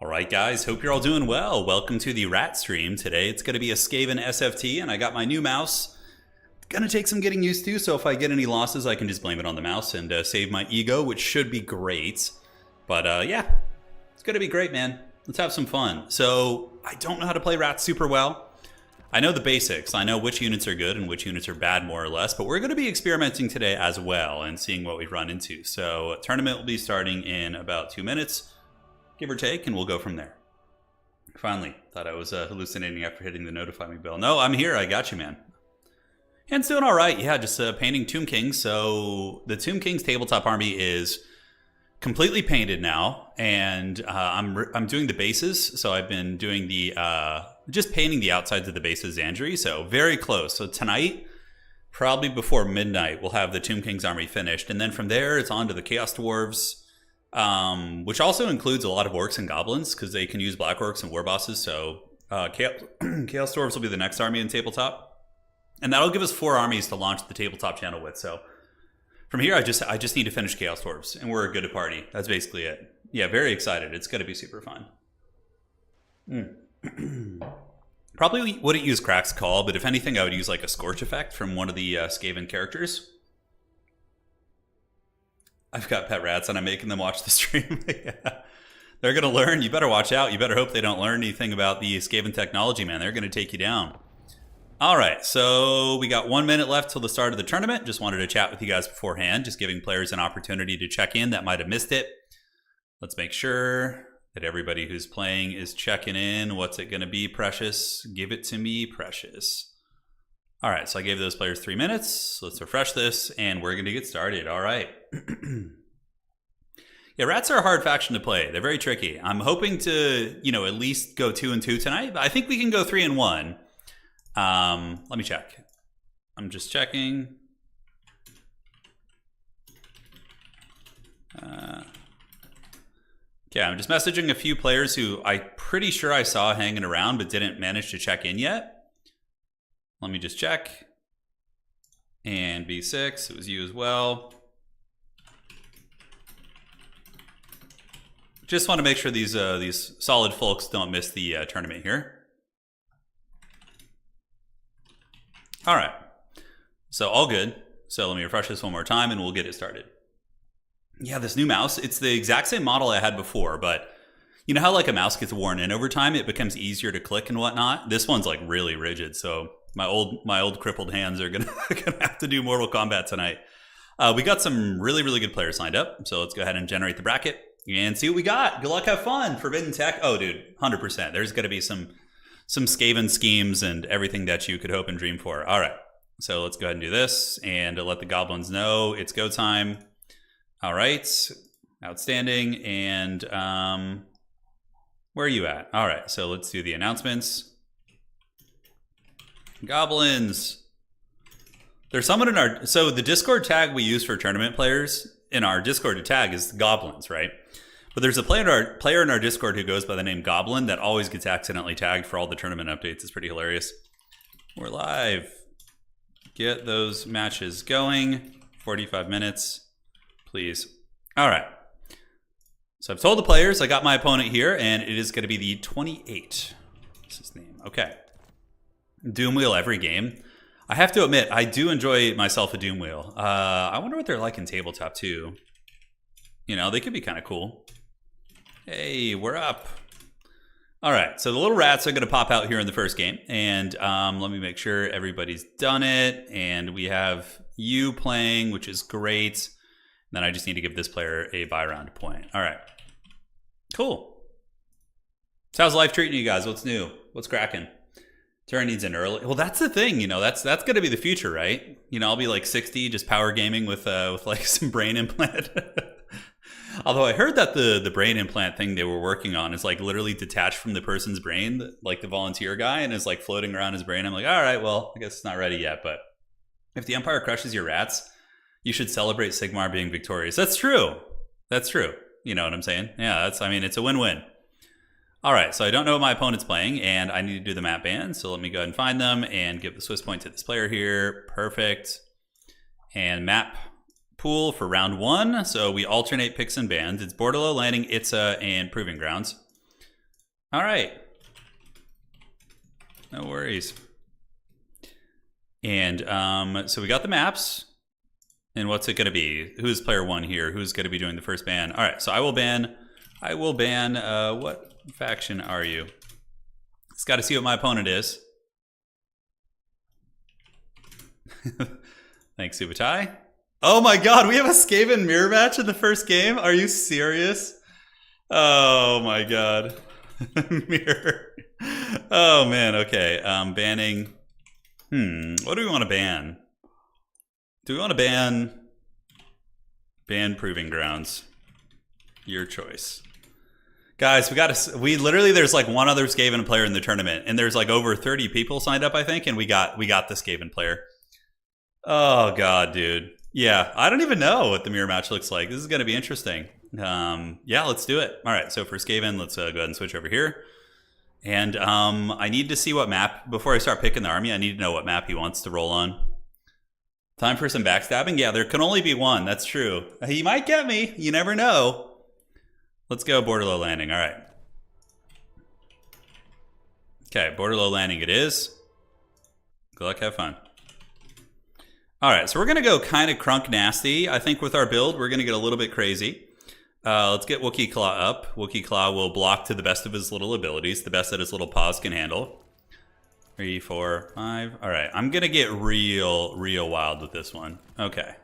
Alright guys, hope you're all doing well. Welcome to the Rat stream. Today it's going to be a Skaven SFT and I got my new mouse. Gonna take some getting used to, so if I get any losses I can just blame it on the mouse and save my ego, which should be great. But yeah, it's gonna be great, man. Let's have some fun. So, I don't know how to play Rat super well. I know the basics. I know which units are good and which units are bad, more or less, but we're going to be experimenting today as well and seeing what we run into. So, tournament will be starting in about 2 minutes. Give or take, and we'll go from there. Finally, thought I was hallucinating after hitting the notify me bell. No, I'm here. I got you, man. And it's doing all right. Yeah, just painting Tomb Kings. So the Tomb Kings tabletop army is completely painted now, and I'm doing the bases. So I've been doing the just painting the outsides of the bases, Xandri. So very close. So tonight, probably before midnight, we'll have the Tomb Kings army finished, and then from there it's on to the Chaos Dwarves. Which also includes a lot of orcs and goblins because they can use black orcs and war bosses. So Chaos Dwarves will be the next army in tabletop, and that'll give us 4 armies to launch the tabletop channel with. So from here, I just need to finish Chaos Dwarves, and we're good at party. That's basically it. Yeah, very excited. It's going to be super fun. Probably wouldn't use Crack's Call, but if anything, I would use like a Scorch effect from one of the Skaven characters. I've got pet rats and I'm making them watch the stream. Yeah. They're going to learn. You better watch out. You better hope they don't learn anything about the Skaven technology, man. They're going to take you down. All right, so we got 1 minute left till the start of the tournament. Just wanted to chat with you guys beforehand, just giving players an opportunity to check in that might have missed it. Let's make sure that everybody who's playing is checking in. What's it going to be, Precious? Give it to me, Precious. All right, so I gave those players 3 minutes. Let's refresh this, and we're going to get started. All right. Yeah, Rats are a hard faction to play. They're very tricky. I'm hoping to, at least go 2-2 tonight, but I think we can go 3-1. Let me check. I'm just checking. Okay, I'm just messaging a few players who I'm pretty sure I saw hanging around but didn't manage to check in yet. Let me just check. And B6, it was you as well. Just want to make sure these solid folks don't miss the tournament here. All right. So all good. So let me refresh this one more time and we'll get it started. Yeah, this new mouse, it's the exact same model I had before, but you know how like a mouse gets worn in over time, it becomes easier to click and whatnot? This one's like really rigid, so my old crippled hands are gonna have to do Mortal Kombat tonight. We got some really good players signed up, so let's go ahead and generate the bracket and see what we got. Good luck, have fun. Forbidden Tech. Oh, dude, 100%. There's going to be some Skaven schemes and everything that you could hope and dream for. All right, so let's go ahead and do this and let the goblins know it's go time. All right, outstanding. And where are you at? All right, so let's do the announcements. Goblins. There's someone in our... So the Discord tag we use for tournament players in our Discord tag is goblins, right? But there's a player in our Discord who goes by the name Goblin that always gets accidentally tagged for all the tournament updates. It's pretty hilarious. We're live. Get those matches going. 45 minutes, please. All right. So I've told the players I got my opponent here, and it is going to be the 28. What's his name? Okay. Doom Wheel every game. I have to admit, I do enjoy myself a Doom Wheel. I wonder what they're like in tabletop too. They could be kind of cool. Hey, we're up. All right, so the little rats are going to pop out here in the first game. And let me make sure everybody's done it. And we have you playing, which is great. And then I just need to give this player a buy round point. All right, cool. So how's life treating you guys? What's new? What's cracking? Turin needs an early... Well, that's the thing, that's going to be the future, right? I'll be like 60, just power gaming with like some brain implant. Although I heard that the brain implant thing they were working on is like literally detached from the person's brain, like the volunteer guy, and is like floating around his brain. I'm like, all right, well, I guess it's not ready yet. But if the Empire crushes your rats, you should celebrate Sigmar being victorious. That's true. That's true. You know what I'm saying? Yeah, it's a win-win. All right, so I don't know what my opponent's playing, and I need to do the map ban. So let me go ahead and find them and give the Swiss point to this player here. Perfect. And map pool for round 1. So we alternate picks and bans. It's Bordello, Landing, Itza, and Proving Grounds. All right. No worries. And so we got the maps. And what's it going to be? Who's player 1 here? Who's going to be doing the first ban? All right, so I will ban, what faction are you? Just got to see what my opponent is. Thanks, Subutai. Oh my god, we have a Skaven mirror match in the first game? Are you serious? Oh my god. Mirror. Oh man, okay. Banning. What do we want to ban? Do we want to ban Proving Grounds? Your choice. Guys, we literally, there's like one other Skaven player in the tournament, and there's like over 30 people signed up, I think, and we got the Skaven player. Oh god, dude. Yeah, I don't even know what the mirror match looks like. This is going to be interesting. Yeah, let's do it. All right, so for Skaven, let's go ahead and switch over here. And I need to see what map, before I start picking the army, I need to know what map he wants to roll on. Time for some backstabbing? Yeah, there can only be one. That's true. He might get me. You never know. Let's go Borderlow Landing. All right. Okay, Borderlow Landing it is. Good luck, have fun. All right, so we're going to go kind of crunk nasty. I think with our build, we're going to get a little bit crazy. Let's get Wookiee Claw up. Wookiee Claw will block to the best of his little abilities, the best that his little paws can handle. 3, 4, 5. All right, I'm going to get real wild with this one. Okay.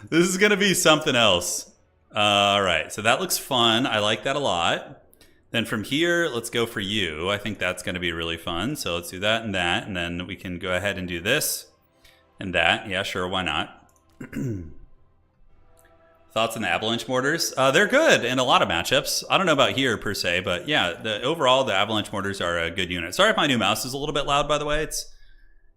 This is going to be something else. All right, so that looks fun. I like that a lot. Then from here, let's go for you. I think that's going to be really fun. So let's do that, and then we can go ahead and do this and that. Yeah, sure, why not? Thoughts on the Avalanche Mortars? They're good in a lot of matchups. I don't know about here per se, but yeah, overall the Avalanche Mortars are a good unit. Sorry if my new mouse is a little bit loud, by the way.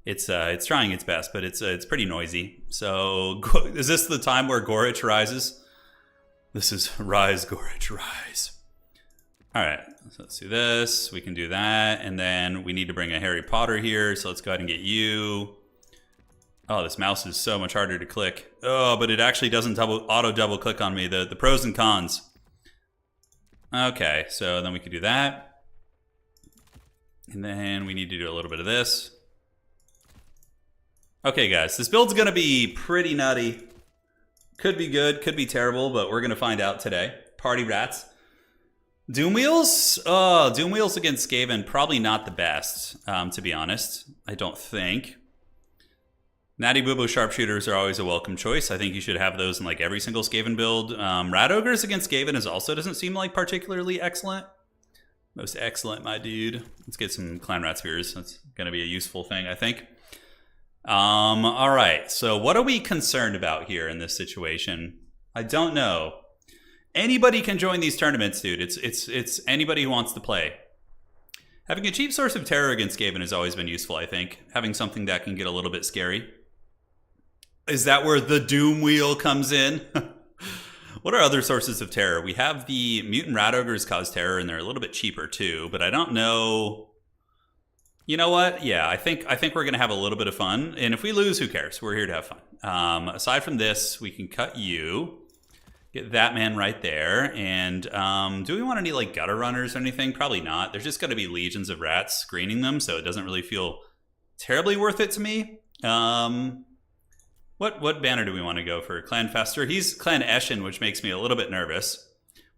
It's trying its best, but it's pretty noisy. So is this the time where Gorich rises? This is Rise, Gorich, Rise. All right, so let's do this. We can do that, and then we need to bring a Harry Potter here. So let's go ahead and get you. Oh, this mouse is so much harder to click. Oh, but it actually doesn't auto double click on me. The pros and cons. Okay, so then we can do that. And then we need to do a little bit of this. Okay, guys, this build's gonna be pretty nutty. Could be good, could be terrible, but we're gonna find out today. Party rats. Doom Wheels? Oh, Doom Wheels against Skaven, probably not the best, to be honest. I don't think. Natty Boo-Boo Sharpshooters are always a welcome choice. I think you should have those in like every single Skaven build. Rat Ogres against Skaven doesn't seem like particularly excellent. Most excellent, my dude. Let's get some Clan Rat Spears. That's going to be a useful thing, I think. All right, so what are we concerned about here in this situation? I don't know. Anybody can join these tournaments, dude. It's anybody who wants to play. Having a cheap source of terror against Skaven has always been useful, I think. Having something that can get a little bit scary. Is that where the Doom Wheel comes in? What are other sources of terror? We have the Mutant Rat Ogres cause terror, and they're a little bit cheaper too, but I don't know. You know what? Yeah, I think we're going to have a little bit of fun, and if we lose, who cares? We're here to have fun. Aside from this, we can cut you. Get that man right there, and do we want any like gutter runners or anything? Probably not. There's just going to be legions of rats screening them, so it doesn't really feel terribly worth it to me. What banner do we want to go for? Clan Fester? He's Clan Eshin, which makes me a little bit nervous.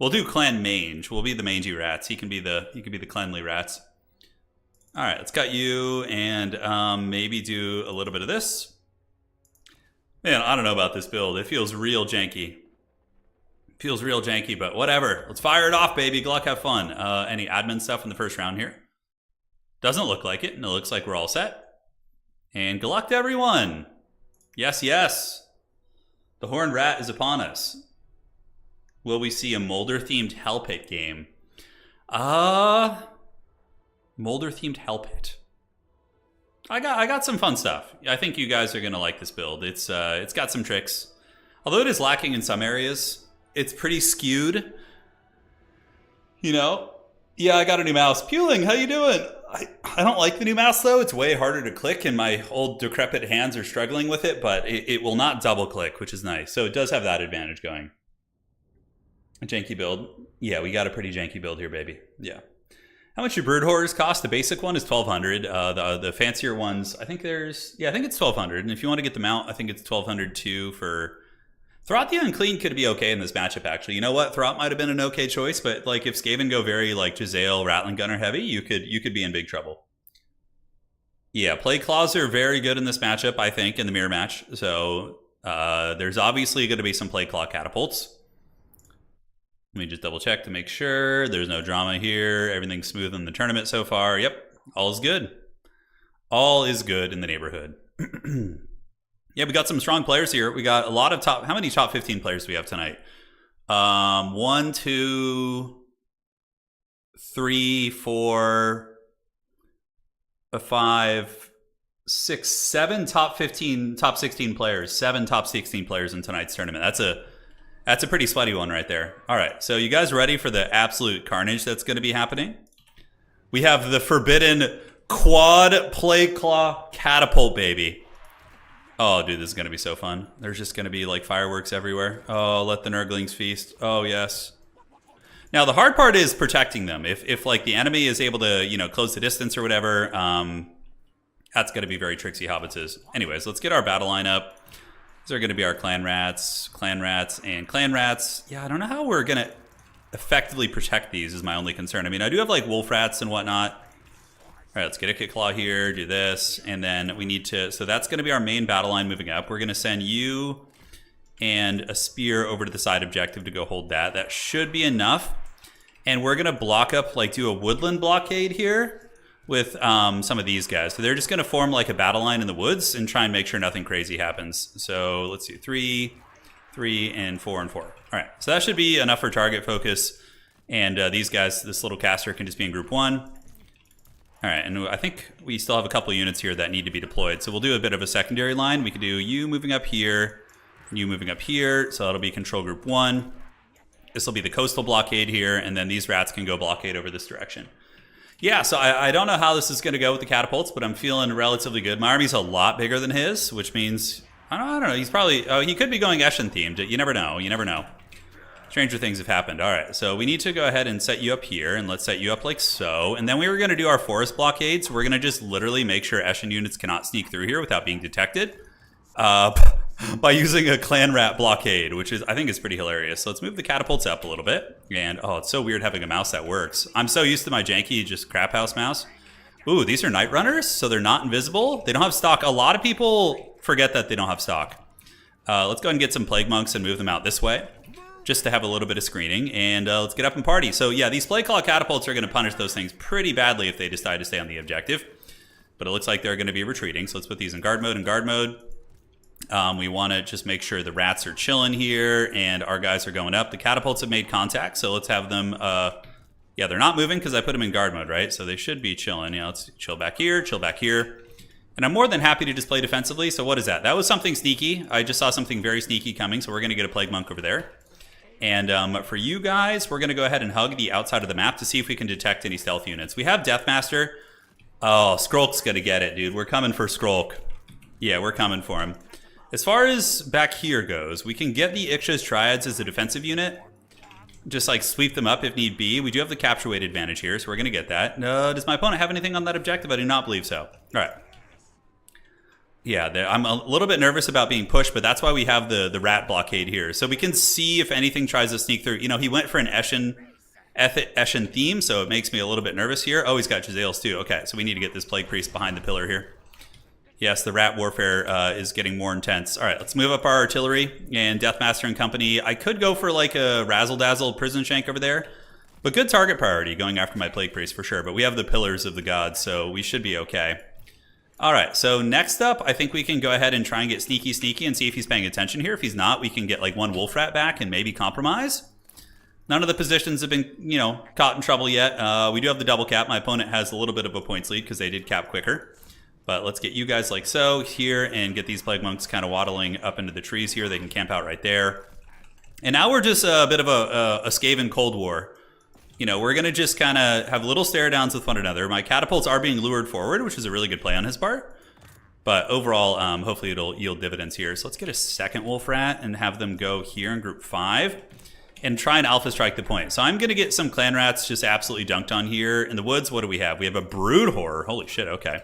We'll do Clan Mange. We'll be the mangy rats. He can be the cleanly rats. All right, let's cut you and maybe do a little bit of this. Man, I don't know about this build. It feels real janky. Feels real janky, but whatever. Let's fire it off, baby. Good luck, have fun. Any admin stuff in the first round here? Doesn't look like it, and it looks like we're all set. And good luck to everyone. Yes, yes. The Horned Rat is upon us. Will we see a Molder-themed Hell Pit game? Molder-themed Hell Pit. I got some fun stuff. I think you guys are gonna like this build. It's got some tricks. Although it is lacking in some areas, it's pretty skewed. You know? Yeah, I got a new mouse. Puling, how you doing? I don't like the new mouse though. It's way harder to click and my old decrepit hands are struggling with it, but it will not double click, which is nice. So it does have that advantage going. A janky build. Yeah, we got a pretty janky build here, baby. Yeah. How much do brood horrors cost? The basic one is 1,200. The fancier ones, I think there's... Yeah, I think it's 1,200. And if you want to get them out, I think it's 1,200 too for... Throt the Unclean could be okay in this matchup, actually. You know what? Throt might have been an okay choice, but like if Skaven go very like Giselle, Rattling Gunner heavy, you could be in big trouble. Yeah, Plague Claws are very good in this matchup, I think, in the mirror match. So there's obviously going to be some Plague Claw catapults. Let me just double check to make sure there's no drama here. Everything's smooth in the tournament so far. Yep, all is good. All is good in the neighborhood. Yeah, we got some strong players here. We got a lot of top... How many top 15 players do we have tonight? 1, 2, 3, 4, 5, 6, 7 top 15, top 16 players. 7 top 16 players in tonight's tournament. That's a pretty sweaty one right there. All right, so you guys ready for the absolute carnage that's going to be happening? We have the forbidden quad Plague Claw catapult, baby. Oh, dude, this is going to be so fun. There's just going to be like fireworks everywhere. Oh, let the Nurglings feast. Oh, yes. Now, the hard part is protecting them. If like the enemy is able to, you know, close the distance or whatever, that's going to be very tricksy hobbitses. Anyways, let's get our battle line up. These are going to be our clan rats, and clan rats. Yeah, I don't know how we're going to effectively protect these is my only concern. I mean, I do have like wolf rats and whatnot. All right, let's get a Kit Claw here, do this, and then we need to... So that's going to be our main battle line moving up. We're going to send you and a spear over to the side objective to go hold that. That should be enough. And we're going to block up, like do a woodland blockade here with some of these guys. So they're just going to form like a battle line in the woods and try and make sure nothing crazy happens. So let's do 3, 3, and 4, and 4. All right, so that should be enough for target focus. And these guys, this little caster can just be in group 1. All right, and I think we still have a couple units here that need to be deployed. So we'll do a bit of a secondary line. We could do you moving up here, you moving up here. So that'll be control group 1. This will be the coastal blockade here, and then these rats can go blockade over this direction. Yeah, so I don't know how this is going to go with the catapults, but I'm feeling relatively good. My army's a lot bigger than his, which means, I don't know, he's probably, he could be going Eshin themed. You never know, you never know. Stranger things have happened. All right, so we need to go ahead and set you up here, and let's set you up like so. And then we were going to do our forest blockades. We're going to just literally make sure Eshin units cannot sneak through here without being detected by using a clan rat blockade, which is I think is pretty hilarious. So let's move the catapults up a little bit. And oh, it's so weird having a mouse that works. I'm so used to my janky just crap house mouse. Ooh, these are night runners, so they're not invisible. They don't have stock. A lot of people forget that they don't have stock. Let's go ahead and get some plague monks and move them out this way, just to have a little bit of screening, and let's get up and party. So yeah, these Plague Claw catapults are going to punish those things pretty badly if they decide to stay on the objective. But it looks like they're going to be retreating, so let's put these in guard mode and guard mode. We want to just make sure the rats are chilling here, and our guys are going up. The catapults have made contact, so let's have them... yeah, they're not moving because I put them in guard mode, right? So they should be chilling. Yeah, let's chill back here, chill back here. And I'm more than happy to just play defensively, so what is that? That was something sneaky. I just saw something very sneaky coming, so we're going to get a Plague Monk over there. And for you guys, we're going to go ahead and hug the outside of the map to see if we can detect any stealth units. We have Deathmaster. Oh, Skrulk's going to get it, dude. We're coming for Skrulk. Yeah, we're coming for him. As far as back here goes, we can get the Ixcha's Triads as a defensive unit. Just like sweep them up if need be. We do have the capture weight advantage here, so we're going to get that. Does my opponent have anything on that objective? I do not believe so. All right. Yeah, I'm a little bit nervous about being pushed, but that's why we have the rat blockade here. So we can see if anything tries to sneak through. You know, he went for an Eshin theme, so it makes me a little bit nervous here. Oh, he's got Giselles too. Okay, so we need to get this Plague Priest behind the pillar here. Yes, the rat warfare is getting more intense. All right, let's move up our artillery and Deathmaster and company. I could go for like a razzle-dazzle prison shank over there, but good target priority going after my Plague Priest for sure. But we have the pillars of the gods, so we should be okay. All right, so next up, I think we can go ahead and try and get sneaky and see if he's paying attention here. If he's not, we can get like one wolf rat back and maybe compromise. None of the positions have been, you know, caught in trouble yet. We do have the double cap. My opponent has a little bit of a points lead because they did cap quicker. But let's get you guys like so here and get these Plague Monks kind of waddling up into the trees here. They can camp out right there. And now we're just a bit of a Skaven Cold War. You know, we're going to just kind of have little stare downs with one another. My catapults are being lured forward, which is a really good play on his part. But overall, hopefully it'll yield dividends here. So let's get a second wolf rat and have them go here in group 5. and try and alpha strike the point. So I'm going to get some clan rats just absolutely dunked on here. In the woods, what do we have? We have a brood horror. Holy shit, okay.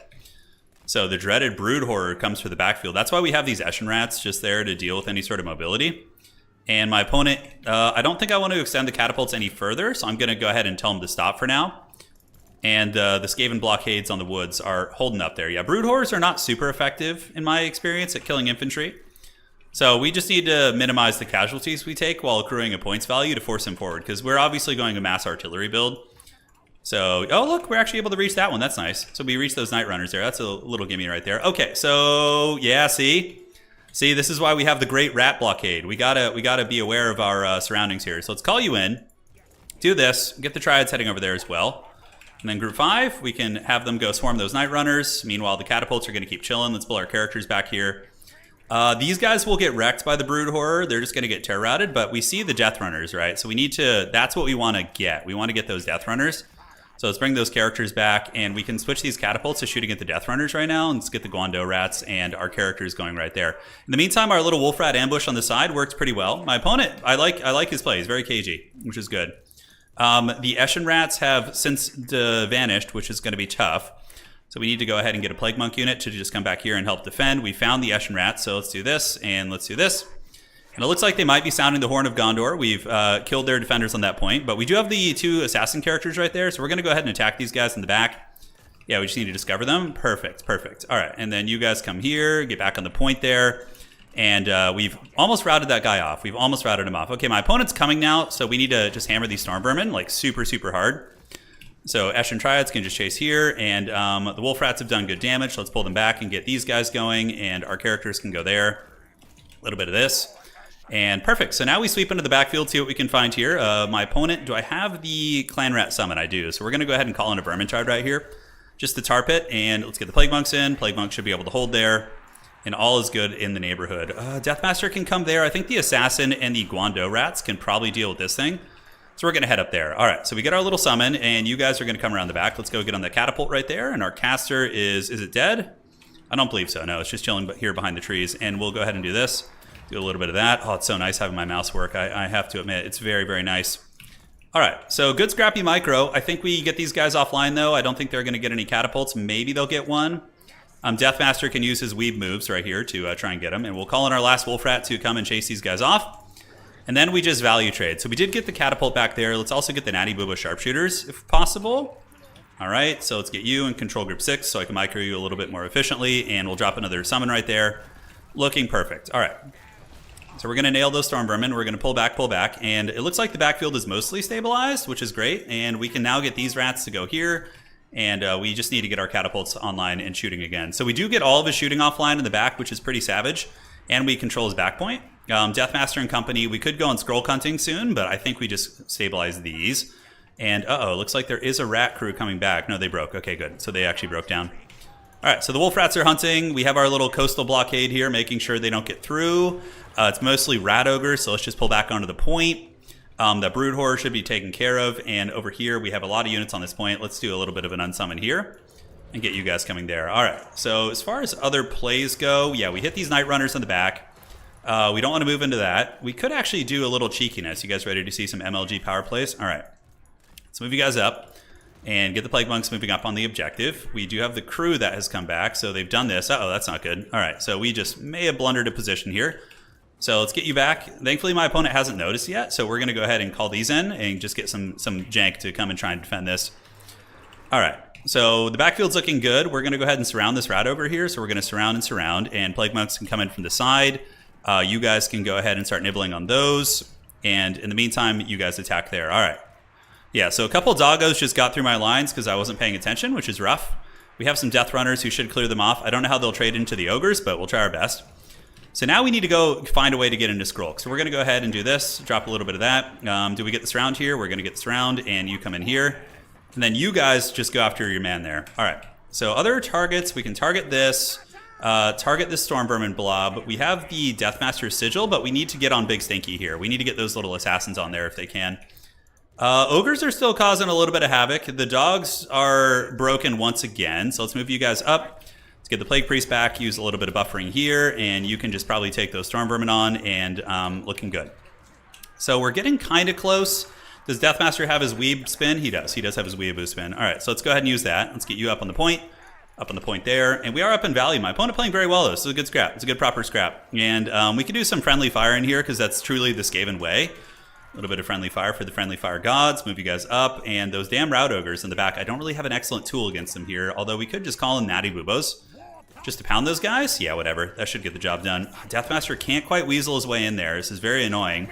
So the dreaded brood horror comes for the backfield. That's why we have these Eshin rats just there to deal with any sort of mobility. And my opponent, I don't think I want to extend the catapults any further, so I'm going to go ahead and tell him to stop for now. And the Skaven blockades on the woods are holding up there. Yeah, brood horrors are not super effective in my experience at killing infantry. So we just need to minimize the casualties we take while accruing a points value to force him forward, because we're obviously going a mass artillery build. So, oh look, we're actually able to reach that one. That's nice. So we reached those Night Runners there. That's a little gimme right there. Okay, so yeah, see, this is why we have the Great Rat Blockade. We gotta be aware of our surroundings here. So let's call you in, do this, get the Triads heading over there as well. And then group 5, we can have them go swarm those Night Runners. Meanwhile, the catapults are going to keep chilling. Let's pull our characters back here. These guys will get wrecked by the Brood Horror. They're just going to get terror routed, but we see the Death Runners, right? So we need to, that's what we want to get. We want to get those Death Runners. So let's bring those characters back, and we can switch these catapults to shooting at the Death Runners right now, and let's get the Guando Rats and our characters going right there. In the meantime, our little Wolf Rat ambush on the side works pretty well. My opponent, I like his play. He's very cagey, which is good. The Eshin Rats have since vanished, which is going to be tough. So we need to go ahead and get a Plague Monk unit to just come back here and help defend. We found the Eshin Rats, so let's do this, and let's do this. And it looks like they might be sounding the Horn of Gondor. We've killed their defenders on that point, but we do have the 2 assassin characters right there, so we're going to go ahead and attack these guys in the back. Yeah, we just need to discover them. Perfect, perfect. All right, and then you guys come here, get back on the point there. And we've almost routed that guy off. We've almost routed him off. Okay, my opponent's coming now, so we need to just hammer these Storm Vermin, like super, super hard. So Eshin Triads can just chase here, and the Wolf Rats have done good damage. Let's pull them back and get these guys going, and our characters can go there. A little bit of this. And perfect. So now we sweep into the backfield, see what we can find here. My opponent, do I have the Clan Rat Summon? I do. So we're going to go ahead and call in a Vermintide right here. Just the Tar Pit, and let's get the Plague Monks in. Plague Monks should be able to hold there. And all is good in the neighborhood. Deathmaster can come there. I think the Assassin and the Guando Rats can probably deal with this thing. So we're going to head up there. All right, so we get our little summon, and you guys are going to come around the back. Let's go get on the catapult right there. And our caster is it dead? I don't believe so. No, it's just chilling here behind the trees. And we'll go ahead and do this. Do a little bit of that. Oh, it's so nice having my mouse work. I have to admit, it's very, very nice. All right, so good scrappy micro. I think we get these guys offline, though. I don't think they're going to get any catapults. Maybe they'll get one. Deathmaster can use his weave moves right here to try and get them. And we'll call in our last Wolf Rat to come and chase these guys off. And then we just value trade. So we did get the catapult back there. Let's also get the Natty Booba sharpshooters, if possible. All right, so let's get you in control group 6 so I can micro you a little bit more efficiently. And we'll drop another summon right there. Looking perfect. All right. So we're going to nail those Storm Vermin. We're going to pull back. And it looks like the backfield is mostly stabilized, which is great. And we can now get these rats to go here. And we just need to get our catapults online and shooting again. So we do get all of his shooting offline in the back, which is pretty savage. And we control his back point. Deathmaster and company, we could go on scroll hunting soon, but I think we just stabilize these. And uh-oh, looks like there is a rat crew coming back. No, they broke. Okay, good. So they actually broke down. All right, so the Wolf Rats are hunting. We have our little coastal blockade here, making sure they don't get through. It's mostly rat ogres, so let's just pull back onto the point. The Brood Horror should be taken care of. And over here, we have a lot of units on this point. Let's do a little bit of an unsummon here and get you guys coming there. All right, so as far as other plays go, yeah, we hit these Night Runners in the back. We don't want to move into that. We could actually do a little cheekiness. You guys ready to see some MLG power plays? All right, let's move you guys up and get the Plague Monks moving up on the objective. We do have the crew that has come back, so they've done this. Uh-oh, that's not good. All right, so we just may have blundered a position here. So let's get you back. Thankfully, my opponent hasn't noticed yet, so we're going to go ahead and call these in and just get some jank to come and try and defend this. All right, so the backfield's looking good. We're going to go ahead and surround this rat over here. So we're going to surround, and Plague Monks can come in from the side. You guys can go ahead and start nibbling on those. And in the meantime, you guys attack there. All right. Yeah, so a couple doggos just got through my lines because I wasn't paying attention, which is rough. We have some Death Runners who should clear them off. I don't know how they'll trade into the ogres, but we'll try our best. So now we need to go find a way to get into Skrull. So we're going to go ahead and do this, drop a little bit of that. Do we get this round here? We're going to get this round, and you come in here. And then you guys just go after your man there. All right. So other targets, we can target this. Target this Storm Vermin blob. We have the Deathmaster Sigil, but we need to get on Big Stinky here. We need to get those little assassins on there if they can. Ogres are still causing a little bit of havoc. The dogs are broken once again. So let's move you guys up. Let's get the Plague Priest back, use a little bit of buffering here, and you can just probably take those Storm Vermin on, and looking good. So we're getting kind of close. Does Deathmaster have his weeb spin? He does. He does have his weeaboo spin. All right, so let's go ahead and use that. Let's get you up on the point. Up on the point there. And we are up in value. My opponent playing very well, though. This is a good scrap. It's a good proper scrap. And we can do some friendly fire in here because that's truly the Skaven way. A little bit of friendly fire for the friendly fire gods. Move you guys up. And those damn route ogres in the back. I don't really have an excellent tool against them here. Although we could just call in natty boobos. Just to pound those guys? Yeah, whatever. That should get the job done. Deathmaster can't quite weasel his way in there. This is very annoying.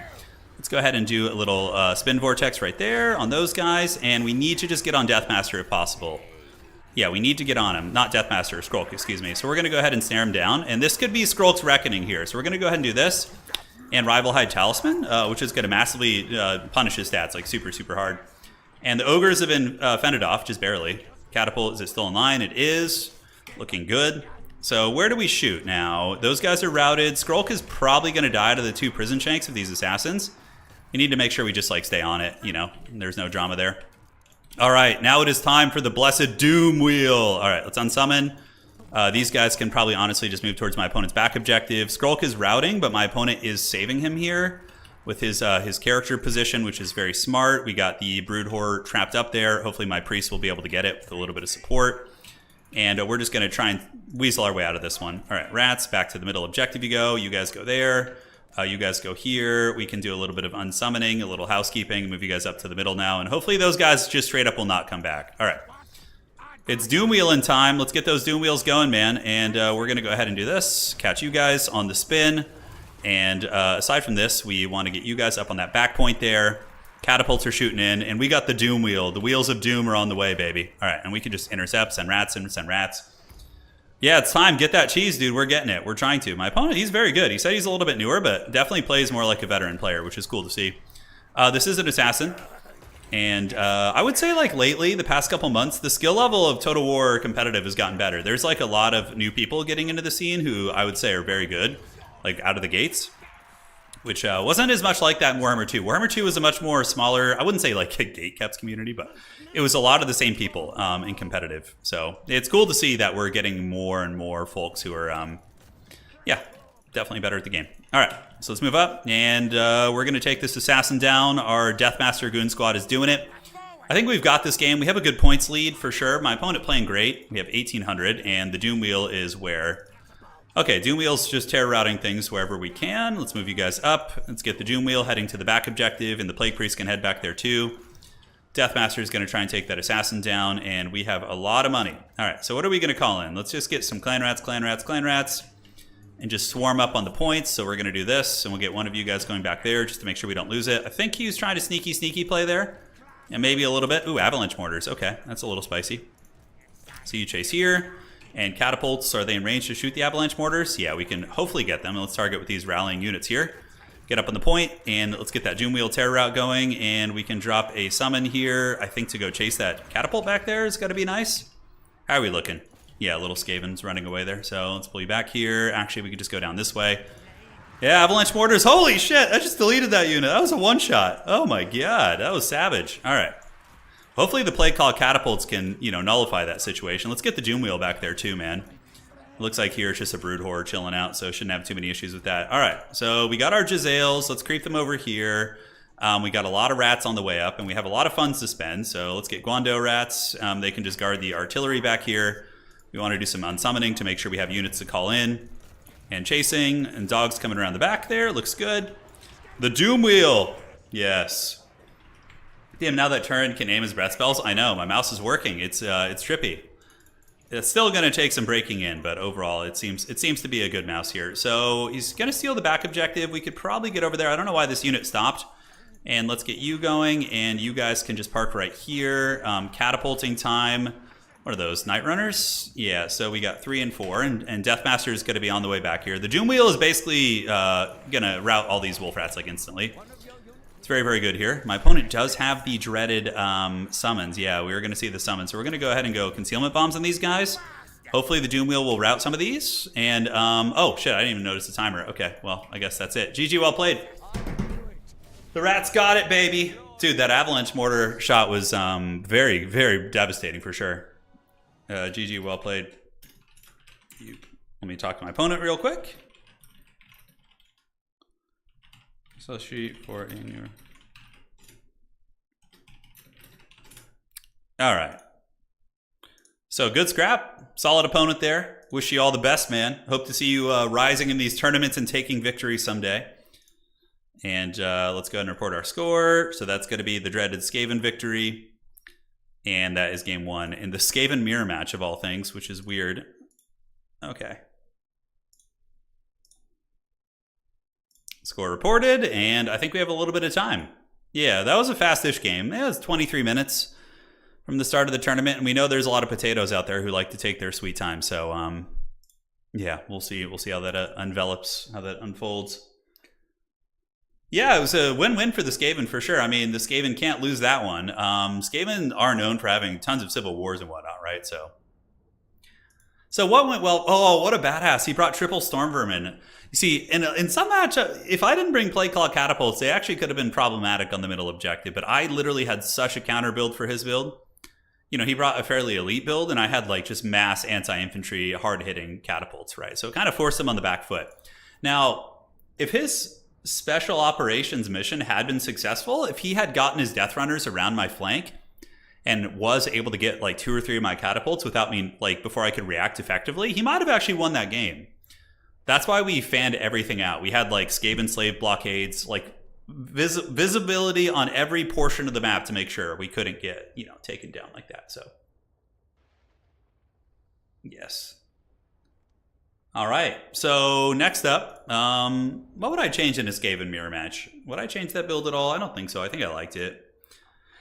Let's go ahead and do a little spin vortex right there on those guys. And we need to just get on Deathmaster if possible. Yeah, we need to get on him. Not Deathmaster, Skrulk, excuse me. So we're going to go ahead and snare him down. And this could be Skrulk's Reckoning here. So we're going to go ahead and do this. And Rival Hide Talisman, which is going to massively punish his stats, like super, super hard. And the ogres have been fended off, just barely. Catapult, is it still in line? It is. Looking good. So where do we shoot now? Those guys are routed. Skrulk is probably going to die to the 2 prison shanks of these assassins. We need to make sure we just like stay on it, you know. There's no drama there. All right, now it is time for the blessed Doom Wheel. All right, let's unsummon. These guys can probably honestly just move towards my opponent's back objective. Skrulk is routing, but my opponent is saving him here with his character position, which is very smart. We got the Brood Horror trapped up there. Hopefully my priest will be able to get it with a little bit of support. And we're just going to try and weasel our way out of this one. All right, rats, back to the middle objective you go. You guys go there. You guys go here. We can do a little bit of unsummoning, a little housekeeping, move you guys up to the middle now. And hopefully those guys just straight up will not come back. All right. It's Doom Wheel in time. Let's get those Doom Wheels going, man. And we're going to go ahead and do this. Catch you guys on the spin. And aside from this, we want to get you guys up on that back point there. Catapults are shooting in. And we got the Doom Wheel. The Wheels of Doom are on the way, baby. All right. And we can just intercept, send rats, and send rats. Yeah, it's time. Get that cheese, dude. We're getting it. We're trying to. My opponent, he's very good. He said he's a little bit newer, but definitely plays more like a veteran player, which is cool to see. This is an assassin. And I would say, like, lately, the past couple months, the skill level of Total War competitive has gotten better. There's, like, a lot of new people getting into the scene who I would say are very good, like, out of the gates. Which wasn't as much like that in Warhammer 2. Warhammer 2 was a much more smaller, I wouldn't say like a gatekept community, but it was a lot of the same people in competitive. So it's cool to see that we're getting more and more folks who are, yeah, definitely better at the game. All right, so let's move up, and we're going to take this assassin down. Our Deathmaster Goon Squad is doing it. I think we've got this game. We have a good points lead for sure. My opponent playing great. We have 1,800, and the Doom Wheel is where... Okay, Doom Wheel's just terror routing things wherever we can. Let's move you guys up. Let's get the Doom Wheel heading to the back objective, and the Plague Priest can head back there too. Deathmaster is going to try and take that assassin down, and we have a lot of money. All right, so what are we going to call in? Let's just get some clan rats, and just swarm up on the points. So we're going to do this, and we'll get one of you guys going back there just to make sure we don't lose it. I think he was trying to sneaky play there, and maybe a little bit. Ooh, avalanche mortars. Okay, that's a little spicy. So you chase here. And catapults, are they in range to shoot the avalanche mortars? Yeah, we can hopefully get them. Let's target with these rallying units here. Get up on the point, and let's get that Doom Wheel terror route going, and we can drop a summon here. I think to go chase that catapult back there is going to be nice. How are we looking? Yeah, little Skaven's running away there, so let's pull you back here. Actually, we could just go down this way. Yeah, avalanche mortars. Holy shit, I just deleted that unit. That was a one-shot. Oh my god, that was savage. All right. Hopefully the play call catapults can, you know, nullify that situation. Let's get the Doom Wheel back there too, man. It looks like here it's just a Brood Horror chilling out, so shouldn't have too many issues with that. All right, so we got our Jezzails. Let's creep them over here. We got a lot of rats on the way up, and we have a lot of funds to spend, so let's get Guando rats. They can just guard the artillery back here. We want to do some unsummoning to make sure we have units to call in. And chasing, and dogs coming around the back there. Looks good. The Doom Wheel. Yes. Damn, now that Turin can aim his breath spells, I know, my mouse is working. It's trippy. It's still going to take some breaking in, but overall, it seems to be a good mouse here. So he's going to steal the back objective. We could probably get over there. I don't know why this unit stopped. And let's get you going, and you guys can just park right here. Catapulting time. What are those, Night Runners? Yeah, so we got 3 and 4, and Deathmaster is going to be on the way back here. The Doom Wheel is basically going to rout all these wolf rats like instantly. It's very, very good here. My opponent does have the dreaded summons. Yeah, we were going to see the summons. So we're going to go ahead and go concealment bombs on these guys. Hopefully the Doom Wheel will rout some of these. And, oh, shit, I didn't even notice the timer. Okay, well, I guess that's it. GG, well played. The rats got it, baby. Dude, that avalanche mortar shot was very, very devastating for sure. GG, well played. Let me talk to my opponent real quick. So sheet for in your. All right. So good scrap, solid opponent there. Wish you all the best, man. Hope to see you rising in these tournaments and taking victory someday. And let's go ahead and report our score. So that's going to be the dreaded Skaven victory. And that is game 1 in the Skaven mirror match of all things, which is weird. Okay. Score reported, and I think we have a little bit of time. Yeah, that was a fast-ish game. It was 23 minutes from the start of the tournament, and we know there's a lot of potatoes out there who like to take their sweet time. So, yeah, we'll see. We'll see how that envelops, how that unfolds. Yeah, it was a win-win for the Skaven for sure. I mean, the Skaven can't lose that one. Skaven are known for having tons of civil wars and whatnot, right? So what went well? Oh, what a badass. He brought triple storm vermin. You see, in some match, if I didn't bring play call catapults, they actually could have been problematic on the middle objective, but I literally had such a counter build for his build. You know, he brought a fairly elite build, and I had like just mass anti-infantry, hard-hitting catapults, right? So it kind of forced him on the back foot. Now, if his special operations mission had been successful, if he had gotten his death runners around my flank and was able to get like 2 or 3 of my catapults without me, like before I could react effectively, he might have actually won that game. That's why we fanned everything out. We had like Skaven slave blockades, like visibility on every portion of the map to make sure we couldn't get, you know, taken down like that. So yes. All right, so next up, what would I change in a Skaven mirror match? Would I change that build at all? I don't think so. I think I liked it.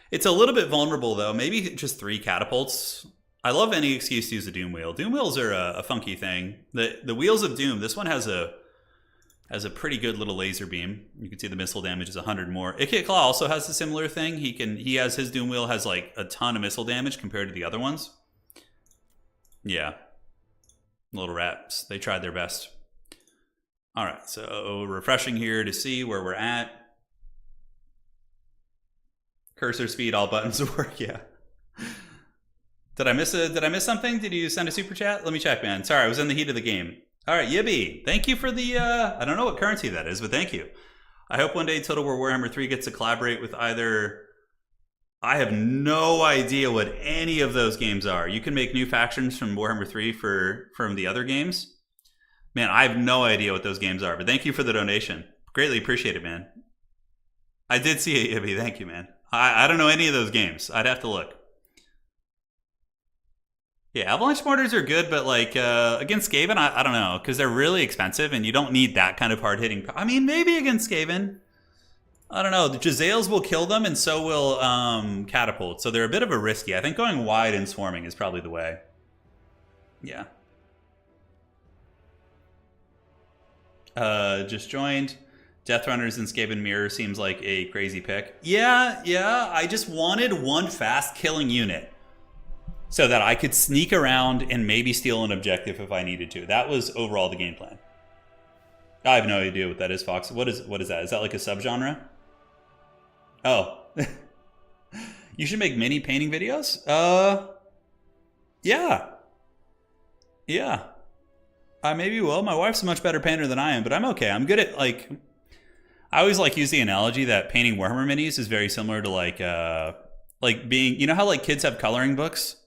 It's a little bit vulnerable, though. Maybe just 3 catapults. I love any excuse to use a Doom Wheel. Doom Wheels are a funky thing. The Wheels of Doom, this one has a pretty good little laser beam. You can see the missile damage is 100 more. Ikit Claw also has a similar thing. He has his Doom Wheel has like a ton of missile damage compared to the other ones. Yeah. Little rats. They tried their best. All right, so refreshing here to see where we're at. Cursor speed, all buttons work. Yeah. Did I miss something? Did you send a super chat? Let me check, man. Sorry, I was in the heat of the game. All right, Yibby, thank you for the. I don't know what currency that is, but thank you. I hope one day Total War Warhammer 3 gets to collaborate with either. I have no idea what any of those games are. You can make new factions from Warhammer 3 from the other games. Man, I have no idea what those games are, but thank you for the donation. Greatly appreciate it, man. I did see it, Ibby. Thank you, man. I don't know any of those games. I'd have to look. Yeah, Avalanche Mortars are good, but like against Skaven, I don't know, because they're really expensive and you don't need that kind of hard-hitting. I mean, maybe against Skaven. I don't know. The Jezzails will kill them, and so will Catapult. So they're a bit of a risky. I think going wide and swarming is probably the way. Yeah. Just joined. Death Runners and Skaven Mirror seems like a crazy pick. Yeah. I just wanted one fast killing unit so that I could sneak around and maybe steal an objective if I needed to. That was overall the game plan. I have no idea what that is, Fox. What is that? Is that like a subgenre? Oh. You should make mini painting videos? Yeah. I maybe will. My wife's a much better painter than I am, but I'm okay. I'm good at, like... I always, like, use the analogy that painting Warhammer minis is very similar to, like being... You know how, like, kids have coloring books?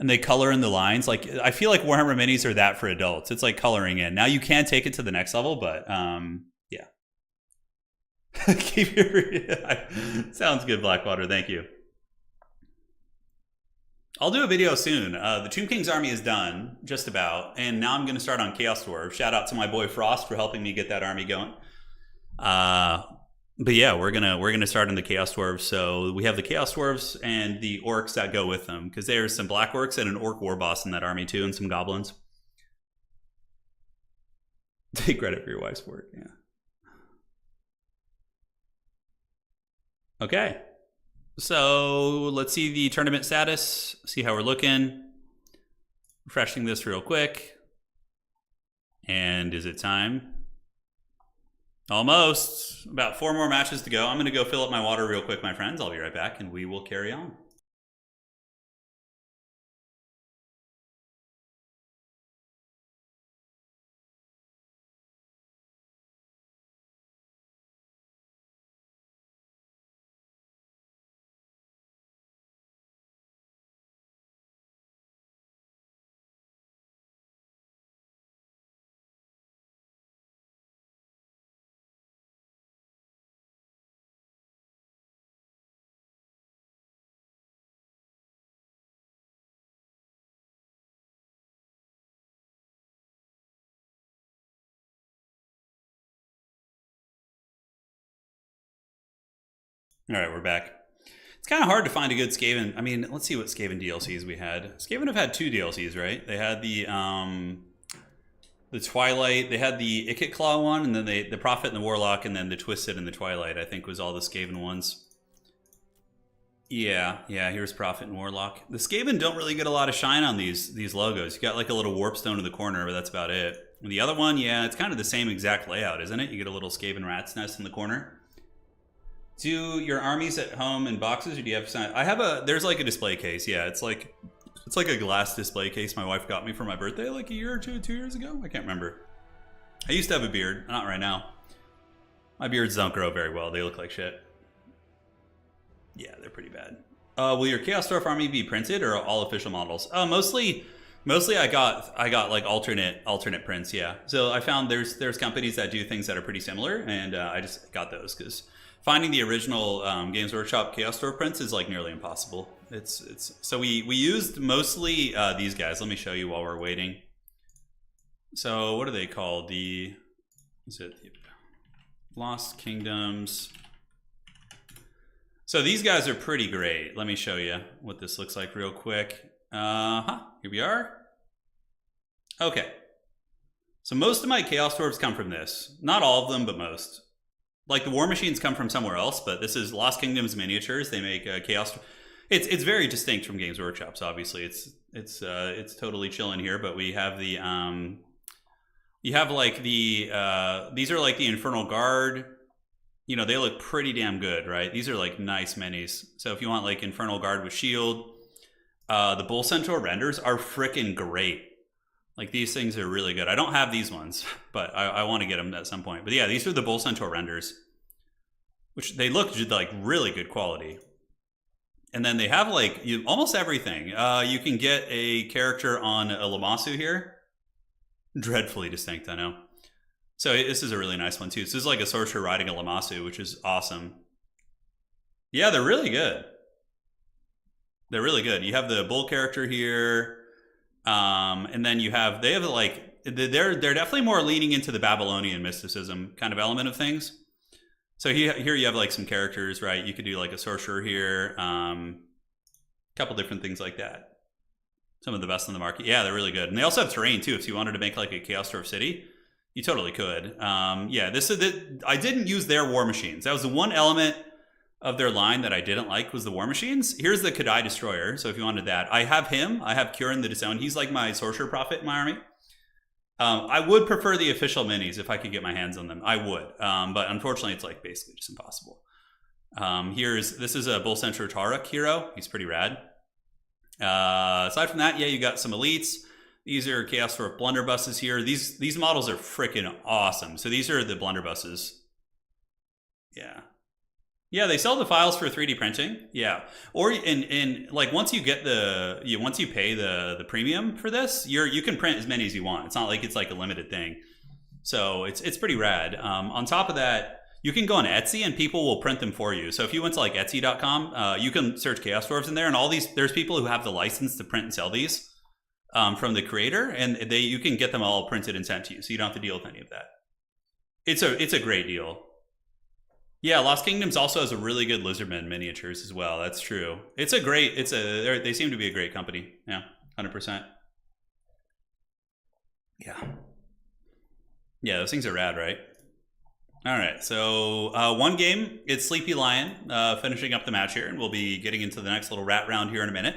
And they color in the lines? Like, I feel like Warhammer minis are that for adults. It's like coloring in. Now, you can take it to the next level, but, yeah. Keep your... Sounds good, Blackwater. Thank you. I'll do a video soon. The Tomb King's army is done, just about, and now I'm going to start on Chaos Dwarf. Shout out to my boy Frost for helping me get that army going. But yeah, we're gonna start on the Chaos Dwarves. So we have the Chaos Dwarves and the orcs that go with them, because there's some black orcs and an orc war boss in that army too, and some goblins. Take credit for your wife's work. Yeah. Okay. So let's see the tournament status, see how we're looking. Refreshing this real quick. And is it time? Almost. About 4 more matches to go. I'm going to go fill up my water real quick, my friends. I'll be right back, and we will carry on. All right, we're back. It's kind of hard to find a good Skaven. I mean, let's see what Skaven DLCs we had. Skaven have had 2 DLCs, right? They had the Twilight. They had the Ikit Claw one, and then the Prophet and the Warlock, and then the Twisted and the Twilight, I think, was all the Skaven ones. Yeah, here's Prophet and Warlock. The Skaven don't really get a lot of shine on these logos. You got like a little warp stone in the corner, but that's about it. And the other one, yeah, it's kind of the same exact layout, isn't it? You get a little Skaven rat's nest in the corner. Do your armies at home in boxes, or do you have some? There's like a display case. Yeah, it's like a glass display case my wife got me for my birthday like a year or 2 years ago. I can't remember. I used to have a beard, not right now. My beards don't grow very well. They look like shit. Yeah, they're pretty bad. Will your Chaos Dwarf army be printed or all official models? Mostly I got like alternate prints. Yeah. So I found there's companies that do things that are pretty similar, and I just got those because finding the original Games Workshop Chaos Dwarf prints is like nearly impossible. So we used mostly these guys. Let me show you while we're waiting. So what are they called? The Lost Kingdoms. So these guys are pretty great. Let me show you what this looks like real quick. Here we are. Okay. So most of my Chaos Dwarves come from this. Not all of them, but most. Like the War Machines come from somewhere else, but this is Lost Kingdoms miniatures. They make Chaos. It's very distinct from Games Workshops. Obviously, it's totally chilling here. But we have the you have like the these are like the Infernal Guard. You know, they look pretty damn good, right? These are like nice minis. So if you want like Infernal Guard with shield, the Bull Centaur renders are freaking great. Like these things are really good. I don't have these ones, but I want to get them at some point. But yeah, these are the Bull Centaur renders, which they look like really good quality. And then they have like almost everything. You can get a character on a Lamassu here. Dreadfully distinct, I know. So this is a really nice one too. So this is like a sorcerer riding a Lamassu, which is awesome. Yeah, they're really good. They're really good. You have the bull character here, and then they have like they're definitely more leaning into the Babylonian mysticism kind of element of things. So here you have like some characters, right? You could do like a sorcerer here, a couple different things like that. Some of the best on the market. Yeah, they're really good, and they also have terrain too. If you wanted to make like a Chaos Dwarf city. You totally could. Yeah, I didn't use their War Machines. That was the one element of their line that I didn't like was the War Machines. Here's the Cathay Destroyer. So if you wanted that, I have him. I have Turin the Disowned. He's like my Sorcerer Prophet in my army. I would prefer the official minis if I could get my hands on them. I would. But unfortunately, it's like basically just impossible. This is a Bull Centaur Taruk hero. He's pretty rad. Aside from that, yeah, you got some elites. These are Chaos Dwarf blunderbusses here. These models are freaking awesome. So these are the blunderbusses. Yeah. Yeah, they sell the files for 3D printing. Yeah. Or in like once you get once you pay the premium for this, you can print as many as you want. It's not like it's like a limited thing. So it's pretty rad. On top of that, you can go on Etsy and people will print them for you. So if you went to like Etsy.com, you can search Chaos Dwarves in there, and there's people who have the license to print and sell these. From the creator, and you can get them all printed and sent to you, so you don't have to deal with any of that. It's a great deal. Yeah, Lost Kingdoms also has a really good Lizardman miniatures as well. That's true. They seem to be a great company. Yeah, 100%. Yeah, those things are rad, right? All right, so one game. It's Sleepy Lion finishing up the match here, and we'll be getting into the next little rat round here in a minute.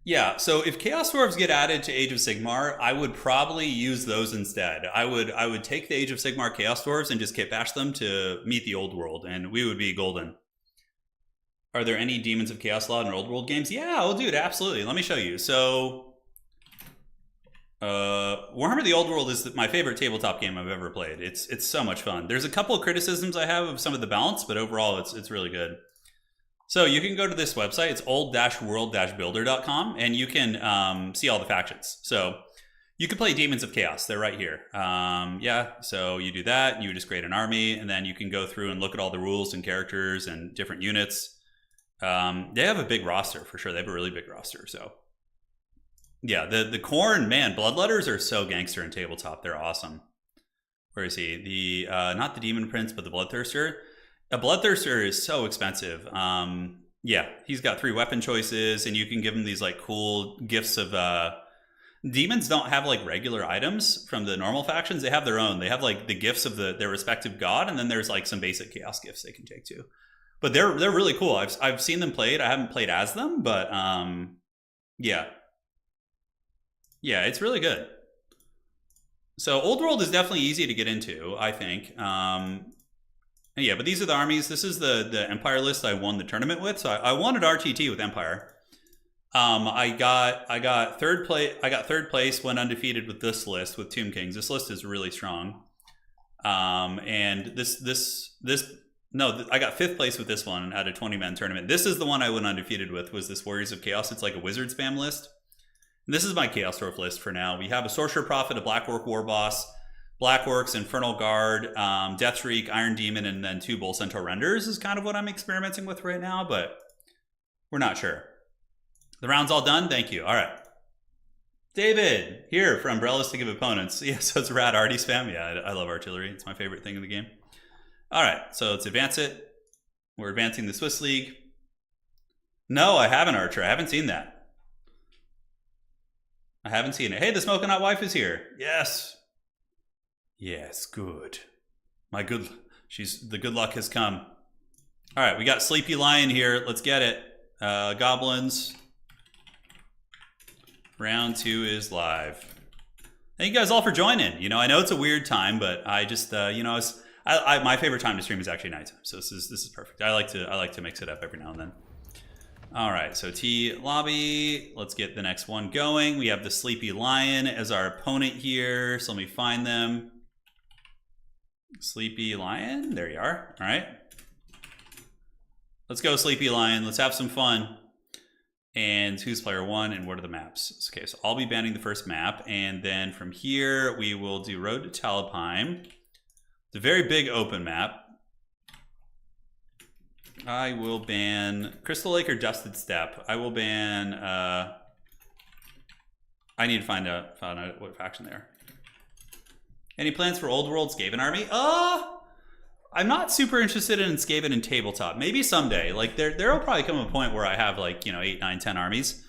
Yeah, so if Chaos Dwarves get added to Age of Sigmar, I would probably use those instead. I would take the Age of Sigmar Chaos Dwarves and just kit bash them to meet the old world, and we would be golden. Are there any Demons of Chaos Law in old world games? Yeah, oh dude, absolutely. Let me show you. So, Warhammer the Old World is my favorite tabletop game I've ever played. It's so much fun. There's a couple of criticisms I have of some of the balance, but overall it's really good. So you can go to this website. It's old-world-builder.com, and you can see all the factions. So you can play Demons of Chaos. They're right here. Yeah, so you do that. You just create an army, and then you can go through and look at all the rules and characters and different units. They have a big roster, for sure. They have a really big roster. So yeah, the Korn, man, Bloodletters are so gangster in tabletop. They're awesome. Where is he? Not the Demon Prince, but the Bloodthirster. A Bloodthirster is so expensive. Yeah, he's got 3 weapon choices, and you can give him these like cool gifts of. Demons don't have like regular items from the normal factions. They have their own. They have like the gifts of their respective god, and then there's like some basic chaos gifts they can take too. But they're really cool. I've seen them played. I haven't played as them, but yeah, it's really good. So Old World is definitely easy to get into, I think. Yeah, but these are the armies. This is the Empire list I won the tournament with. So I wanted RTT with Empire. I got third place, went undefeated with this list with Tomb Kings. This list is really strong. And I got 5th place with this one at a 20-man tournament. This is the one I went undefeated with, was this Warriors of Chaos. It's like a wizard spam list. And this is my Chaos Dwarf list for now. We have a Sorcerer Prophet, a Black Orc War Boss, Black Orcs, Infernal Guard, Death Shriek, Iron Demon, and then 2 Bull Centaur Renders is kind of what I'm experimenting with right now, but we're not sure. The round's all done? Thank you. All right. David, here for Umbrellas to give opponents. Yeah, so it's rad arty spam. Yeah, I love artillery. It's my favorite thing in the game. All right, so let's advance it. We're advancing the Swiss League. No, I haven't, Archer. I haven't seen that. I haven't seen it. Hey, the Smoking Hot Wife is here. Yes. Yes, good. The good luck has come. All right, we got Sleepy Lion here. Let's get it. Goblins. Round 2 is live. Thank you guys all for joining. You know, I know it's a weird time, but I just, you know, my favorite time to stream is actually nighttime. So this is perfect. I like to mix it up every now and then. All right, so T lobby. Let's get the next one going. We have the Sleepy Lion as our opponent here. So let me find them. Sleepy Lion. There you are. All right. Let's go, Sleepy Lion. Let's have some fun. And who's player 1 and what are the maps? Okay, so I'll be banning the first map, and then from here we will do Road to Talabheim. It's a very big open map. I will ban Crystal Lake or Dusted Steppe. I will ban I need to find out what faction they are. Any plans for Old World Skaven army? I'm not super interested in Skaven and tabletop. Maybe someday. Like there will probably come a point where I have like, you know, 8, 9, 10 armies.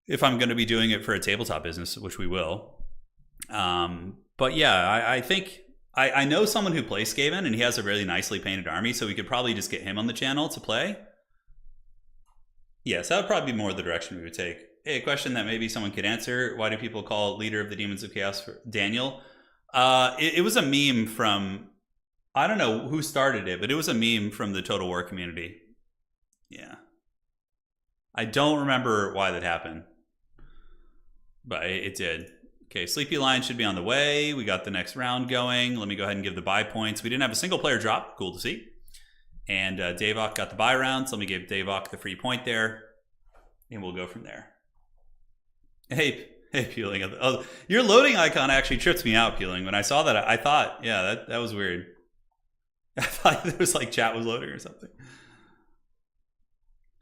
If I'm going to be doing it for a tabletop business, which we will. But yeah, I think I know someone who plays Skaven and he has a really nicely painted army, so we could probably just get him on the channel to play. Yes, that would probably be more the direction we would take. Hey, a question that maybe someone could answer. Why do people call Leader of the Demons of Chaos Daniel? It was a meme from... I don't know who started it, but it was a meme from the Total War community. Yeah. I don't remember why that happened, but it did. Okay, Sleepy Lion should be on the way. We got the next round going. Let me go ahead and give the buy points. We didn't have a single player drop. Cool to see. And Davok got the buy round, so let me give Davok the free point there, and we'll go from there. Hey, Peeling. Oh, your loading icon actually trips me out, Peeling. When I saw that, I thought, yeah, that was weird. I thought there was like chat was loading or something.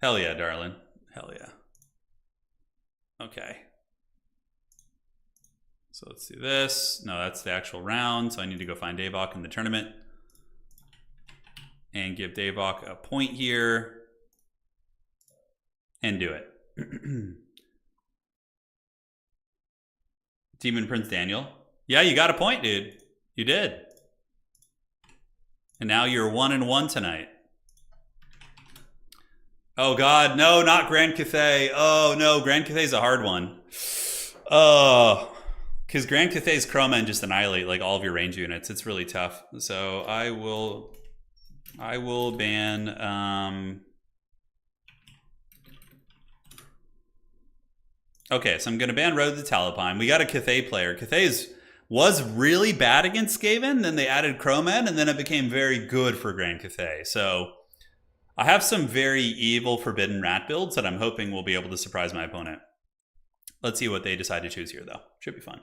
Hell yeah, darling. Hell yeah. Okay. So let's do this. No, that's the actual round. So I need to go find Davok in the tournament. And give Davok a point here. And do it. Demon Prince Daniel. Yeah, you got a point, dude. You did. And now you're 1-1 tonight. Oh God, no, not Grand Cathay. Oh no, Grand Cathay's a hard one. Oh, because Grand Cathay's Crowmen just annihilate like all of your range units. It's really tough. So I will ban. Okay, so I'm gonna ban Road to Talabheim. We got a Cathay player. Cathay's was really bad against Skaven, then they added Crowmen, and then it became very good for Grand Cathay. So I have some very evil Forbidden Rat builds that I'm hoping will be able to surprise my opponent. Let's see what they decide to choose here, though. Should be fun.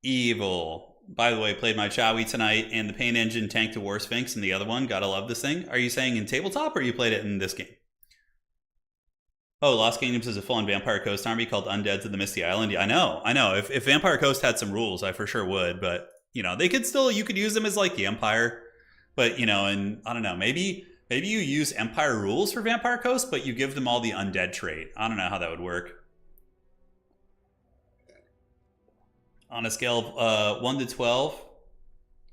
Evil. By the way, played my Chowie tonight, and the Pain Engine tanked a War Sphinx in the other one. Gotta love this thing. Are you saying in tabletop, or you played it in this game? Oh, Lost Kingdoms is a full-on Vampire Coast army called Undeads of the Misty Island. Yeah, I know. If Vampire Coast had some rules, I for sure would. But, you know, they could still, you could use them as like the Empire. But, you know, and I don't know, maybe you use Empire rules for Vampire Coast, but you give them all the undead trait. I don't know how that would work. On a scale of 1 to 12,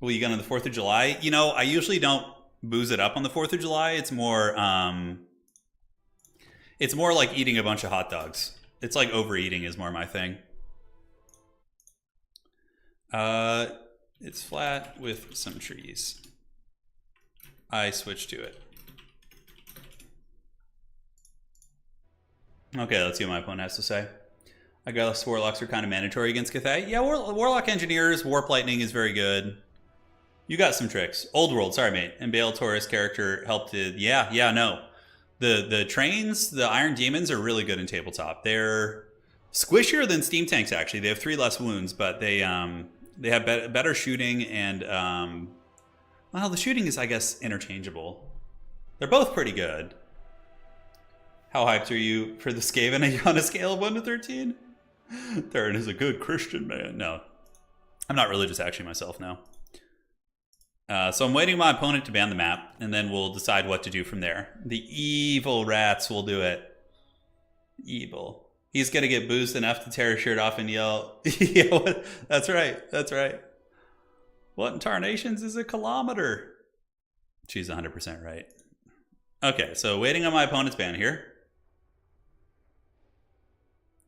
will you go on the 4th of July? You know, I usually don't booze it up on the 4th of July. It's more like eating a bunch of hot dogs. It's like overeating is more my thing. It's flat with some trees. I switched to it. Okay, let's see what my opponent has to say. I guess Warlocks are kind of mandatory against Cathay. Yeah, Warlock Engineers, Warp Lightning is very good. You got some tricks. Old World, sorry mate. And Bale Taurus character helped it. Yeah, no. The trains, the Iron Demons are really good in tabletop. They're squishier than Steam Tanks actually. They have 3 less wounds, but they have better shooting and well, the shooting is I guess interchangeable. They're both pretty good. How hyped are you for the Skaven? Are you on a scale of 1 to 13? Turin is a good Christian man. No, I'm not religious actually myself, no. So I'm waiting my opponent to ban the map, and then we'll decide what to do from there. The evil rats will do it. Evil. He's going to get boozed enough to tear his shirt off and yell, yeah, that's right, that's right. What in tarnations is a kilometer? She's 100% right. Okay, so waiting on my opponent's ban here.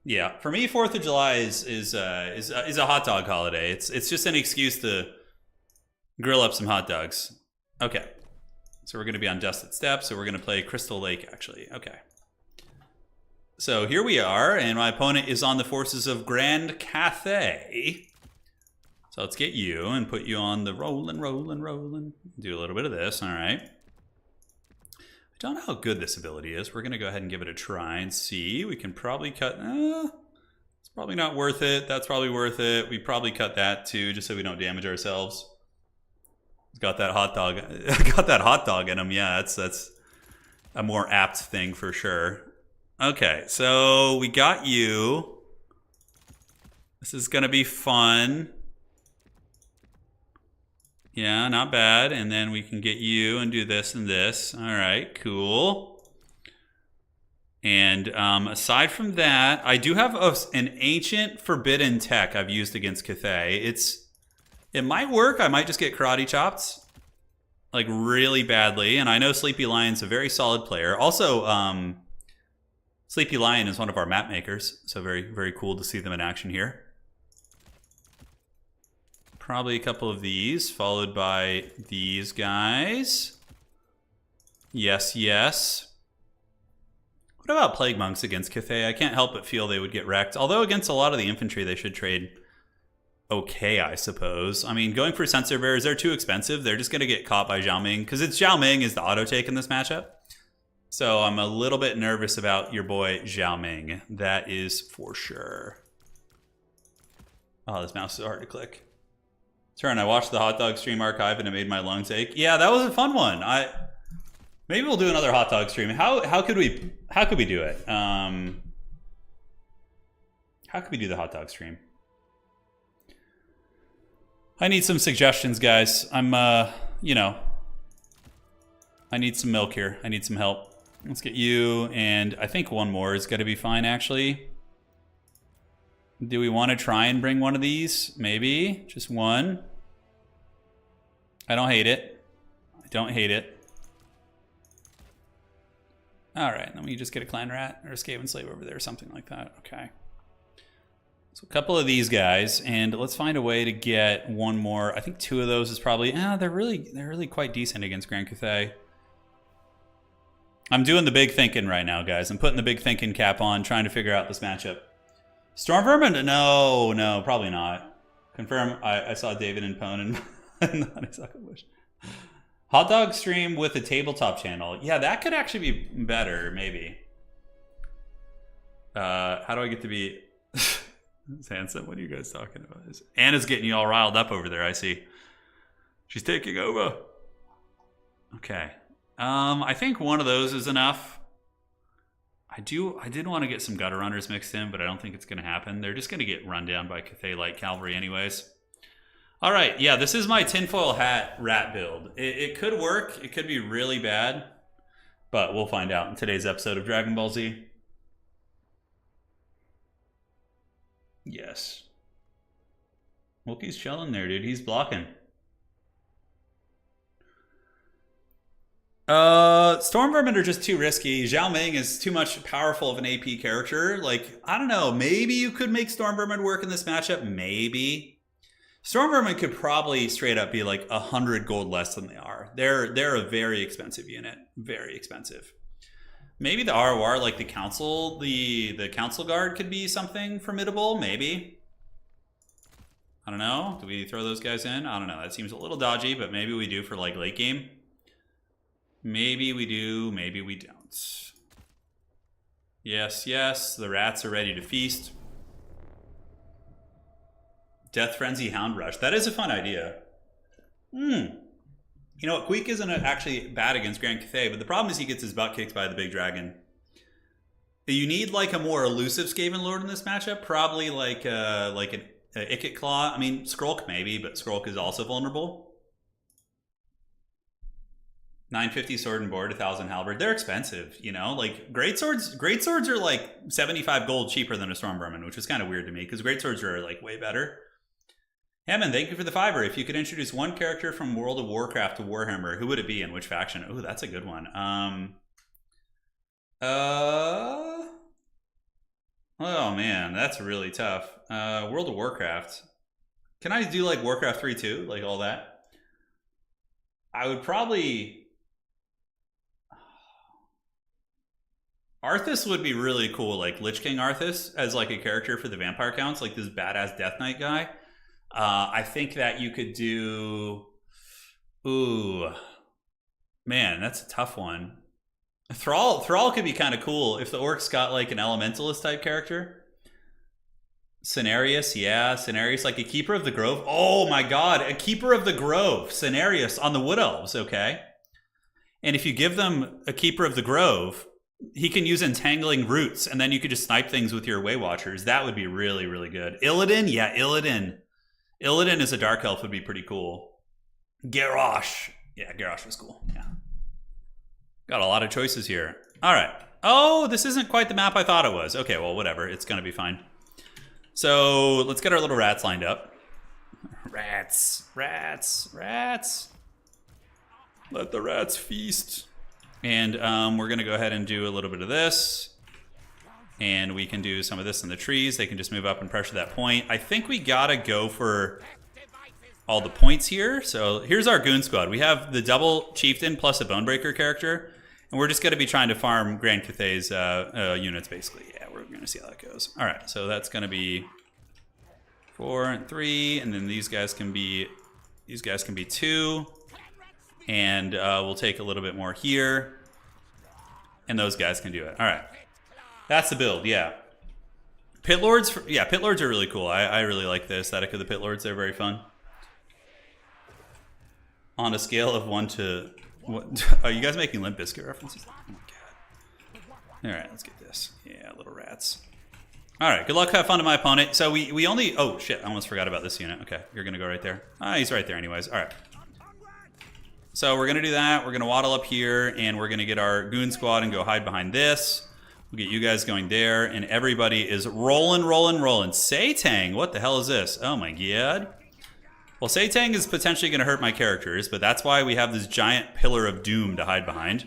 Yeah, for me, 4th of July is a hot dog holiday. It's just an excuse to grill up some hot dogs. Okay, so we're going to be on Dusted Steps, so we're going to play Crystal Lake, actually. Okay. So here we are, and my opponent is on the forces of Grand Cathay. So let's get you and put you on the rolling. Do a little bit of this, all right. I don't know how good this ability is. We're going to go ahead and give it a try and see. We can probably cut... it's probably not worth it. That's probably worth it. We probably cut that too, just so we don't damage ourselves. It's got that hot dog. Got that hot dog in him. Yeah, that's a more apt thing for sure. Okay, so we got you. This is going to be fun. Yeah, not bad. And then we can get you and do this and this. All right, cool. And aside from that, I do have an ancient forbidden tech I've used against Cathay. It might work. I might just get karate chopped like really badly. And I know Sleepy Lion's a very solid player. Also, Sleepy Lion is one of our map makers. So very, very cool to see them in action here. Probably a couple of these, followed by these guys. Yes, yes. What about Plague Monks against Cathay? I can't help but feel they would get wrecked. Although against a lot of the infantry, they should trade okay, I suppose. I mean, going for Sensor Bearers, they're too expensive. They're just going to get caught by Zhao Ming, because it's Zhao Ming is the auto take in this matchup. So I'm a little bit nervous about your boy Zhao Ming. That is for sure. Oh, this mouse is hard to click. Turn, I watched the hot dog stream archive and it made my lungs ache. Yeah, that was a fun one. Maybe we'll do another hot dog stream. How could we do it? How could we do the hot dog stream? I need some suggestions, guys. I'm you know, I need some milk here. I need some help. Let's get you, and I think one more is gonna be fine actually. Do we want to try and bring one of these? Maybe. Just one. I don't hate it. I don't hate it. Alright, let me just get a Clan Rat or a Skaven Slave over there or something like that. Okay. So a couple of these guys, and let's find a way to get one more. I think 2 of those is probably... they're really quite decent against Grand Cathay. I'm doing the big thinking right now, guys. I'm putting the big thinking cap on, trying to figure out this matchup. Storm Vermin? No, probably not. Confirm, I saw David and Pone and the Honeysuckle Bush. Hot dog stream with a tabletop channel. Yeah, that could actually be better, maybe. How do I get to be handsome? What are you guys talking about? Anna's getting you all riled up over there, I see. She's taking over. Okay. I think one of those is enough. I did want to get some gutter runners mixed in, but I don't think it's going to happen. They're just going to get run down by Cathay Light Cavalry anyways. All right, yeah, this is my tinfoil hat rat build. It could work. It could be really bad, but we'll find out in today's episode of Dragon Ball Z. Yes. Wookiee's chilling there, dude. He's blocking. Storm Vermin are just too risky. Zhao Ming is too much powerful of an AP character. Like, I don't know. Maybe you could make Storm Vermin work in this matchup. Maybe. Storm Vermin could probably straight up be like 100 gold less than they are. They're a very expensive unit. Very expensive. Maybe the ROR, like the council, the council guard could be something formidable. Maybe. I don't know. Do we throw those guys in? I don't know. That seems a little dodgy, but maybe we do for like late game. Maybe we do, maybe we don't. Yes, yes, the rats are ready to feast. Death Frenzy Hound Rush. That is a fun idea. You know what, Queek isn't actually bad against Grand Cathay, but the problem is he gets his butt kicked by the big dragon. You need like a more elusive Skaven Lord in this matchup. Probably like an Ikit Claw. I mean, Skrulk maybe, but Skrulk is also vulnerable. 950 sword and board, 1,000 halberd. They're expensive, you know. Like great swords are like 75 gold cheaper than a Storm Vermin, which is kind of weird to me because great swords are like way better. Hammond, thank you for the fiver. If you could introduce one character from World of Warcraft to Warhammer, who would it be and which faction? Oh, that's a good one. Oh man, that's really tough. World of Warcraft. Can I do like Warcraft 3 too? Like all that? I would probably... Arthas would be really cool, like Lich King Arthas as like a character for the Vampire Counts, like this badass Death Knight guy. I think that you could do... Ooh. Man, that's a tough one. Thrall could be kind of cool if the orcs got like an elementalist type character. Cenarius, yeah, Cenarius, like a Keeper of the Grove. Oh my god, a Keeper of the Grove, Cenarius on the Wood Elves, okay. And if you give them a Keeper of the Grove, he can use Entangling Roots, and then you could just snipe things with your Way Watchers. That would be really, really good. Illidan, yeah, Illidan. Illidan as a Dark Elf would be pretty cool. Garrosh. Yeah, Garrosh was cool, yeah. Got a lot of choices here. All right. Oh, this isn't quite the map I thought it was. Okay, well, whatever. It's going to be fine. So let's get our little rats lined up. Rats, rats, rats. Let the rats feast. And we're going to go ahead and do a little bit of this. And we can do some of this in the trees. They can just move up and pressure that point. I think we got to go for all the points here. So here's our Goon Squad. We have the double Chieftain plus a Bonebreaker character. And we're just going to be trying to farm Grand Cathay's units, basically. Yeah, we're going to see how that goes. All right, so that's going to be 4 and 3. And then these guys can be 2. And we'll take a little bit more here. And those guys can do it. All right. That's the build, yeah. Pit Lords, yeah, Pit Lords are really cool. I really like the aesthetic of the Pit Lords. They're very fun. On a scale of 1 to... What, are you guys making Limp Bizkit references? Oh my god. All right, let's get this. Yeah, little rats. All right, good luck, have fun to my opponent. So we only... Oh, shit, I almost forgot about this unit. Okay, you're going to go right there. Ah, he's right there anyways. All right. So we're going to do that. We're going to waddle up here, and we're going to get our Goon Squad and go hide behind this. We'll get you guys going there, and everybody is rolling, rolling, rolling. Satang, what the hell is this? Oh my god. Well, Satang is potentially going to hurt my characters, but that's why we have this giant pillar of doom to hide behind.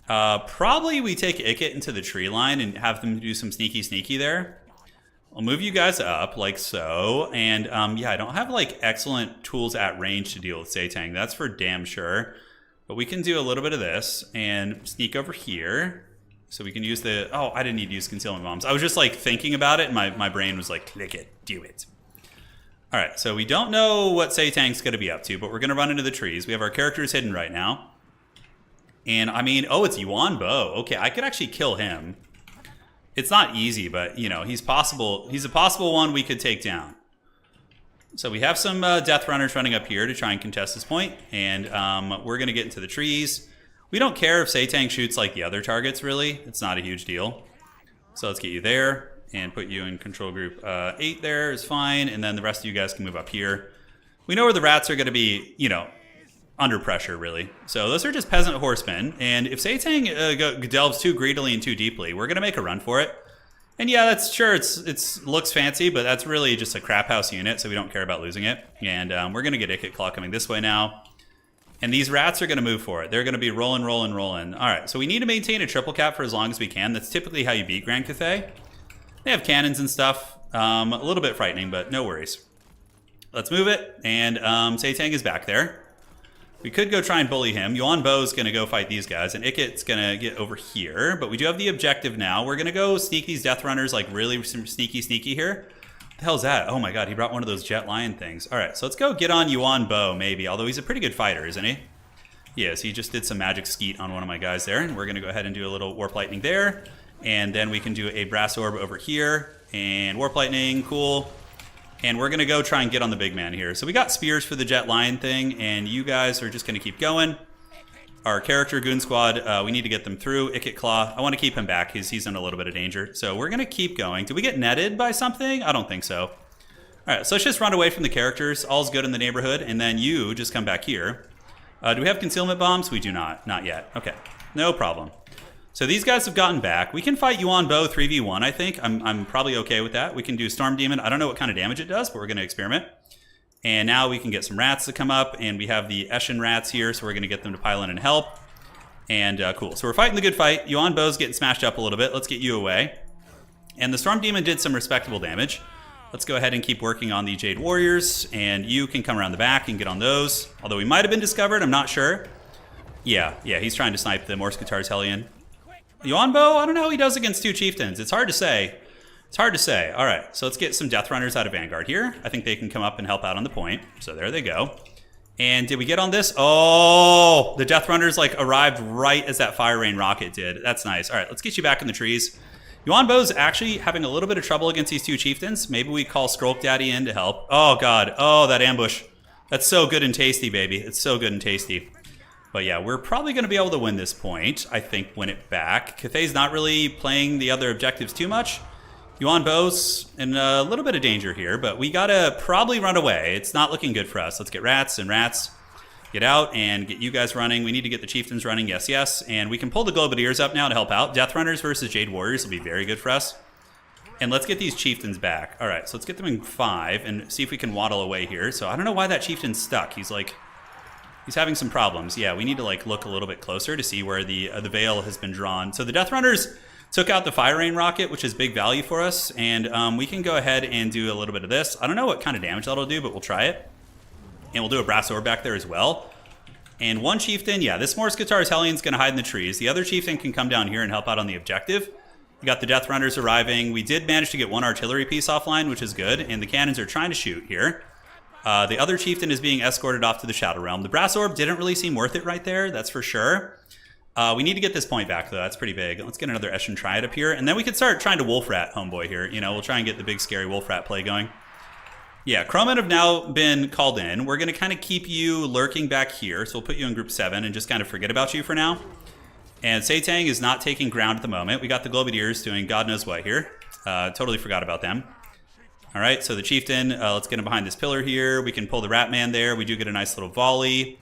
Probably we take Ikit into the tree line and have them do some sneaky there. I'll move you guys up like so, and yeah, I don't have like excellent tools at range to deal with Satang. That's for damn sure. But we can do a little bit of this and sneak over here. So we can use the... Oh, I didn't need to use concealment bombs. I was just like thinking about it, and my brain was like, click it, do it. All right, so we don't know what Satang's going to be up to, but we're going to run into the trees. We have our characters hidden right now. And I mean, oh, it's Yuan Bo. Okay, I could actually kill him. It's not easy, but you know, he's possible. He's a possible one we could take down. So we have some Death Runners running up here to try and contest this point, and we're going to get into the trees. We don't care if Satang shoots like the other targets, really. It's not a huge deal. So let's get you there and put you in control group 8 there is fine, and then the rest of you guys can move up here. we know where the rats are going to be, you know, under pressure, really. So those are just peasant horsemen. And if Satang delves too greedily and too deeply, we're going to make a run for it. And yeah, that's sure, it's looks fancy, but that's really just a crap house unit, so we don't care about losing it. And we're going to get Ikit Claw coming this way now. And these rats are going to move for it. They're going to be rolling, rolling, rolling. All right, so we need to maintain a triple cap for as long as we can. That's typically how you beat Grand Cathay. They have cannons and stuff. A little bit frightening, but no worries. Let's move it. And Satang is back there. We could go try and bully him. Yuan Bo's going to go fight these guys, and Ikit's going to get over here. But we do have the objective now. We're going to go sneak these Death Runners, like really sneaky here. What the hell's that? Oh my god, he brought one of those Jet Lion things. All right, so let's go get on Yuan Bo, maybe. Although he's a pretty good fighter, isn't he? Yes, he just did some magic skeet on one of my guys there. And we're going to go ahead and do a little Warp Lightning there. And then we can do a Brass Orb over here. And Warp Lightning, cool. And we're going to go try and get on the big man here. So we got spears for the Jet Lion thing, and you guys are just going to keep going. Our character, Goon Squad, we need to get them through. Ikit Claw, I want to keep him back because he's in a little bit of danger. So we're going to keep going. Did we get netted by something? I don't think so. All right, so let's just run away from the characters. All's good in the neighborhood, and then you just come back here. Do we have concealment bombs? We do not. Not yet. Okay, no problem. So these guys have gotten back. We can fight Yuan Bo 3v1, I think. I'm probably okay with that. We can do Storm Demon. I don't know what kind of damage it does, but we're going to experiment. And now we can get some rats to come up, and we have the Eshin rats here, so we're going to get them to pile in and help. And cool. So we're fighting the good fight. Yuan Bo's getting smashed up a little bit. Let's get you away. And the Storm Demon did some respectable damage. Let's go ahead and keep working on the Jade Warriors, and you can come around the back and get on those. Although we might have been discovered, I'm not sure. Yeah, he's trying to snipe the Morse Guitar's Hellion. Yuan Bo, I don't know how he does against two chieftains. It's hard to say. All right, so let's get some Death Runners out of Vanguard here. I think they can come up and help out on the point. So there they go. And did we get on this? Oh, the Death Runners like arrived right as that Fire Rain rocket did. That's nice. All right, let's get you back in the trees. Yuan Bo's actually having a little bit of trouble against these two chieftains. Maybe we call Skrulk Daddy in to help. Oh god, oh that ambush. That's so good and tasty, baby. It's so good and tasty. But yeah, we're probably going to be able to win this point. I think win it back. Cathay's not really playing the other objectives too much. Yuan Bo's in a little bit of danger here, but we got to probably run away. It's not looking good for us. Let's get rats and rats. Get out and get you guys running. We need to get the chieftains running. Yes. And we can pull the Globadiers up now to help out. Death Runners versus Jade Warriors will be very good for us. And let's get these chieftains back. All right, so let's get them in 5 and see if we can waddle away here. So I don't know why that chieftain's stuck. He's having some problems. Yeah, we need to like look a little bit closer to see where the veil has been drawn. So the Death Runners took out the Fire Rain rocket, which is big value for us. And we can go ahead and do a little bit of this. I don't know what kind of damage that'll do, but we'll try it. And we'll do a Brass Orb back there as well. And one chieftain, yeah, this Morse Guitar's Hellion's going to hide in the trees. The other chieftain can come down here and help out on the objective. We got the Death Runners arriving. We did manage to get one artillery piece offline, which is good. And the cannons are trying to shoot here. The other chieftain is being escorted off to the Shadow Realm. The Brass Orb didn't really seem worth it right there, that's for sure. We need to get this point back, though. That's pretty big. Let's get another Eshin Triad up here. And then we can start trying to Wolf Rat homeboy here. You know, we'll try and get the big, scary Wolf Rat play going. Yeah, Crowmen have now been called in. We're going to kind of keep you lurking back here. So we'll put you in Group 7 and just kind of forget about you for now. And Satang is not taking ground at the moment. We got the Globadiers doing God knows what here. Totally forgot about them. All right, so the chieftain, let's get him behind this pillar here. We can pull the Rat Man there. We do get a nice little volley.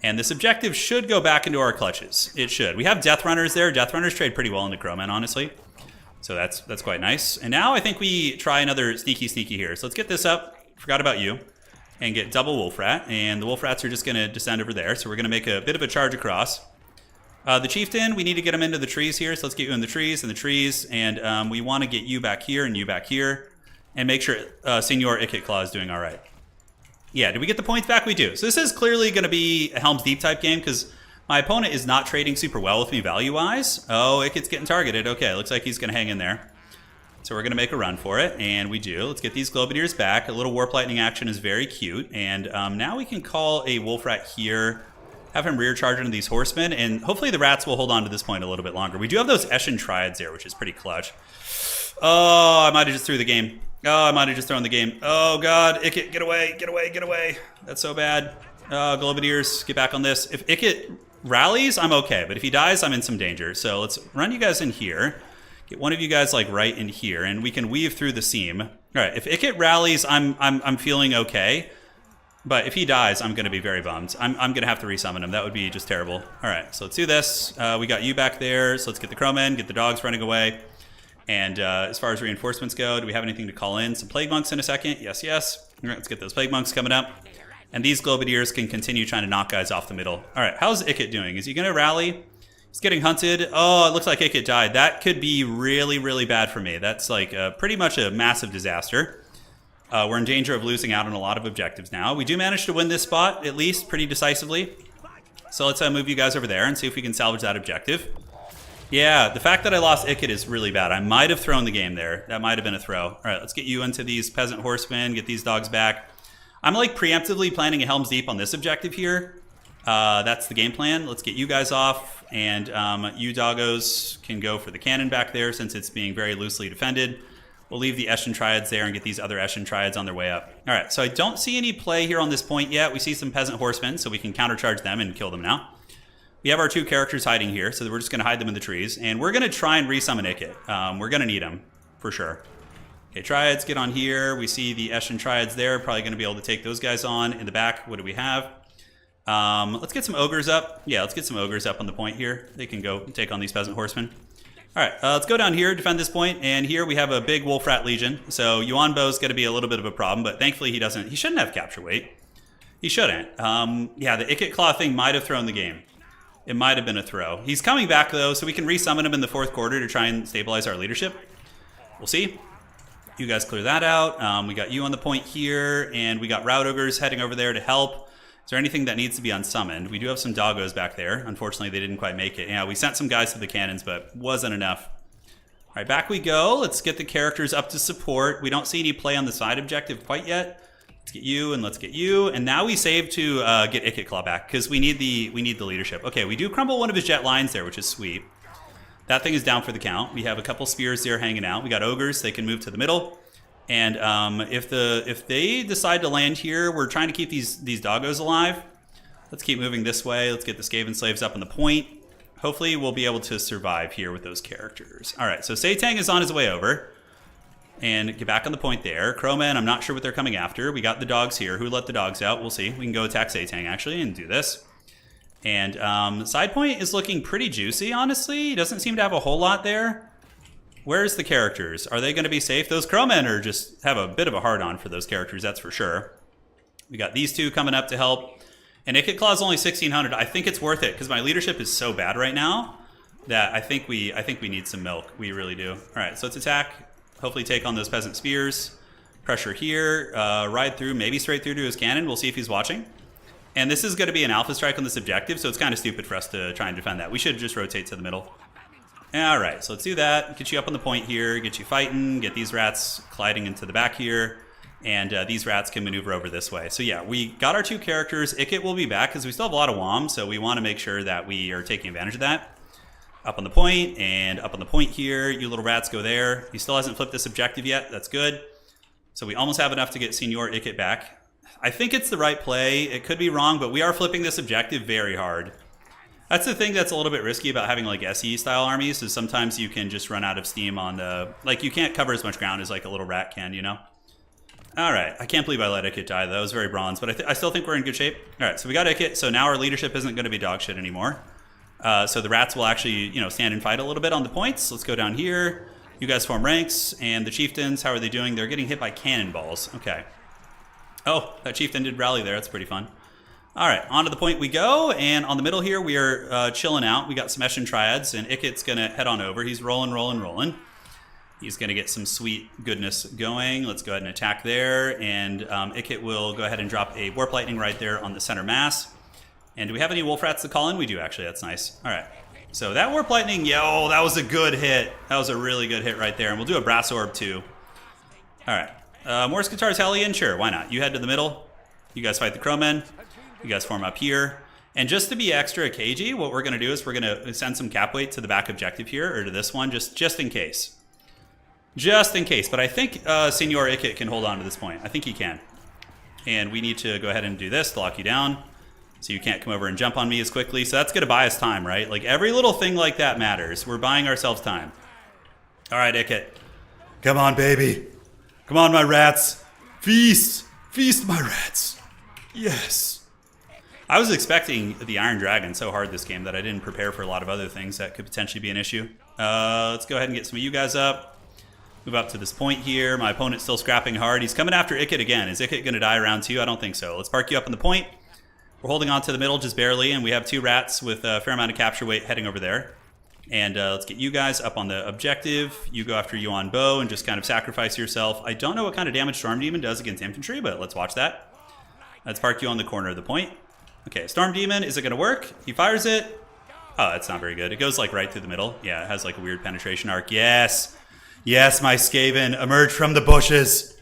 And this objective should go back into our clutches. It should. We have Death Runners there. Death Runners trade pretty well into Crowmen, honestly. So that's quite nice. And now I think we try another sneaky here. So let's get this up. Forgot about you. And get double Wolf Rat. And the Wolf Rats are just going to descend over there. So we're going to make a bit of a charge across. The chieftain, we need to get him into the trees here. So let's get you in the trees and we want to get you back here and you back here. And make sure Senor Ikit Claw is doing all right. Yeah, did we get the points back? We do. So this is clearly going to be a Helm's Deep type game because my opponent is not trading super well with me value-wise. Oh, Ikit's getting targeted. Okay, looks like he's going to hang in there. So we're going to make a run for it, and we do. Let's get these Globadiers back. A little Warp Lightning action is very cute. And now we can call a Wolf Rat here, have him rear charge into these Horsemen, and hopefully the Rats will hold on to this point a little bit longer. We do have those Eshin Triads there, which is pretty clutch. Oh, I might have just threw the game. Oh, I might have just thrown the game. Oh, God. Ikit, get away, get away, get away. That's so bad. Globadiers, get back on this. If Ikit rallies, I'm okay. But if he dies, I'm in some danger. So let's run you guys in here. Get one of you guys, like, right in here. And we can weave through the seam. All right, if Ikit rallies, I'm feeling okay. But if he dies, I'm going to be very bummed. I'm going to have to resummon him. That would be just terrible. All right, so let's do this. We got you back there, so let's get the crowmen, get the dogs running away. And as far as reinforcements go, do we have anything to call in? Some plague monks in a second. Yes, yes. All right, let's get those plague monks coming up. And these globadiers can continue trying to knock guys off the middle. All right, how's Ikit doing? Is he going to rally? He's getting hunted. Oh, it looks like Ikit died. That could be really, really bad for me. That's like pretty much a massive disaster. We're in danger of losing out on a lot of objectives now. We do manage to win this spot, at least, pretty decisively. So let's move you guys over there and see if we can salvage that objective. Yeah, the fact that I lost Ikit is really bad. I might have thrown the game there. That might have been a throw. All right, let's get you into these peasant horsemen, get these dogs back. I'm like preemptively planning a Helm's Deep on this objective here. That's the game plan. Let's get you guys off, and you doggos can go for the cannon back there since it's being very loosely defended. We'll leave the Eshin Triads there and get these other Eshin Triads on their way up. All right, so I don't see any play here on this point yet. We see some peasant horsemen, so we can countercharge them and kill them now. We have our two characters hiding here, so we're just going to hide them in the trees. And we're going to try and resummon Ikit. We're going to need them, for sure. Okay, Triads, get on here. We see the Eshin Triads there. Probably going to be able to take those guys on. In the back, what do we have? Let's get some Ogres up. Yeah, let's get some Ogres up on the point here. They can go take on these peasant horsemen. All right, let's go down here, defend this point, and here we have a big Wolf Rat Legion. So Yuan Bo's going to be a little bit of a problem, but thankfully he shouldn't have capture weight. He shouldn't. Yeah, the Ikit Claw thing might have thrown the game. It might have been a throw. He's coming back, though, so we can resummon him in the fourth quarter to try and stabilize our leadership. We'll see. You guys clear that out. We got you on the point here, and we got Rout Ogres heading over there to help. Is there anything that needs to be unsummoned? We do have some doggos back there. Unfortunately, they didn't quite make it. Yeah, we sent some guys to the cannons, but wasn't enough. All right, back we go. Let's get the characters up to support. We don't see any play on the side objective quite yet. Let's get you and let's get you. And now we save to get Ikit Claw back because we need the leadership. Okay, we do crumble one of his jet lines there, which is sweet. That thing is down for the count. We have a couple spears there hanging out. We got ogres. They can move to the middle. And if they decide to land here, we're trying to keep these doggos alive. Let's keep moving this way. Let's get the Skaven slaves up on the point. Hopefully we'll be able to survive here with those characters. All right, so Satang is on his way over. And get back on the point there. Crowmen, I'm not sure what they're coming after. We got the dogs here. Who let the dogs out? We'll see. We can go attack Satang, actually, and do this. And side point is looking pretty juicy, honestly. He doesn't seem to have a whole lot there. Where's the characters? Are they going to be safe? Those crowmen are just have a bit of a hard-on for those characters, that's for sure. We got these two coming up to help. And Ikit Claw is only 1,600. I think it's worth it because my leadership is so bad right now that I think we need some milk. We really do. All right, so let's attack. Hopefully take on those peasant spears. Pressure here. Ride through, maybe straight through to his cannon. We'll see if he's watching. And this is going to be an alpha strike on this objective, so it's kind of stupid for us to try and defend that. We should just rotate to the middle. All right, so let's do that. Get you up on the point here. Get you fighting. Get these rats colliding into the back here. And these rats can maneuver over this way. So yeah, we got our two characters. Ikit will be back because we still have a lot of WOM, so we want to make sure that we are taking advantage of that. Up on the point and up on the point here. You little rats go there. He still hasn't flipped this objective yet. That's good. So we almost have enough to get Senior Ikit back. I think it's the right play. It could be wrong, but we are flipping this objective very hard. That's the thing that's a little bit risky about having like SE style armies is sometimes you can just run out of steam on the, like you can't cover as much ground as like a little rat can, you know? All right, I can't believe I let Ikit die. That was very bronze, but I still think we're in good shape. All right, so we got Ikit, so now our leadership isn't going to be dog shit anymore. So the rats will actually, stand and fight a little bit on the points. Let's go down here. You guys form ranks, and the chieftains, how are they doing? They're getting hit by cannonballs. Okay. Oh, that chieftain did rally there. That's pretty fun. All right, onto the point we go, and on the middle here, we are chilling out. We got some Eshin Triads, and Ikit's going to head on over. He's rolling. He's going to get some sweet goodness going. Let's go ahead and attack there, and Ikit will go ahead and drop a Warp Lightning right there on the center mass. And do we have any Wolf Rats to call in? We do, actually. That's nice. All right. So that Warp Lightning, yo, that was a good hit. That was a really good hit right there. And we'll do a Brass Orb, too. All right. Morse Guitars Hellion? Sure, why not? You head to the middle. You guys fight the Crowmen. You guys form up here. And just to be extra cagey, what we're going to do is we're going to send some cap weight to the back objective here, or to this one, just in case. Just in case. But I think Senior Ikit can hold on to this point. I think he can. And we need to go ahead and do this to lock you down. So you can't come over and jump on me as quickly. So that's going to buy us time, right? Like every little thing like that matters. We're buying ourselves time. All right, Ikit. Come on, baby. Come on, my rats. Feast. Feast, my rats. Yes. I was expecting the Iron Dragon so hard this game that I didn't prepare for a lot of other things that could potentially be an issue. Let's go ahead and get some of you guys up. Move up to this point here. My opponent's still scrapping hard. He's coming after Ikit again. Is Ikit going to die round 2? I don't think so. Let's park you up on the point. We're holding on to the middle just barely, and we have 2 rats with a fair amount of capture weight heading over there. And let's get you guys up on the objective. You go after Yuan Bo and just kind of sacrifice yourself. I don't know what kind of damage Storm Demon does against infantry, but let's watch that. Let's park you on the corner of the point. Okay, Storm Demon, is it going to work? He fires it. Oh, that's not very good. It goes like right through the middle. Yeah, it has like a weird penetration arc. Yes. Yes, my Skaven, emerge from the bushes.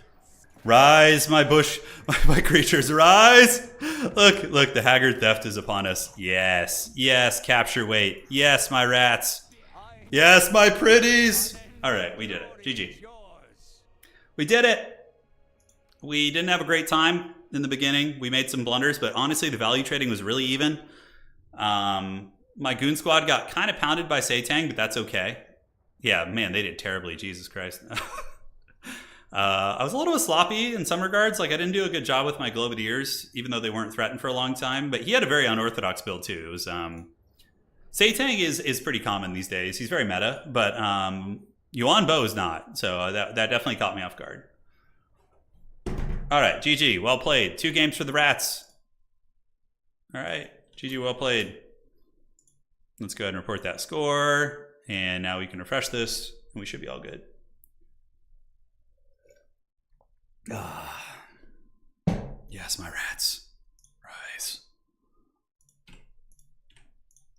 Rise, my bush, my creatures, rise. Look, the Haggard Theft is upon us. Yes, yes, capture weight. Yes, my rats. Yes, my pretties. All right, we did it. GG. We did it. We didn't have a great time in the beginning. We made some blunders, but honestly, the value trading was really even. My goon squad got kind of pounded by Satang, but that's okay. Yeah, man, they did terribly. Jesus Christ. I was a little bit sloppy in some regards. Like, I didn't do a good job with my Globadiers, even though they weren't threatened for a long time. But he had a very unorthodox build, too. It was, Satang is pretty common these days. He's very meta, but Yuan Bo is not. So that definitely caught me off guard. All right, GG, well played. 2 games for the rats. All right, GG, well played. Let's go ahead and report that score. And now we can refresh this, and we should be all good. Yes, my rats. Rise.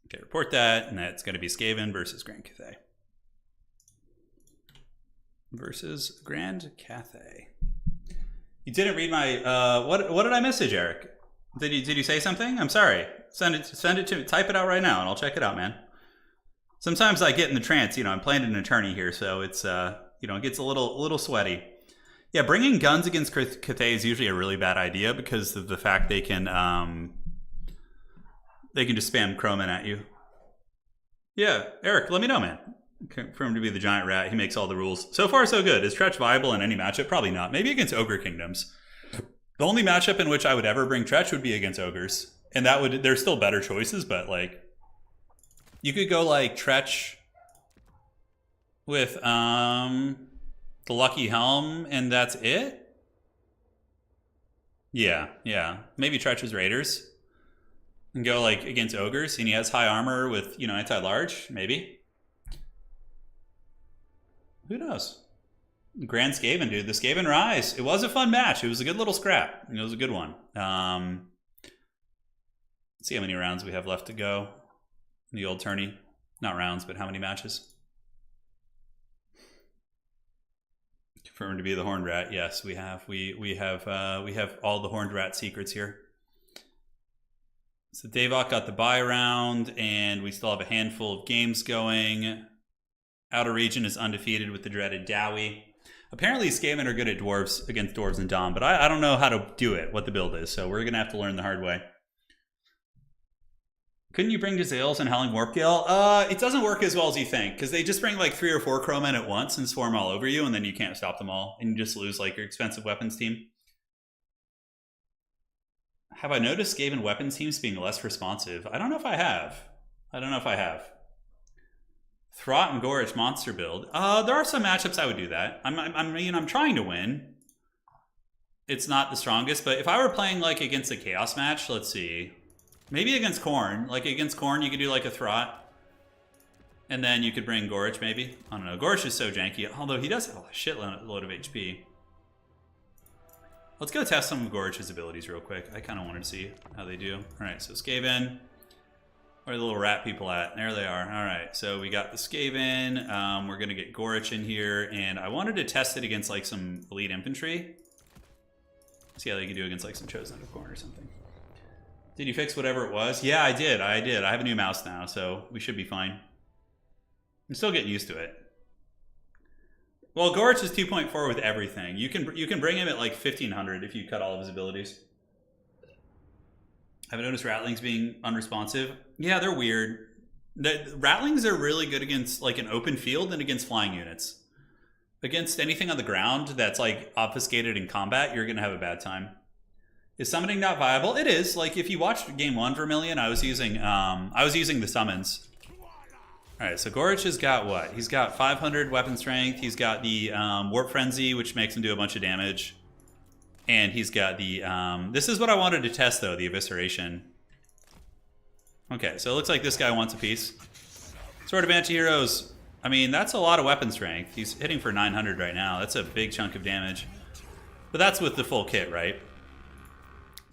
Okay, report that, and that's going to be Skaven versus Grand Cathay. Versus Grand Cathay. You didn't read my what did I message, Eric? Did you say something? I'm sorry. Send it to me. Type it out right now and I'll check it out, man. Sometimes I get in the trance, I'm playing an attorney here, so it's it gets a little sweaty. Yeah, bringing guns against Cathay is usually a really bad idea because of the fact they can just spam Croman at you. Yeah, Eric, let me know, man. For him to be the giant rat, he makes all the rules. So far, so good. Is Tretch viable in any matchup? Probably not. Maybe against Ogre Kingdoms. The only matchup in which I would ever bring Tretch would be against Ogres. And there's still better choices, but like, you could go like Tretch with the Lucky Helm, and that's it? Yeah. Maybe Tretch's Raiders. And go like against Ogres, and he has high armor with, anti-large, maybe. Who knows? Grand Skaven, dude. The Skaven Rise. It was a fun match. It was a good little scrap. It was a good one. Let's see how many rounds we have left to go. The old tourney. Not rounds, but how many matches? Confirmed to be the Horned Rat. Yes, we have. We have all the Horned Rat secrets here. So Davok got the bye round, and we still have a handful of games going. Outer Region is undefeated with the dreaded Dowie. Apparently, Skaven are good at Dwarves against Dwarves and Dom, but I don't know how to do it, what the build is, so we're going to have to learn the hard way. Couldn't you bring Jazales and Howling Warpgale? It doesn't work as well as you think, because they just bring like 3 or 4 Crowmen at once and swarm all over you, and then you can't stop them all, and you just lose like your expensive weapons team. Have I noticed Skaven weapons teams being less responsive? I don't know if I have. Throt and Gorich monster build. There are some matchups I would do that. I'm trying to win. It's not the strongest, but if I were playing like against a chaos match, let's see. Maybe against Korn. Like against Korn, you could do like a Throt. And then you could bring Gorich maybe. I don't know. Gorich is so janky, although he does have a shitload of HP. Let's go test some of Gorich's abilities real quick. I kind of wanted to see how they do. All right, so Skaven. Where are the little rat people at? There they are. All right, so we got the Skaven. We're going to get Gorich in here, and I wanted to test it against like some elite infantry. See how they can do against like some Chosen of Khorne or something. Did you fix whatever it was? Yeah, I did. I have a new mouse now, so we should be fine. I'm still getting used to it. Well, Gorich is 2.4 with everything. You can bring him at like 1500 if you cut all of his abilities. Have I noticed Rattlings being unresponsive? Yeah, they're weird. The Rattlings are really good against like an open field and against flying units. Against anything on the ground that's like obfuscated in combat, you're gonna have a bad time. Is summoning not viable? It is. Like if you watched game 1 Vermilion, I was using the summons. All right, so Gorich has got what? He's got 500 weapon strength. He's got the Warp Frenzy, which makes him do a bunch of damage. And he's got the... this is what I wanted to test, though, the Evisceration. Okay, so it looks like this guy wants a piece. Sword of Anti-Heroes. I mean, that's a lot of weapon strength. He's hitting for 900 right now. That's a big chunk of damage. But that's with the full kit, right?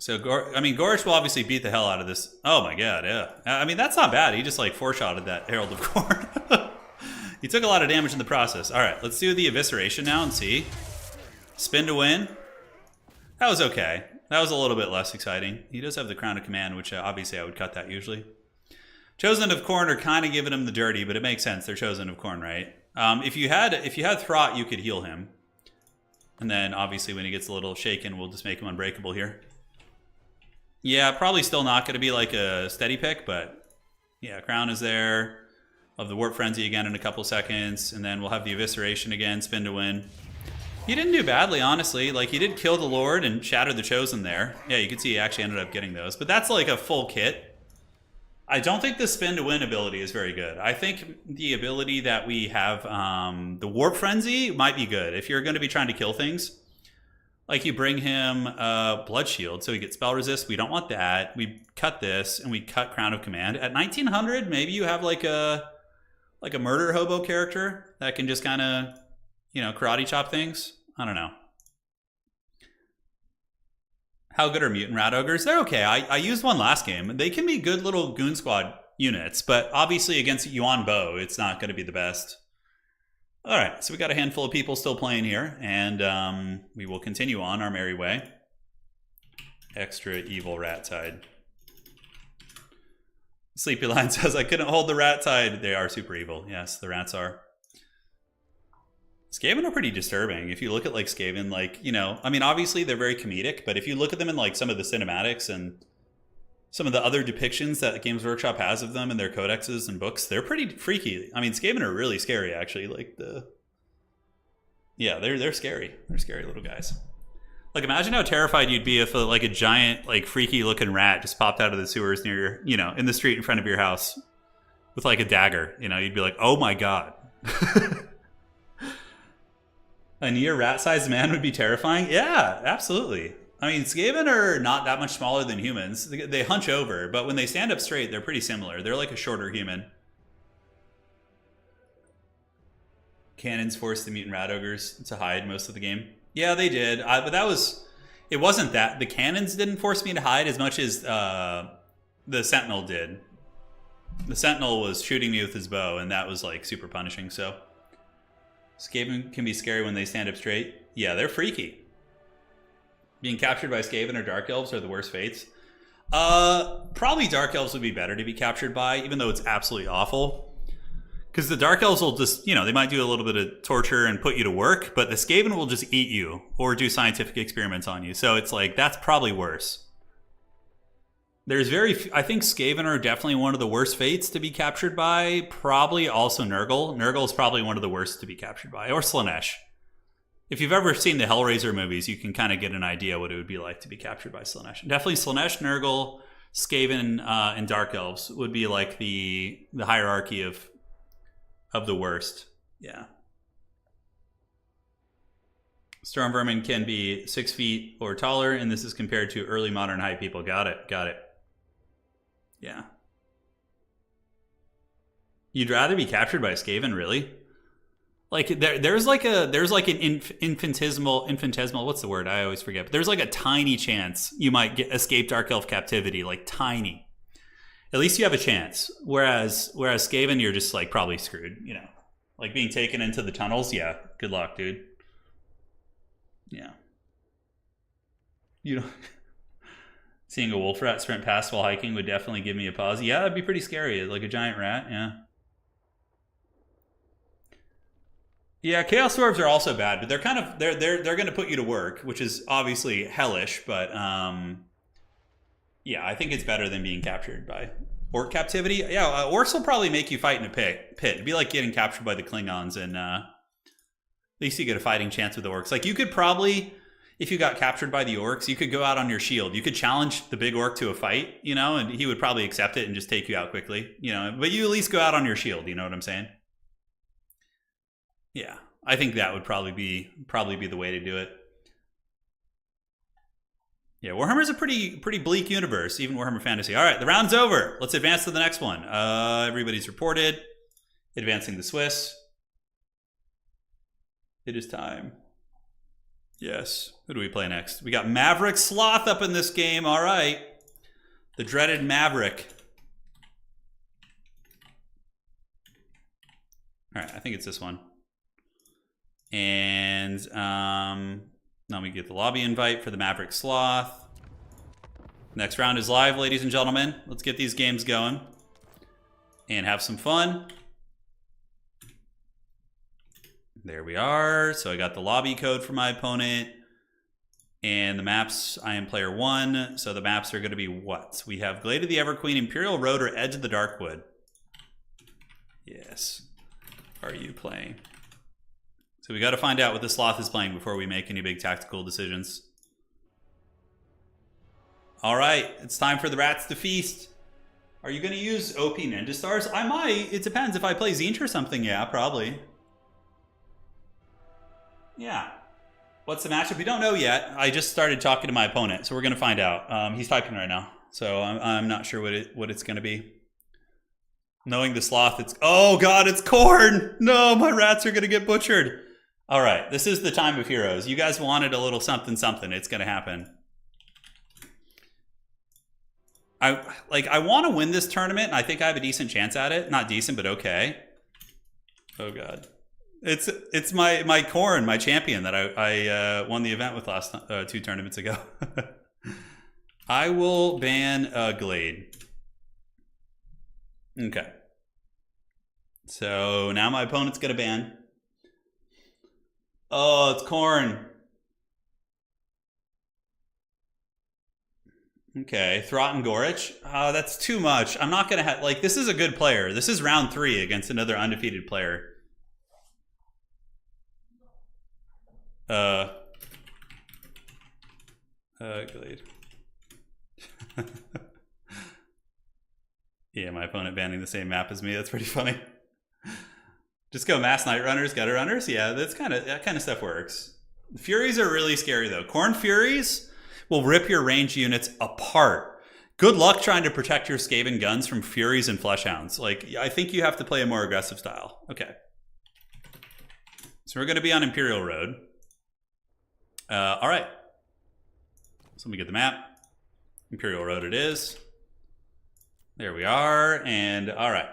So, Gorich will obviously beat the hell out of this. Oh my god, yeah. I mean, that's not bad. He just, like, four-shotted that Herald of Khorne. He took a lot of damage in the process. All right, let's do the Evisceration now and see. Spin to win. That was okay. That was a little bit less exciting. He does have the Crown of Command, which obviously I would cut that usually. Chosen of Korn are kind of giving him the dirty, but it makes sense. They're Chosen of Korn, right? If you had Throt, you could heal him. And then, obviously, when he gets a little shaken, we'll just make him unbreakable here. Yeah, probably still not going to be like a steady pick, but yeah, Crown is there. Of the Warp Frenzy again in a couple seconds, and then we'll have the Evisceration again, spin to win. He didn't do badly, honestly. Like, he did kill the Lord and shatter the Chosen there. Yeah, you can see he actually ended up getting those. But that's like a full kit. I don't think the spin to win ability is very good. I think the ability that we have, the Warp Frenzy, might be good. If you're going to be trying to kill things. Like you bring him Blood Shield, so he gets spell resist. We don't want that. We cut this, and we cut Crown of Command. At 1900, maybe you have like a murder hobo character that can just kind of, you know, karate chop things. I don't know. How good are Mutant Rat Ogres? They're okay. I used one last game. They can be good little Goon Squad units, but obviously against Yuan Bo, it's not going to be the best. All right, so we got a handful of people still playing here, and we will continue on our merry way. Extra evil rat tide. Sleepy Line says, I couldn't hold the rat tide. They are super evil. Yes, the rats are. Skaven are pretty disturbing. If you look at like Skaven, like, you know, I mean, obviously they're very comedic, but if you look at them in like some of the cinematics and some of the other depictions that Games Workshop has of them in their codexes and books, they're pretty freaky. I mean, Skaven are really scary, actually. Like yeah, they're scary. They're scary little guys. Like, imagine how terrified you'd be if like a giant, like, freaky looking rat just popped out of the sewers near your, you know, in the street in front of your house with like a dagger. You know, you'd be like, oh my god. A near rat-sized man would be terrifying. Yeah, absolutely. I mean, Skaven are not that much smaller than humans. They hunch over, but when they stand up straight, they're pretty similar. They're like a shorter human. Cannons forced the Mutant Rat Ogres to hide most of the game. Yeah, they did. But that was... It wasn't that. The cannons didn't force me to hide as much as the Sentinel did. The Sentinel was shooting me with his bow, and that was like super punishing, so... Skaven can be scary when they stand up straight. Yeah, they're freaky. Being captured by Skaven or Dark Elves are the worst fates. Probably Dark Elves would be better to be captured by, even though it's absolutely awful. Because the Dark Elves will just, you know, they might do a little bit of torture and put you to work, but the Skaven will just eat you or do scientific experiments on you. So it's like, that's probably worse. I think Skaven are definitely one of the worst fates to be captured by. Probably also Nurgle. Nurgle is probably one of the worst to be captured by. Or Slaanesh. If you've ever seen the Hellraiser movies, you can kind of get an idea what it would be like to be captured by Slaanesh. Definitely Slaanesh, Nurgle, Skaven, and Dark Elves would be like the hierarchy of the worst. Yeah. Storm Vermin can be 6 feet or taller, and this is compared to early modern height people. Got it. Yeah. You'd rather be captured by a Skaven, really? Like there's like an infinitesimal, what's the word? I always forget. But there's like a tiny chance you might escape Dark Elf captivity, like tiny. At least you have a chance. Whereas Skaven, you're just like probably screwed, you know. Like being taken into the tunnels, yeah. Good luck, dude. Yeah. You know, seeing a wolf rat sprint past while hiking would definitely give me a pause. Yeah, that'd be pretty scary. Like a giant rat, yeah. Yeah, Chaos Dwarves are also bad, but they're kind of they're going to put you to work, which is obviously hellish. But yeah, I think it's better than being captured by orc captivity. Yeah, orcs will probably make you fight in a pit. It'd be like getting captured by the Klingons, and at least you get a fighting chance with the orcs. Like you could probably, if you got captured by the orcs, you could go out on your shield. You could challenge the big orc to a fight, you know, and he would probably accept it and just take you out quickly, you know, but you at least go out on your shield, you know what I'm saying? Yeah, I think that would probably be the way to do it. Yeah, Warhammer's a pretty bleak universe, even Warhammer Fantasy. All right, the round's over. Let's advance to the next one. Everybody's reported. Advancing the Swiss. It is time. Yes. Who do we play next? We got Maverick Sloth up in this game. All right. The dreaded Maverick. All right, I think it's this one. And now we get the lobby invite for the Maverick Sloth. Next round is live, ladies and gentlemen. Let's get these games going and have some fun. There we are. So I got the lobby code for my opponent. And the maps, I am player 1. So the maps are going to be what? We have Glade of the Everqueen, Imperial Road, or Edge of the Darkwood. Yes. Are you playing? So we got to find out what the Sloth is playing before we make any big tactical decisions. All right, it's time for the rats to feast. Are you going to use OP Ninja Stars? I might. It depends. If I play Zinch or something, yeah, probably. Yeah. What's the matchup? We don't know yet. I just started talking to my opponent, so we're going to find out. He's typing right now, so I'm not sure what it's going to be. Knowing the Sloth, it's... Oh, God, it's Khorne! No, my rats are going to get butchered. All right, this is the time of heroes. You guys wanted a little something something. It's going to happen. I want to win this tournament, and I think I have a decent chance at it. Not decent, but okay. Oh, God. It's my Korn, my champion that I won the event with last 2 tournaments ago. I will ban Glade. Okay. So now my opponent's going to ban. Oh, it's Korn. Okay, Throt and Gorich. Oh, that's too much. I'm not going to have... Like, this is a good player. This is round 3 against another undefeated player. Glade. Yeah, my opponent banning the same map as me. That's pretty funny. Just go mass Night Runners, Gutter Runners. Yeah, that kind of stuff works. Furies are really scary though. Khorne Furies will rip your range units apart. Good luck trying to protect your Skaven guns from Furies and Fleshhounds. Like, I think you have to play a more aggressive style. Okay. So we're going to be on Imperial Road. All right. So let me get the map. Imperial Road it is. There we are. And all right.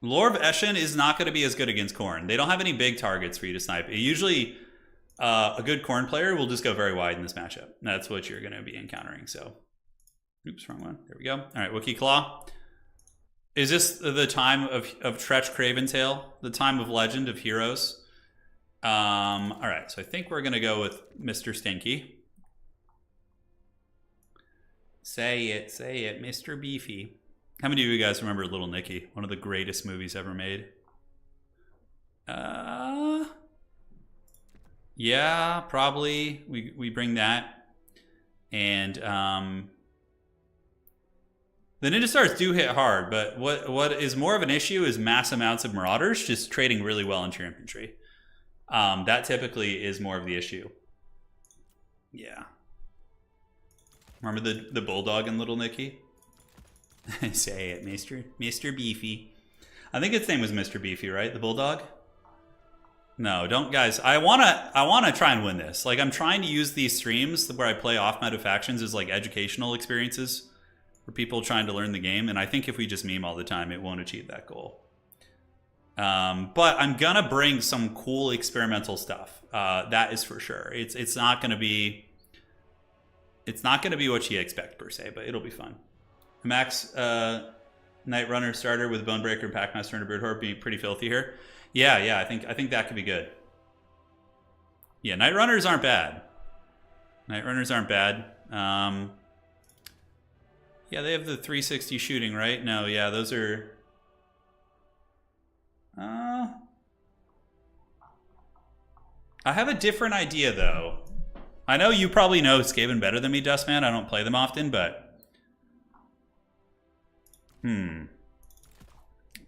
Lore of Eshin is not going to be as good against Khorne. They don't have any big targets for you to snipe. Usually, a good Khorne player will just go very wide in this matchup. That's what you're going to be encountering. So, oops, wrong one. There we go. All right, Wookiee Claw. Is this the time of Tretch Craventail? The time of legend of heroes? All right, so I think we're going to go with Mr. Stinky. Say it, Mr. Beefy. How many of you guys remember Little Nicky? One of the greatest movies ever made. Yeah, probably. We bring that. And the Ninja Stars do hit hard, but what is more of an issue is mass amounts of Marauders just trading really well into your infantry. That typically is more of the issue. Yeah. Remember the Bulldog in Little Nicky? Say it, Mr. Beefy. I think its name was Mr. Beefy, right? The Bulldog? No, don't, guys. I wanna try and win this. Like, I'm trying to use these streams where I play off-meta factions as like educational experiences for people trying to learn the game. And I think if we just meme all the time, it won't achieve that goal. But I'm gonna bring some cool experimental stuff. That is for sure. It's not gonna be what you expect per se, but it'll be fun. Max Night Runner starter with Bonebreaker and Packmaster and a Brood Horde being pretty filthy here. Yeah, I think that could be good. Yeah, Night Runners aren't bad. Night Runners aren't bad. Yeah, they have the 360 shooting, right? No, yeah, those are... I have a different idea, though. I know you probably know Skaven better than me, Dustman. I don't play them often, but...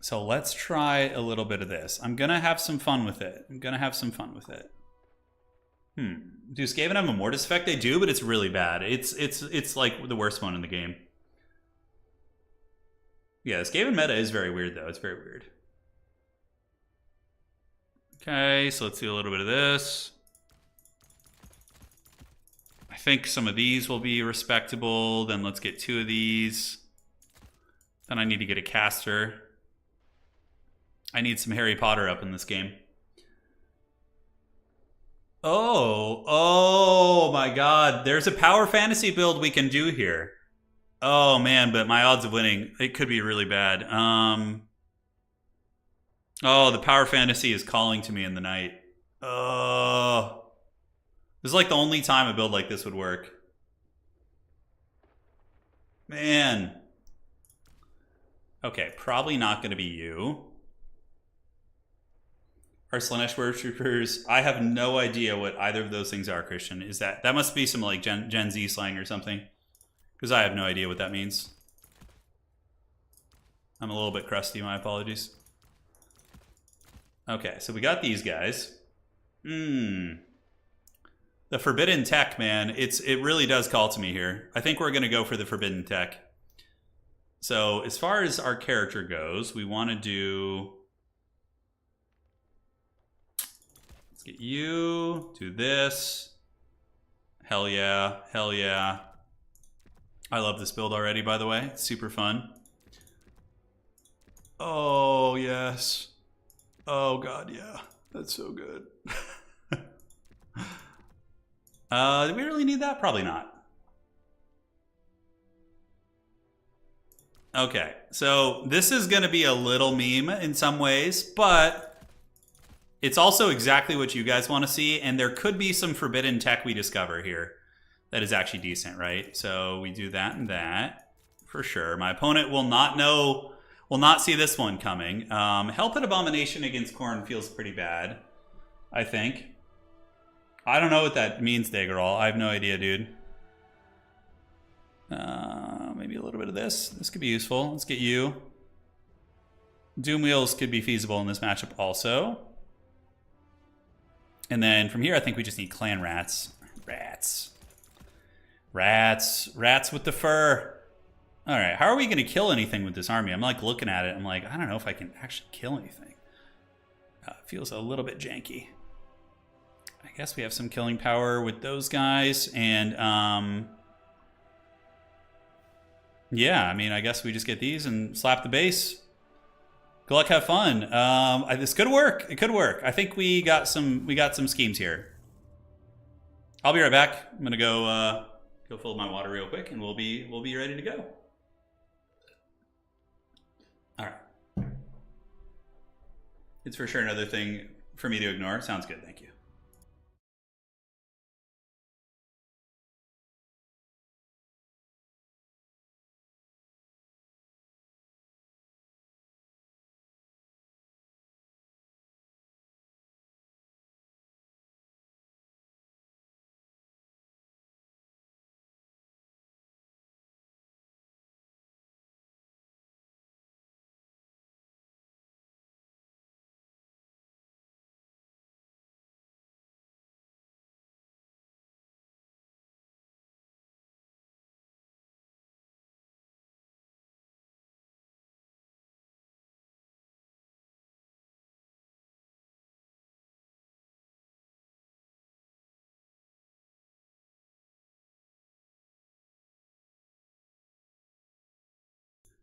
So let's try a little bit of this. I'm gonna have some fun with it. Do Skaven have a Mortis effect? They do, but it's really bad. It's like the worst one in the game. Yeah, the Skaven meta is very weird, though. It's very weird. Okay, so let's do a little bit of this. I think some of these will be respectable. Then let's get 2 of these. Then I need to get a caster. I need some Harry Potter up in this game. Oh my god. There's a power fantasy build we can do here. Oh man, but my odds of winning, it could be really bad. Oh, the power fantasy is calling to me in the night. Oh. This is like the only time a build like this would work. Man. Okay, probably not going to be you. Our Slanesh worshippers. I have no idea what either of those things are, Christian. Is that must be some like Gen Z slang or something? Because I have no idea what that means. I'm a little bit crusty, my apologies. Okay, so we got these guys. The forbidden tech, man. It really does call to me here. I think we're going to go for the forbidden tech. So as far as our character goes, we want to do... Let's get you, do this. Hell yeah, hell yeah. I love this build already, by the way. It's super fun. Oh, yes. Oh, God, yeah. That's so good. Do we really need that? Probably not. Okay, so this is going to be a little meme in some ways, but it's also exactly what you guys want to see, and there could be some forbidden tech we discover here that is actually decent, right? So we do that and that, for sure. My opponent will not know, will not see this one coming. Help and Abomination against Korn feels pretty bad, I think. I don't know what that means, Daggerall. I have no idea, dude. Maybe a little bit of this. This could be useful. Let's get you. Doom Wheels could be feasible in this matchup also. And then from here, I think we just need clan rats. Rats with the fur. All right, how are we going to kill anything with this army? I'm like looking at it. I'm like, I don't know if I can actually kill anything. It feels a little bit janky. I guess we have some killing power with those guys. And yeah, I mean, I guess we just get these and slap the base. Good luck, have fun. This could work. It could work. I think we got some schemes here. I'll be right back. I'm gonna go fill my water real quick, and we'll be ready to go. All right. It's for sure another thing for me to ignore. Sounds good. Thank you.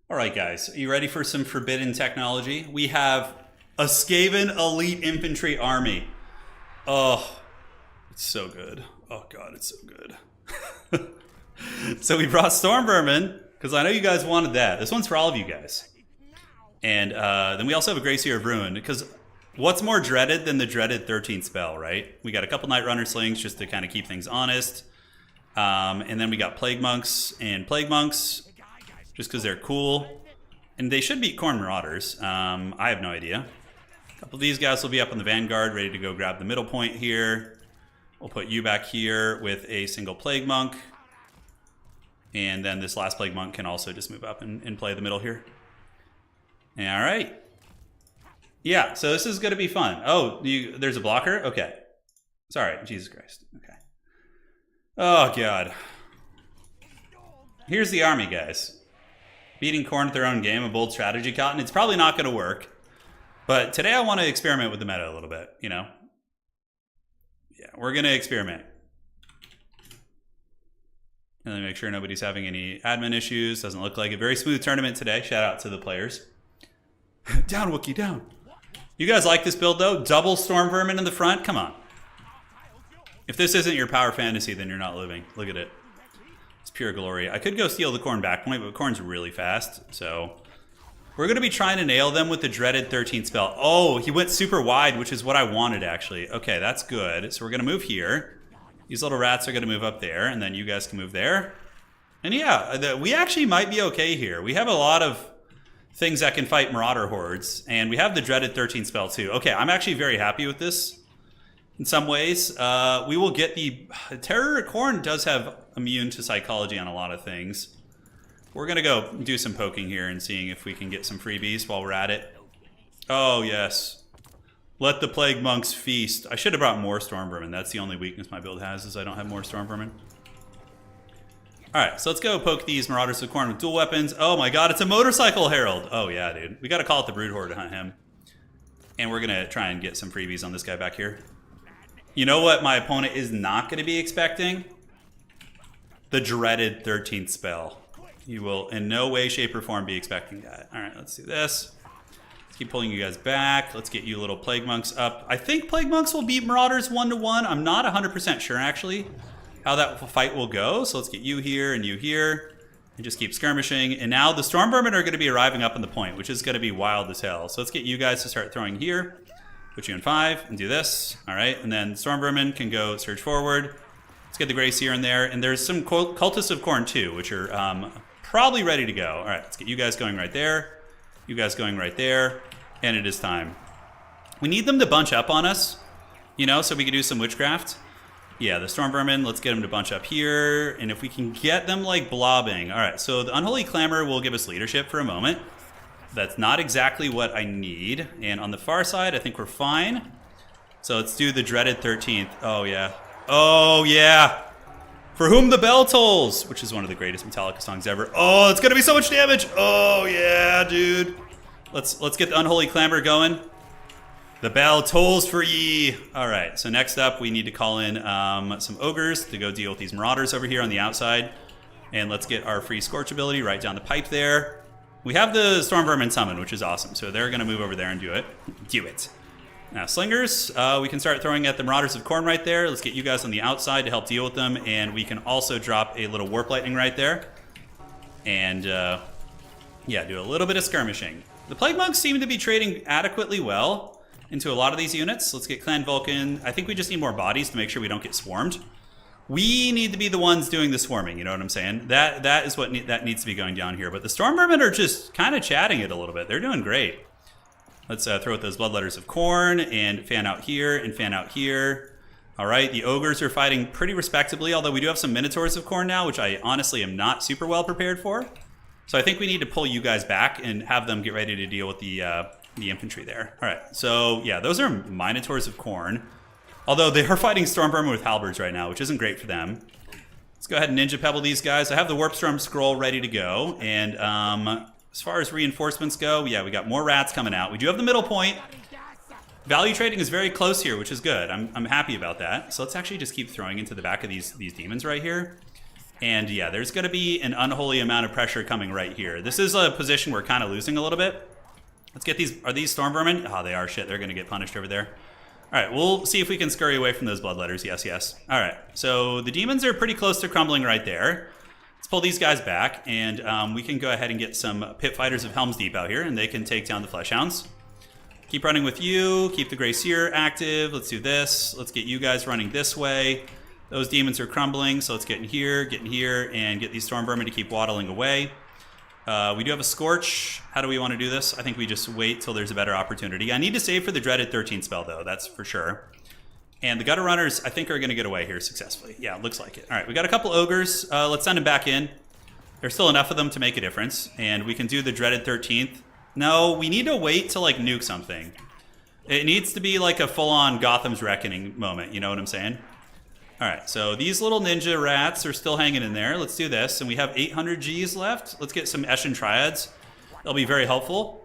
All right, guys, are you ready for some forbidden technology? We have a Skaven elite infantry army. Oh, it's so good. Oh God, it's so good. So we brought Storm Vermin, because I know you guys wanted that. This one's for all of you guys. And then we also have a Gracier of Ruin, because what's more dreaded than the dreaded 13th spell, right? We got a couple Night Runner Slings just to kind of keep things honest. And then we got Plague Monks and Plague Monks, just because they're cool. And they should beat Khorne Marauders. I have no idea. A couple of these guys will be up on the Vanguard, ready to go grab the middle point here. We'll put you back here with a single Plague Monk. And then this last Plague Monk can also just move up and play the middle here. All right. Yeah, so this is going to be fun. Oh, there's a blocker? Okay. Sorry, Jesus Christ. Okay. Oh, God. Here's the army, guys. Beating Khorne at their own game, a bold strategy, Cotton. It's probably not going to work. But today I want to experiment with the meta a little bit, you know? Yeah, we're going to experiment. And then make sure nobody's having any admin issues. Doesn't look like it. Very smooth tournament today. Shout out to the players. Down, Wookie, down. You guys like this build, though? Double Storm Vermin in the front? Come on. If this isn't your power fantasy, then you're not living. Look at it. It's pure glory. I could go steal the Khorne back point, but Khorne's really fast. So we're going to be trying to nail them with the dreaded 13th spell. Oh, he went super wide, which is what I wanted, actually. Okay, that's good. So we're going to move here. These little rats are going to move up there, and then you guys can move there. And yeah, we actually might be okay here. We have a lot of things that can fight Marauder hordes, and we have the dreaded 13th spell too. Okay, I'm actually very happy with this in some ways. We will get the... Terror Khorne does have immune to psychology on a lot of things. We're going to go do some poking here and seeing if we can get some freebies while we're at it. Oh, yes. Let the Plague Monks feast. I should have brought more Storm Vermin. That's the only weakness my build has, is I don't have more Storm Vermin. Alright, so let's go poke these Marauders of Khorne with dual weapons. Oh my god, it's a Motorcycle Herald. Oh yeah, dude. We gotta call it the Brood Horde to hunt him. And we're gonna try and get some freebies on this guy back here. You know what my opponent is not gonna be expecting? The dreaded 13th spell. You will in no way, shape, or form be expecting that. Alright, let's do this. Keep pulling you guys back. Let's get you little Plague Monks up. I think Plague Monks will beat Marauders 1-1. I'm not 100% sure, actually, how that fight will go. So let's get you here, and just keep skirmishing. And now the Storm Vermin are going to be arriving up on the point, which is going to be wild as hell. So let's get you guys to start throwing here. Put you in 5 and do this. All right, and then Storm Vermin can go surge forward. Let's get the Grace here and there. And there's some Cultists of Khorne, too, which are probably ready to go. All right, let's get you guys going right there. You guys going right there, and it is time. We need them to bunch up on us, you know, so we can do some witchcraft. Yeah, the Storm Vermin, let's get them to bunch up here, and if we can get them, like, blobbing. All right, so the Unholy Clamor will give us leadership for a moment. That's not exactly what I need, and on the far side, I think we're fine. So let's do the dreaded 13th. Oh, yeah. Oh, yeah. For Whom the Bell Tolls, which is one of the greatest Metallica songs ever. Oh, it's gonna be so much damage. Oh yeah, dude. Let's get the Unholy Clamor going. The bell tolls for ye. All right, so next up we need to call in some ogres to go deal with these marauders over here on the outside. And let's get our free Scorch ability right down the pipe there. We have the Storm Vermin summon, which is awesome. So they're gonna move over there and do it. Do it. Now, slingers, we can start throwing at the Marauders of Khorne right there. Let's get you guys on the outside to help deal with them, and we can also drop a little Warp Lightning right there. And, yeah, do a little bit of skirmishing. The Plague Monks seem to be trading adequately well into a lot of these units. Let's get Clan Vulcan. I think we just need more bodies to make sure we don't get swarmed. We need to be the ones doing the swarming, you know what I'm saying? That is what that needs to be going down here. But the Storm Vermin are just kind of chatting it a little bit. They're doing great. Let's throw out those Bloodletters of Khorne and fan out here and fan out here. All right, the Ogres are fighting pretty respectably, although we do have some Minotaurs of Khorne now, which I honestly am not super well prepared for. So I think we need to pull you guys back and have them get ready to deal with the infantry there. All right, so yeah, those are Minotaurs of Khorne, although they are fighting Storm Vermin with halberds right now, which isn't great for them. Let's go ahead and Ninja Pebble these guys. I have the Warpstorm Scroll ready to go, and as far as reinforcements go, yeah, we got more rats coming out. We do have the middle point. Value trading is very close here, which is good. I'm happy about that. So let's actually just keep throwing into the back of these demons right here. And yeah, there's going to be an unholy amount of pressure coming right here. This is a position we're kind of losing a little bit. Let's get these. Are these Storm Vermin? Oh, they are. Shit, they're going to get punished over there. All right, we'll see if we can scurry away from those Bloodletters. Yes, yes. All right, so the demons are pretty close to crumbling right there. Let's pull these guys back, and we can go ahead and get some Pit Fighters of Helm's Deep out here, and they can take down the Fleshhounds. Keep running with you. Keep the Grey Seer active. Let's do this. Let's get you guys running this way. Those demons are crumbling, so let's get in here, and get these Storm Vermin to keep waddling away. We do have a Scorch. How do we want to do this? I think we just wait till there's a better opportunity. I need to save for the dreaded 13th spell, though. That's for sure. And the gutter runners, I think, are going to get away here successfully. Yeah, it looks like it. All right, we got a couple ogres. Let's send them back in. There's still enough of them to make a difference. And we can do the dreaded 13th. No, we need to wait to, like, nuke something. It needs to be, like, a full-on Gotham's Reckoning moment. You know what I'm saying? All right, so these little ninja rats are still hanging in there. Let's do this. And we have 800 Gs left. Let's get some Eshin Triads. They'll be very helpful.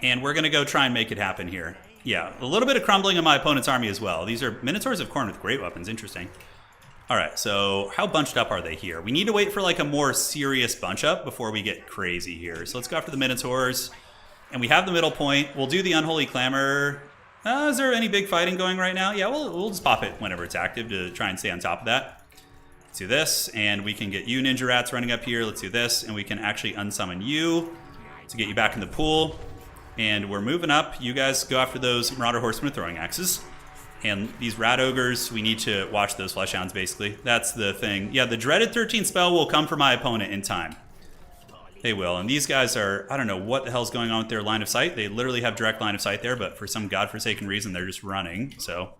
And we're going to go try and make it happen here. Yeah, a little bit of crumbling of my opponent's army as well. These are Minotaurs of Khorne with great weapons. Interesting. All right, so how bunched up are they here? We need to wait for like a more serious bunch up before we get crazy here. So let's go after the Minotaurs. And we have the middle point. We'll do the Unholy Clamor. Is there any big fighting going right now? Yeah, we'll just pop it whenever it's active to try and stay on top of that. Let's do this, and we can get you Ninja Rats running up here. Let's do this, and we can actually unsummon you to get you back in the pool. And we're moving up. You guys go after those Marauder Horsemen with throwing axes. And these Rat Ogres, we need to watch those Flesh Hounds, basically. That's the thing. Yeah, the dreaded 13 spell will come for my opponent in time. They will. And these guys are, I don't know what the hell's going on with their line of sight. They literally have direct line of sight there, but for some godforsaken reason, they're just running. So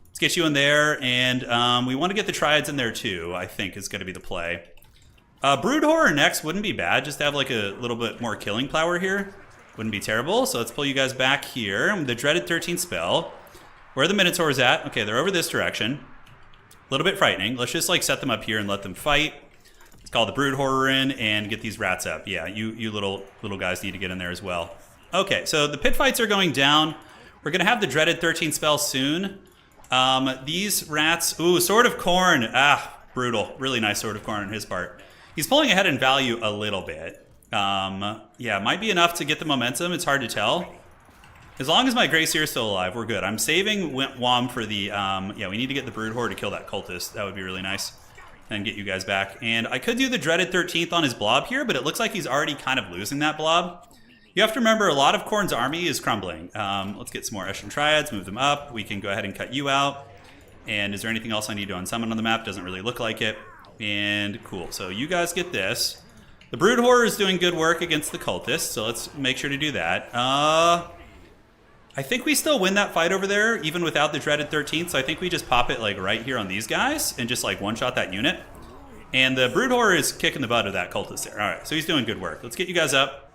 let's get you in there. And we want to get the Triads in there, too, I think is going to be the play. Brood Horror next wouldn't be bad. Just to have like a little bit more killing power here. Wouldn't be terrible. So let's pull you guys back here. The dreaded 13 spell. Where are the Minotaurs at? Okay, they're over this direction. A little bit frightening. Let's just like set them up here and let them fight. Let's call the Brood Horror in and get these rats up. Yeah, you little guys need to get in there as well. Okay, so the pit fights are going down. We're gonna have the dreaded 13 spell soon. These rats, ooh, Sword of Korn. Ah, brutal. Really nice Sword of Korn on his part. He's pulling ahead in value a little bit. Yeah, might be enough to get the momentum. It's hard to tell. As long as my Grey Seer is still alive, we're good. I'm saving Wom for the, yeah, we need to get the Brood Horde to kill that cultist. That would be really nice. And get you guys back. And I could do the dreaded 13th on his blob here, but it looks like he's already kind of losing that blob. You have to remember, a lot of Khorne's army is crumbling. Let's get some more Eshin Triads, move them up. We can go ahead and cut you out. And is there anything else I need to unsummon on the map? Doesn't really look like it. And cool, so you guys get this. The Brood Horror is doing good work against the cultists, so let's make sure to do that. I think we still win that fight over there, even without the dreaded 13th, so I think we just pop it like right here on these guys and just like one-shot that unit. And the Brood Horror is kicking the butt of that cultist there. All right, so he's doing good work. Let's get you guys up.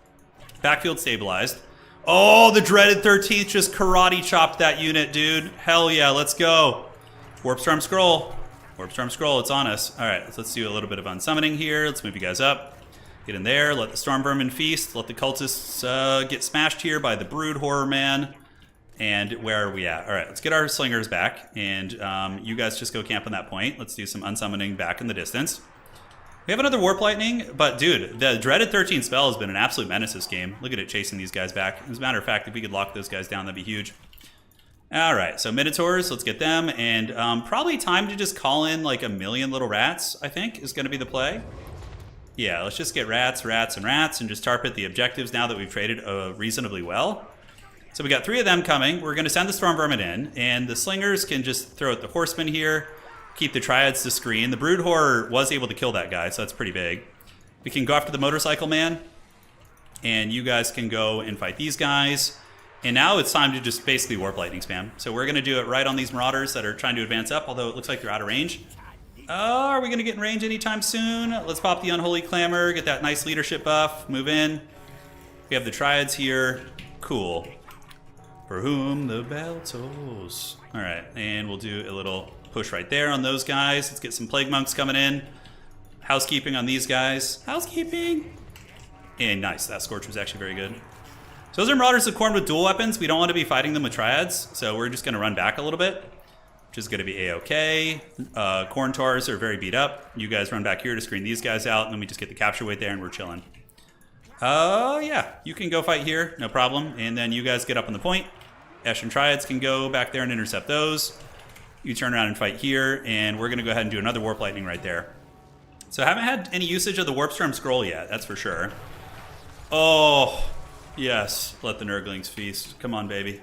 Backfield stabilized. Oh, the dreaded 13th just karate chopped that unit, dude. Hell yeah, let's go. Warpstorm Scroll. Warpstorm Scroll, it's on us. All right, let's do a little bit of unsummoning here. Let's move you guys up. Get in there, let the Storm Vermin feast, let the cultists get smashed here by the Brood Horror man. And where are we at? All right, let's get our slingers back, and you guys just go camp on that point. Let's do some unsummoning back in the distance. We have another Warp Lightning, but dude, the dreaded 13 spell has been an absolute menace this game. Look at it chasing these guys back. As a matter of fact, if we could lock those guys down, that'd be huge. All right, so Minotaurs, let's get them, and probably time to just call in like a million little rats, I think, is gonna be the play. Yeah, let's just get rats, rats, and rats, and just target the objectives now that we've traded reasonably well. So we got 3 of them coming. We're going to send the Storm Vermin in, and the Slingers can just throw at the Horsemen here, keep the Triads to screen. The Brood Horror was able to kill that guy, so that's pretty big. We can go after the Motorcycle Man, and you guys can go and fight these guys. And now it's time to just basically Warp Lightning spam. So we're going to do it right on these Marauders that are trying to advance up, although it looks like they're out of range. Are we going to get in range anytime soon? Let's pop the Unholy Clamor, get that nice leadership buff, move in. We have the Triads here. Cool. For whom the bell tolls. All right, and we'll do a little push right there on those guys. Let's get some Plague Monks coming in. Housekeeping on these guys. Housekeeping! And nice, that Scorch was actually very good. So those are Marauders of Khorne with dual weapons. We don't want to be fighting them with Triads, so we're just going to run back a little bit, which is going to be A-okay. Khorne Taurs are very beat up. You guys run back here to screen these guys out, and then we just get the capture weight there, and we're chilling. Yeah, you can go fight here, no problem. And then you guys get up on the point. Eshin Triads can go back there and intercept those. You turn around and fight here, and we're going to go ahead and do another Warp Lightning right there. So I haven't had any usage of the Warpstorm Scroll yet, that's for sure. Oh, yes, let the Nurglings feast. Come on, baby.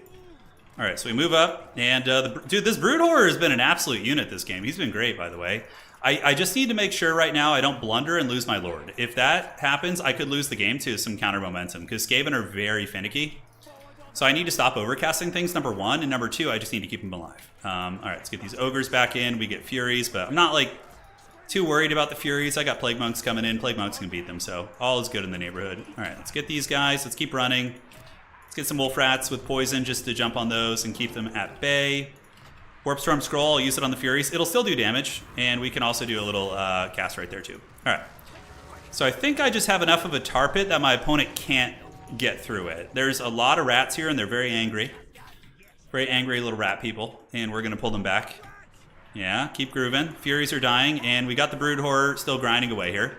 All right, so we move up, and dude, this Brood Horror has been an absolute unit this game. He's been great, by the way. I just need to make sure right now I don't blunder and lose my Lord. If that happens, I could lose the game to some counter momentum, because Skaven are very finicky. So I need to stop overcasting things, number one. And number two, I just need to keep them alive. All right, let's get these ogres back in. We get Furies, but I'm not like too worried about the Furies. I got Plague Monks coming in. Plague Monks can beat them, so all is good in the neighborhood. All right, let's get these guys. Let's keep running. Let's get some Wolf Rats with poison just to jump on those and keep them at bay. Warp Storm Scroll, I'll use it on the Furies. It'll still do damage, and we can also do a little cast right there too. All right. So I think I just have enough of a tar pit that my opponent can't get through it. There's a lot of rats here, and they're very angry. Very angry little rat people, and we're going to pull them back. Yeah, keep grooving. Furies are dying, and we got the Brood Horror still grinding away here.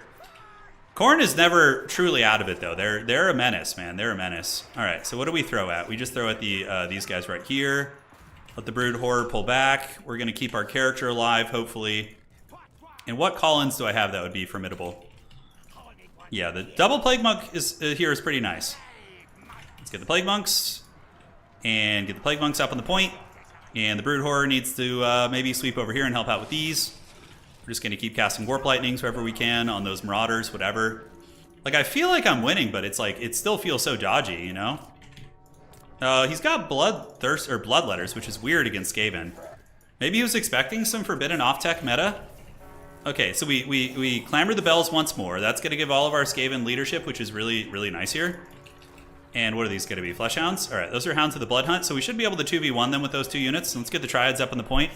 Khorne is never truly out of it, though. They're a menace, man. They're a menace. All right, so what do we throw at? We just throw at these guys right here. Let the Brood Horror pull back. We're going to keep our character alive, hopefully. And what call-ins do I have that would be formidable? Yeah, the double Plague Monk here is pretty nice. Let's get the Plague Monks. And get the Plague Monks up on the point. And the Brood Horror needs to maybe sweep over here and help out with these. We're just going to keep casting Warp Lightnings wherever we can on those Marauders, whatever. Like, I feel like I'm winning, but it's like, it still feels so dodgy, you know? He's got Bloodletters, which is weird against Skaven. Maybe he was expecting some Forbidden Off-Tech meta? Okay, so we clamor the bells once more. That's going to give all of our Skaven leadership, which is really, really nice here. And what are these going to be? Flesh Hounds? All right, those are Hounds of the Blood Hunt, so we should be able to 2v1 them with those two units. Let's get the Triads up on the point.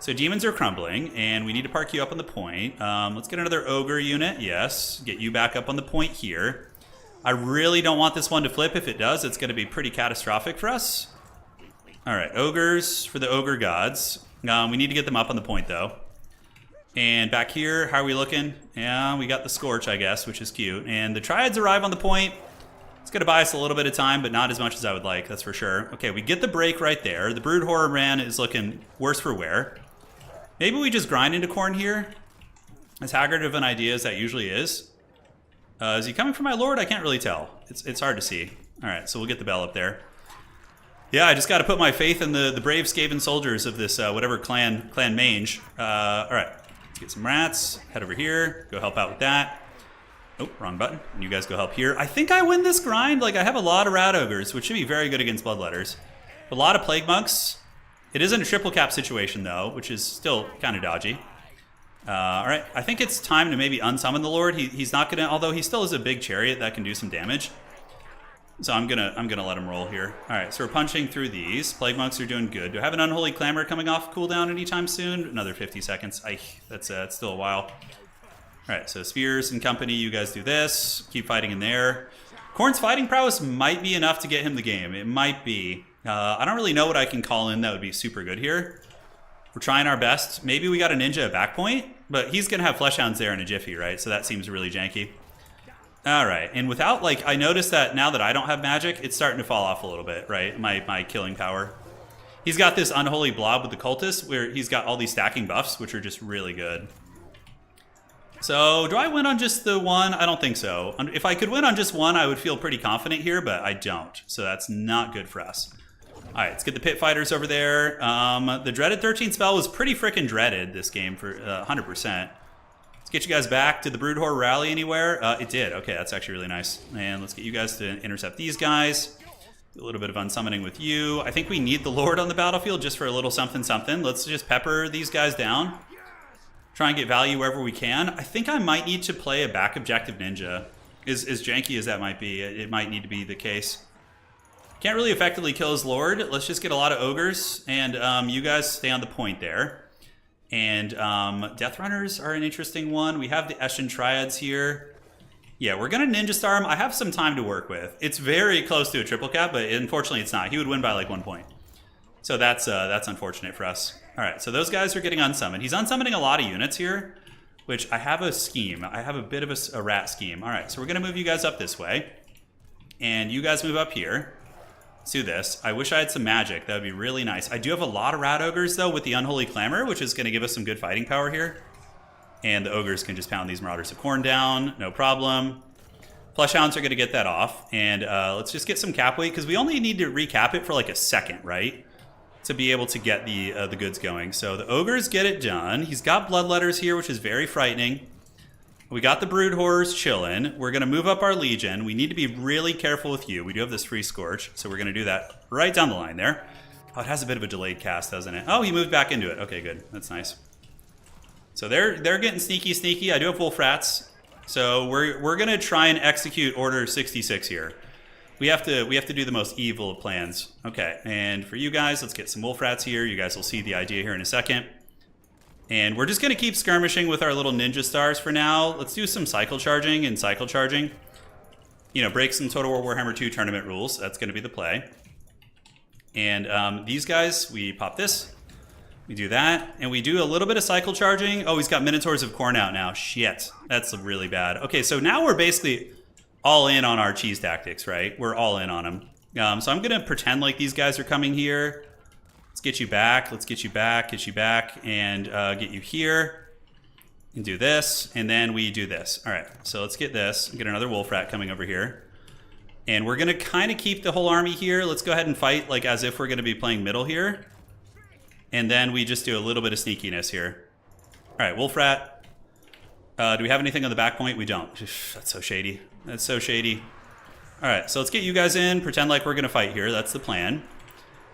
So Demons are crumbling, and we need to park you up on the point. Let's get another Ogre unit. Yes, get you back up on the point here. I really don't want this one to flip. If it does, it's going to be pretty catastrophic for us. All right, Ogres for the Ogre Gods. We need to get them up on the point, though. And back here, how are we looking? Yeah, we got the Scorch, I guess, which is cute. And the Triads arrive on the point. It's going to buy us a little bit of time, but not as much as I would like, that's for sure. Okay, we get the break right there. The Brood Horror Ran is looking worse for wear. Maybe we just grind into Korn here. As haggard of an idea as that usually is. Is he coming for my Lord? I can't really tell. It's hard to see. All right, so we'll get the bell up there. Yeah, I just got to put my faith in the brave Skaven soldiers of this whatever clan mange. All right. Get some rats, head over here, go help out with that. Oh, wrong button. And you guys go help here. I think I win this grind. Like, I have a lot of rat ogres, which should be very good against Bloodletters. A lot of Plague Monks. It isn't a triple cap situation, though, which is still kind of dodgy. All right, I think it's time to maybe unsummon the Lord. He's not gonna, although he still is a big chariot that can do some damage. So I'm gonna let him roll here. All right, so we're punching through these. Plague Monks are doing good. Do I have an Unholy Clamor coming off cooldown anytime soon? Another 50 seconds. That's still a while. All right, so Spears and company, you guys do this. Keep fighting in there. Khorne's fighting prowess might be enough to get him the game. It might be. I don't really know what I can call in that would be super good here. We're trying our best. Maybe we got a ninja at back point, but he's gonna have Flesh Hounds there in a jiffy, right? So that seems really janky. All right, and without, like, I noticed that now that I don't have magic, it's starting to fall off a little bit, right? My killing power. He's got this Unholy Blob with the Cultist, where he's got all these stacking buffs, which are just really good. So, do I win on just the one? I don't think so. If I could win on just one, I would feel pretty confident here, but I don't. So that's not good for us. All right, let's get the Pit Fighters over there. The Dreaded 13 spell was pretty freaking dreaded this game for 100%. Let's get you guys back. Did the Brood Horror rally anywhere? It did. Okay, that's actually really nice. And let's get you guys to intercept these guys. Do a little bit of unsummoning with you. I think we need the Lord on the battlefield just for a little something something. Let's just pepper these guys down. Try and get value wherever we can. I think I might need to play a back objective ninja. As janky as that might be, it might need to be the case. Can't really effectively kill his Lord. Let's just get a lot of ogres, and you guys stay on the point there. And Death Runners are an interesting one. We have the Eshin Triads here. Yeah, we're going to Ninja Star him. I have some time to work with. It's very close to a triple cap, but unfortunately it's not. He would win by like 1 point. So that's unfortunate for us. All right, so those guys are getting unsummoned. He's unsummoning a lot of units here, which I have a scheme. I have a bit of a rat scheme. All right, so we're going to move you guys up this way. And you guys move up here. Let's do this. I wish I had some magic. That would be really nice. I do have a lot of rat ogres, though, with the Unholy Clamor, which is going to give us some good fighting power here. And the ogres can just pound these Marauders of Khorne down. No problem. Flesh Hounds are going to get that off. And let's just get some cap weight, because we only need to recap it for like a second, right? To be able to get the goods going. So the ogres get it done. He's got Bloodletters here, which is very frightening. We got the brood horrors chilling. We're going to move up our legion. We need to be really careful with you. We do have this free scorch, so we're going to do that right down the line there. Oh, it has a bit of a delayed cast, doesn't it? Oh, he moved back into it. Okay, good. That's nice. So they're getting sneaky. I do have wolf rats, so we're going to try and execute Order 66 here. We have to do the most evil of plans. Okay, and for you guys, let's get some wolf rats here. You guys will see the idea here in a second. And we're just going to keep skirmishing with our little ninja stars for now. Let's do some cycle charging and cycle charging. You know, break some Total War Warhammer 2 tournament rules. That's going to be the play. And these guys, we pop this. We do that. And we do a little bit of cycle charging. Oh, he's got Minotaurs of Khorne out now. Shit. That's really bad. Okay, so now we're basically all in on our cheese tactics, right? We're all in on them. So I'm going to pretend like these guys are coming here. Let's get you back. Let's get you back, and get you here. And do this, and then we do this. All right, so let's get this. Get another wolf rat coming over here. And we're going to kind of keep the whole army here. Let's go ahead and fight like as if we're going to be playing middle here. And then we just do a little bit of sneakiness here. All right, wolf rat. Do we have anything on the back point? We don't. That's so shady. That's so shady. All right, so let's get you guys in. Pretend like we're going to fight here. That's the plan.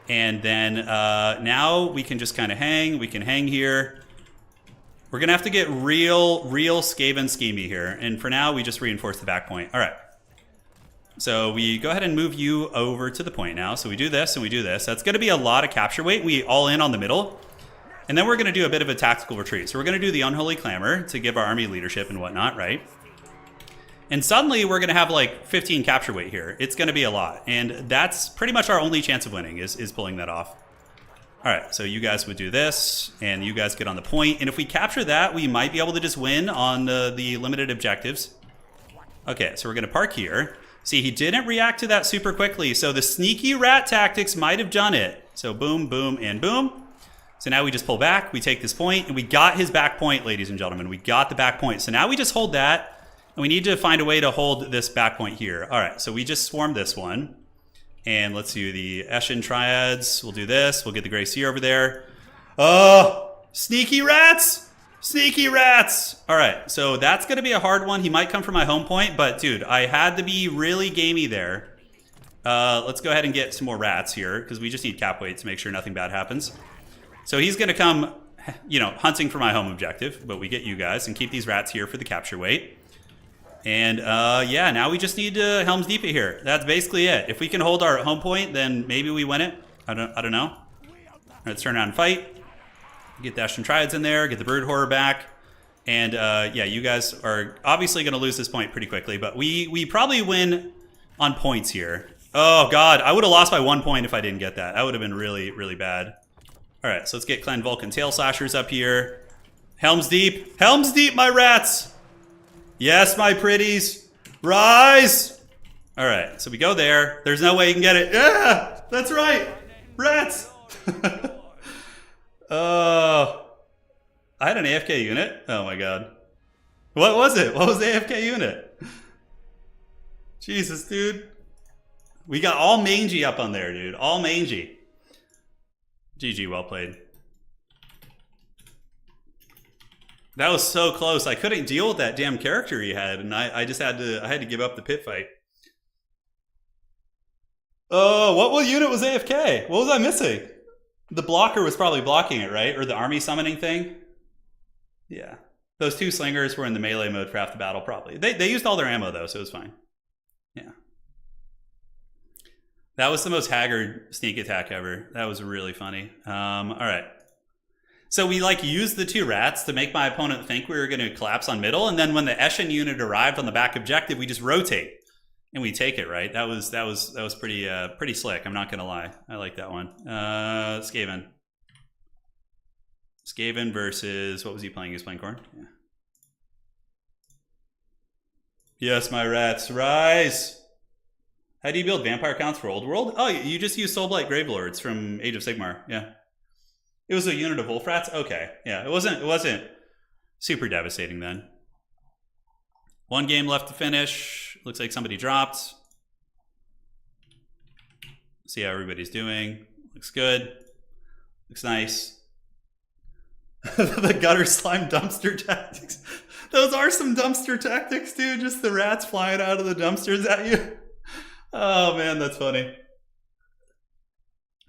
And then now we can just kind of hang. We can hang here. We're going to have to get real Skaven schemy here. And for now, we just reinforce the back point. All right. So we go ahead and move you over to the point now. So we do this and we do this. That's going to be a lot of capture weight. We all in on the middle. And then we're going to do a bit of a tactical retreat. So we're going to do the Unholy Clamor to give our army leadership and whatnot, right? And suddenly we're going to have like 15 capture weight here. It's going to be a lot. And that's pretty much our only chance of winning is pulling that off. All right, so you guys would do this, and you guys get on the point. And if we capture that, we might be able to just win on the limited objectives. Okay, so we're going to park here. See, he didn't react to that super quickly, so the sneaky rat tactics might have done it. So boom, boom, and boom. So now we just pull back, we take this point, and we got his back point, ladies and gentlemen. We got the back point. So now we just hold that, and we need to find a way to hold this back point here. All right, so we just swarmed this one. And let's do the Eshin Triads. We'll do this. We'll get the Grey Seer over there. Oh, sneaky rats! Sneaky rats! All right, so that's going to be a hard one. He might come from my home point, but dude, I had to be really gamey there. Let's go ahead and get some more rats here, because we just need cap weight to make sure nothing bad happens. So he's going to come, you know, hunting for my home objective, but we get you guys and keep these rats here for the capture weight. And yeah, now we just need to Helm's Deep it here. That's basically it. If we can hold our home point, then maybe we win it. I don't know. Let's turn around and fight. Get the Eshin Triads in there. Get the Brood Horror back. And yeah, you guys are obviously going to lose this point pretty quickly, but we probably win on points here. Oh god, I would have lost by 1 point if I didn't get that. That would have been really, really bad. All right, so let's get Clan Vulcan Tail Slashers up here. Helm's Deep. Helm's Deep, my rats! Yes, my pretties. Rise! All right, so we go there. There's no way you can get it. Yeah, that's right. Rats. Oh, I had an AFK unit. Oh my god. What was it? What was the AFK unit? Jesus, dude. We got all mangy up on there, dude. All mangy. GG, well played. That was so close. I couldn't deal with that damn character he had, and I just had to give up the pit fight. Oh, what unit was AFK? What was I missing? The blocker was probably blocking it, right? Or the army summoning thing? Yeah. Those two slingers were in the melee mode for half the battle, probably. They used all their ammo, though, so it was fine. Yeah. That was the most haggard sneak attack ever. That was really funny. All right. So we like used the two rats to make my opponent think we were going to collapse on middle, and then when the Eshin unit arrived on the back objective, we just rotate and we take it. Right? That was pretty slick. I'm not going to lie. I like that one. Skaven. Skaven versus what was he playing? He was playing Korn. Yeah. Yes, my rats, rise. How do you build vampire counts for Old World? Oh, you just use Soulblight Gravelords from Age of Sigmar. Yeah. It was a unit of wolf rats? Okay. Yeah, it wasn't super devastating then. One game left to finish. Looks like somebody dropped. See how everybody's doing. Looks good. Looks nice. The gutter slime dumpster tactics. Those are some dumpster tactics, dude. Just the rats flying out of the dumpsters at you. Oh man, that's funny.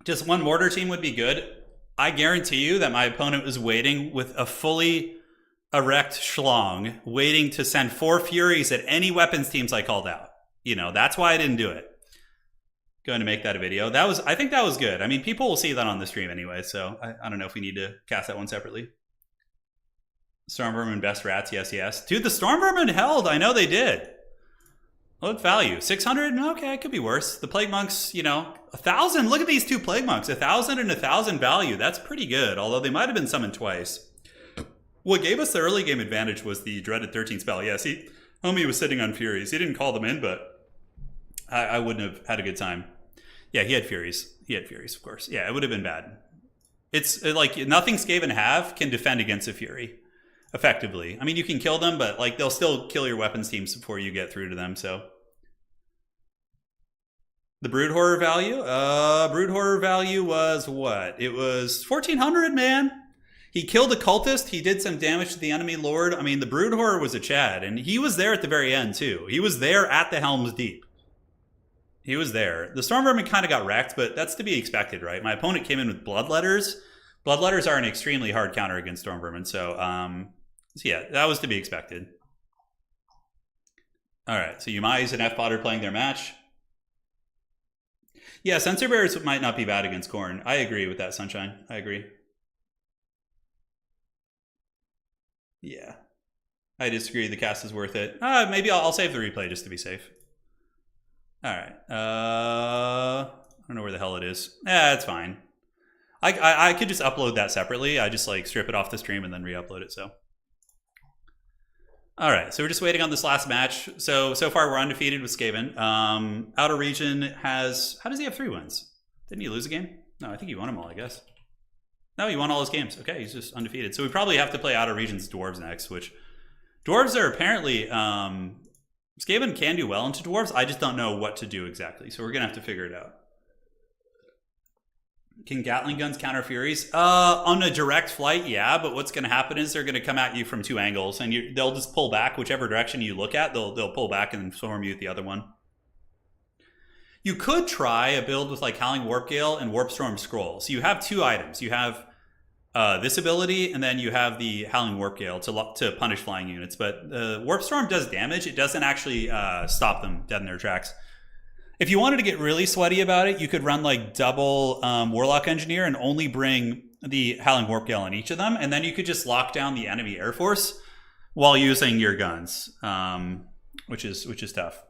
Just one mortar team would be good. I guarantee you that my opponent was waiting with a fully erect schlong, waiting to send 4 Furies at any weapons teams I called out. You know, that's why I didn't do it. Going to make that a video. I think that was good. I mean, people will see that on the stream anyway, so I don't know if we need to cast that one separately. Stormvermin best rats, yes. Dude, the Stormvermin held. I know they did. What value? 600? Okay, it could be worse. The Plague Monks, you know, 1,000. Look at these 2 Plague Monks. 1,000 and 1,000 value. That's pretty good, although they might have been summoned twice. What gave us the early game advantage was the dreaded 13 spell. Yes, homie was sitting on Furies. He didn't call them in, but I wouldn't have had a good time. Yeah, he had Furies. Of course. Yeah, it would have been bad. It's like nothing Skaven have can defend against a Fury effectively. I mean, you can kill them, but like they'll still kill your weapons teams before you get through to them. So the Brood Horror value? Brood Horror value was what? It was 1,400, man. He killed a cultist. He did some damage to the enemy lord. I mean, the Brood Horror was a Chad, and he was there at the very end too. He was there at the Helm's Deep. He was there. The Stormvermin kind of got wrecked, but that's to be expected, right? My opponent came in with Bloodletters. Bloodletters are an extremely hard counter against Stormvermin, so yeah, that was to be expected. All right, so Yumais and F-Bot are playing their match. Yeah, Sensor Bearers might not be bad against Khorne. I agree with that, Sunshine. I agree. Yeah. I disagree. The cast is worth it. Maybe I'll save the replay just to be safe. All right. I don't know where the hell it is. It's fine. I could just upload that separately. I just like strip it off the stream and then re-upload it. So. All right. So we're just waiting on this last match. So far we're undefeated with Skaven. Outer Region has. How does he have 3 wins? Didn't he lose a game? No, I think he won them all. I guess. No, he won all his games. Okay, he's just undefeated. So we probably have to play Outer Region's Dwarves next, which Dwarves are apparently Skaven can do well into Dwarves. I just don't know what to do exactly. So we're gonna have to figure it out. Can Gatling guns counter Furies? On a direct flight, yeah, but what's gonna happen is they're gonna come at you from 2 angles and they'll just pull back whichever direction you look at, they'll pull back and swarm you at the other one. You could try a build with like Howling Warp Gale and Warp Storm Scroll. So you have 2 items. You have this ability, and then you have the Howling Warp Gale to punish flying units. But Warp Storm does damage. It doesn't actually stop them dead in their tracks. If you wanted to get really sweaty about it, you could run like double Warlock Engineer and only bring the Howling Warp Gale on each of them, and then you could just lock down the enemy Air Force while using your guns, which is tough.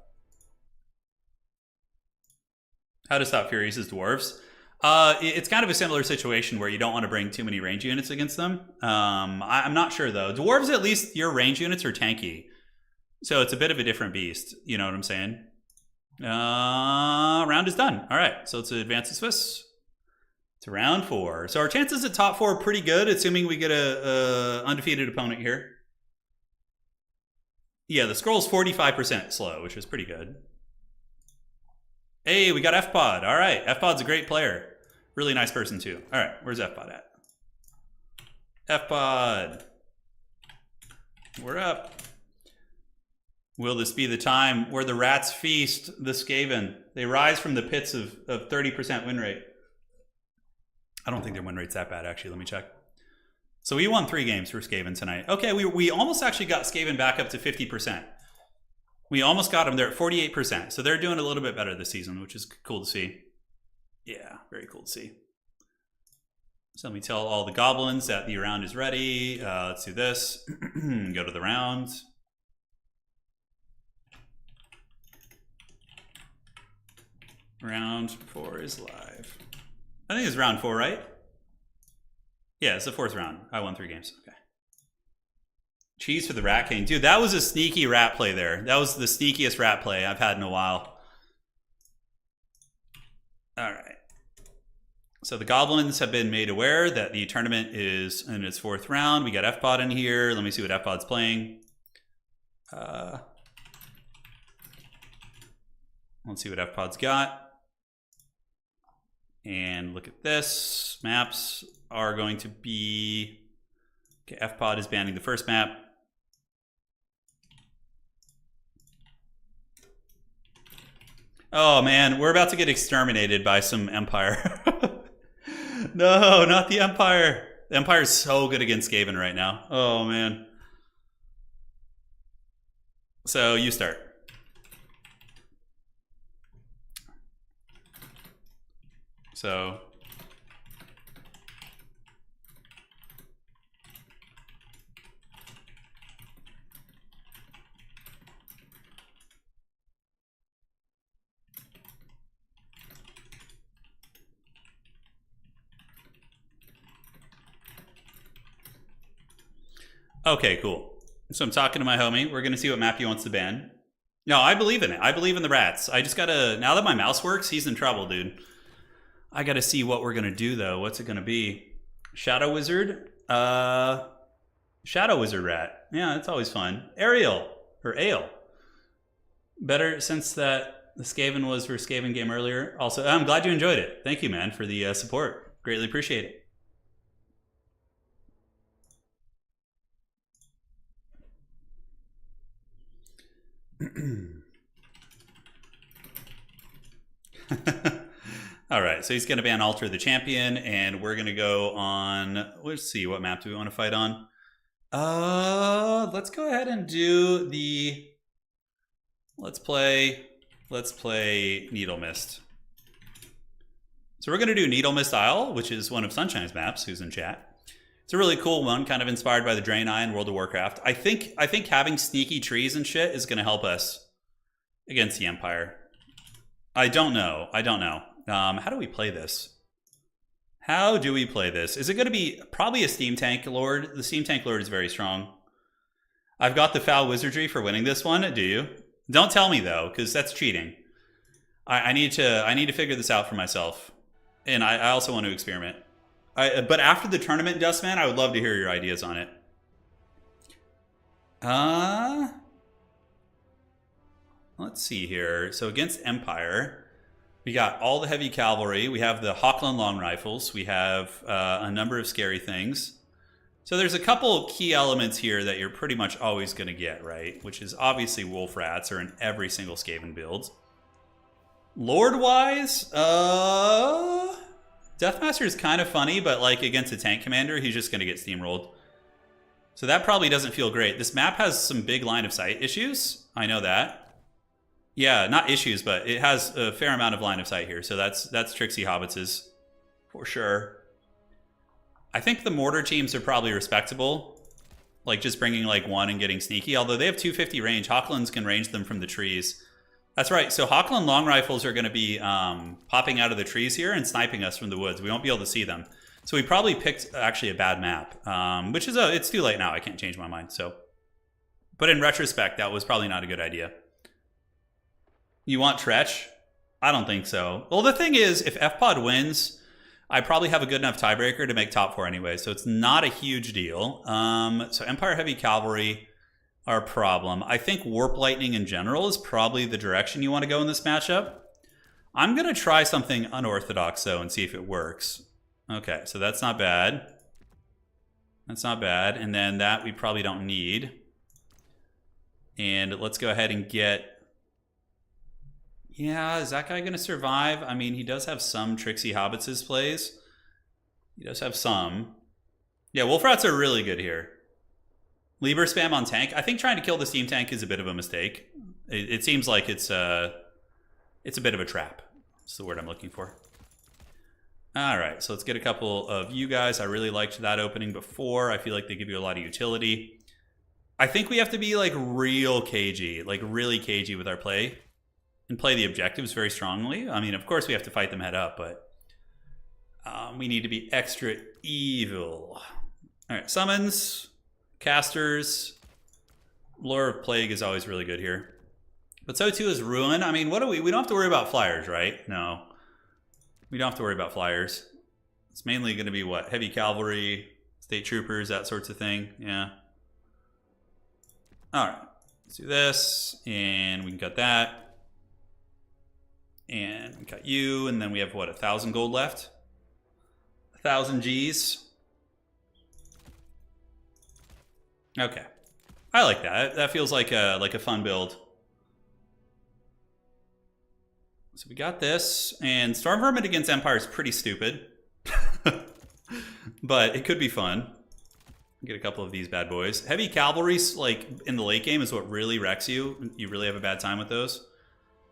How to stop Furies as Dwarves? It's kind of a similar situation where you don't want to bring too many range units against them. I'm not sure though. Dwarves, at least your range units are tanky, so it's a bit of a different beast. You know what I'm saying? Round is done. All right, so let's advance the Swiss to round 4. So our chances at top 4 are pretty good, assuming we get a undefeated opponent here. Yeah, the scroll's 45% slow, which is pretty good. Hey, we got F-Pod. All right, F-Pod's a great player. Really nice person, too. All right, where's F-Pod at? F-Pod. We're up. Will this be the time where the rats feast the Skaven? They rise from the pits of 30% win rate. I don't think their win rate's that bad, actually. Let me check. So we won 3 games for Skaven tonight. Okay, we almost actually got Skaven back up to 50%. We almost got them there at 48%. So they're doing a little bit better this season, which is cool to see. Yeah, very cool to see. So let me tell all the goblins that the round is ready. Let's do this. Go to the round. Round 4 is live. I think it's round 4, right? Yeah, it's the 4th round. I won 3 games. Okay. Cheese for the Rat King. Dude, that was a sneaky rat play there. That was the sneakiest rat play I've had in a while. All right. So the goblins have been made aware that the tournament is in its 4th round. We got F-Pod in here. Let me see what F-Pod's playing. Let's see what F-Pod's got. And look at this. Maps are going to be Okay, FPOD is banning the first map. Oh man, we're about to get exterminated by some Empire. No, not the Empire. The Empire is so good against Skaven right now. Oh man. So you start. So okay, cool. So I'm talking to my homie. We're gonna see what map he wants to ban. No, I believe in it. I believe in the rats. I just gotta, now that my mouse works, he's in trouble, dude. I gotta see what we're gonna do though. What's it gonna be? Shadow Wizard? Shadow Wizard rat. Yeah, that's always fun. Ariel or Ale. Better since that the Skaven was for Skaven game earlier. Also, I'm glad you enjoyed it. Thank you, man, for the support. Greatly appreciate it. All right, so he's going to ban Alter the Champion, and we're going to go on. Let's see, what map do we want to fight on? Let's go ahead and do the. Let's play Needle Mist. So we're going to do Needle Mist Isle, which is one of Sunshine's maps. Who's in chat? It's a really cool one, kind of inspired by the Drain Eye in World of Warcraft. I think having sneaky trees and shit is going to help us against the Empire. I don't know. How do we play this? How do we play this? Is it going to be probably a Steam Tank Lord? The Steam Tank Lord is very strong. I've got the Foul Wizardry for winning this one. Do you? Don't tell me though, because that's cheating. I need to figure this out for myself, and I also want to experiment. But after the tournament, Dustman, I would love to hear your ideas on it. Let's see here. So against Empire, we got all the heavy cavalry. We have the Hawkland long rifles. We have a number of scary things. So there's a couple key elements here that you're pretty much always going to get, right? Which is obviously Wolf Rats are in every single Skaven build. Lord-wise, Deathmaster is kind of funny, but like against a tank commander, he's just going to get steamrolled. So that probably doesn't feel great. This map has some big line of sight issues. I know that. Yeah, not issues, but it has a fair amount of line of sight here. So that's Trixie Hobbitses for sure. I think the mortar teams are probably respectable. Like just bringing like one and getting sneaky. Although they have 250 range. Hawklands can range them from the trees. That's right. So Hawkland long rifles are going to be popping out of the trees here and sniping us from the woods. We won't be able to see them. So we probably picked actually a bad map, which is it's too late now. I can't change my mind. So, but in retrospect, that was probably not a good idea. You want Tretch? I don't think so. Well, the thing is, if FPOD wins, I probably have a good enough tiebreaker to make top 4 anyway. So it's not a huge deal. So Empire Heavy Cavalry are a problem. I think Warp Lightning in general is probably the direction you want to go in this matchup. I'm going to try something unorthodox, though, and see if it works. Okay, so that's not bad. That's not bad. And then that we probably don't need. And let's go ahead and get... Yeah, is that guy going to survive? I mean, he does have some Trixie Hobbitses plays. He does have some. Yeah, Wolf Rats are really good here. Lieber spam on tank. I think trying to kill the steam tank is a bit of a mistake. It seems like it's a bit of a trap. That's the word I'm looking for. All right, so let's get a couple of you guys. I really liked that opening before. I feel like they give you a lot of utility. I think we have to be like real cagey, like really cagey with our play and play the objectives very strongly. I mean, of course we have to fight them head up, but we need to be extra evil. All right, summons. Casters. Lure of Plague is always really good here. But so too is Ruin. I mean, what do we don't have to worry about flyers, right? No. We don't have to worry about flyers. It's mainly going to be what? Heavy cavalry, state troopers, that sorts of thing. Yeah. All right. Let's do this. And we can cut that. And we cut you. And then we have what? 1,000 gold left? 1,000 Gs. Okay. I like that. That feels like a fun build. So we got this, and Storm Vermin against Empire is pretty stupid. But it could be fun. Get a couple of these bad boys. Heavy cavalry, like in the late game, is what really wrecks you. You really have a bad time with those.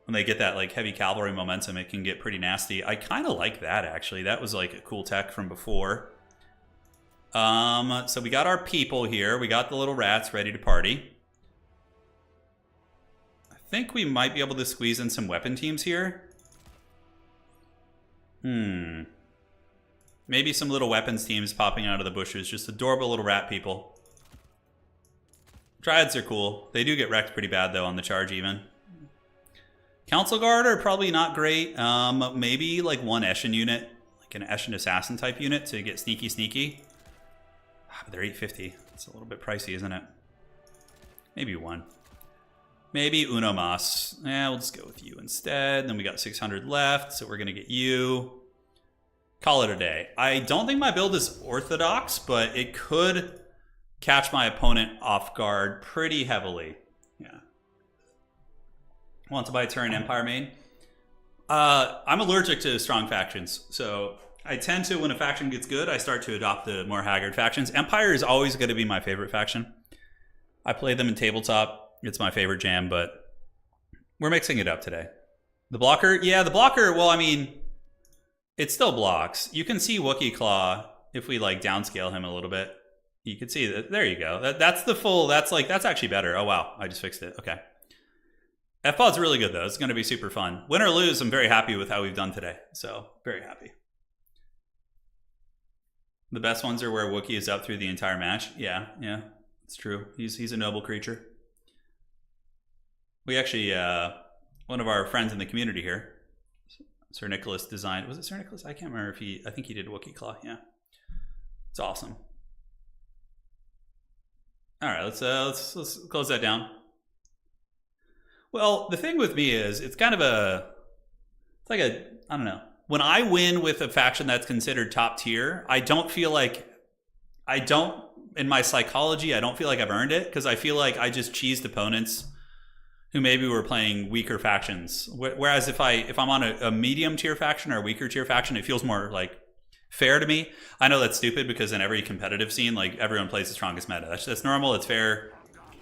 When they get that like heavy cavalry momentum, it can get pretty nasty. I kind of like that, actually. That was like a cool tech from before. So we got our people here. We got the little rats ready to party. I think we might be able to squeeze in some weapon teams here. Maybe some little weapons teams popping out of the bushes. Just adorable little rat people. Dryads are cool. They do get wrecked pretty bad, though, on the charge even. Council Guard are probably not great. Maybe like one Eshin unit. Like an Eshin Assassin type unit to get sneaky. But they're 850. It's a little bit pricey, isn't it? Maybe one. Maybe Uno Mas. Yeah, we'll just go with you instead. Then we got 600 left, so we're going to get you. Call it a day. I don't think my build is orthodox, but it could catch my opponent off guard pretty heavily. Yeah. Want to buy Turin Empire main? I'm allergic to strong factions, so I tend to, when a faction gets good, I start to adopt the more haggard factions. Empire is always going to be my favorite faction. I play them in tabletop. It's my favorite jam, but we're mixing it up today. The blocker? Yeah, the blocker, well, I mean, it still blocks. You can see Wookiee Claw if we like downscale him a little bit. You can see that. There you go. That's the full, that's actually better. Oh, wow. I just fixed it. Okay. FPOD's really good, though. It's going to be super fun. Win or lose, I'm very happy with how we've done today. So, very happy. The best ones are where Wookiee is up through the entire match. Yeah, it's true. He's a noble creature. We actually, one of our friends in the community here, Sir Nicholas designed, was it Sir Nicholas? I can't remember if I think he did Wookiee Claw, yeah. It's awesome. All right, let's close that down. Well, the thing with me is, it's kind of it's like I don't know. When I win with a faction that's considered top tier, I don't feel like, in my psychology, I don't feel like I've earned it, because I feel like I just cheesed opponents who maybe were playing weaker factions. Whereas if I'm on a medium tier faction or a weaker tier faction, it feels more like fair to me. I know that's stupid because in every competitive scene, like everyone plays the strongest meta. That's normal. It's fair.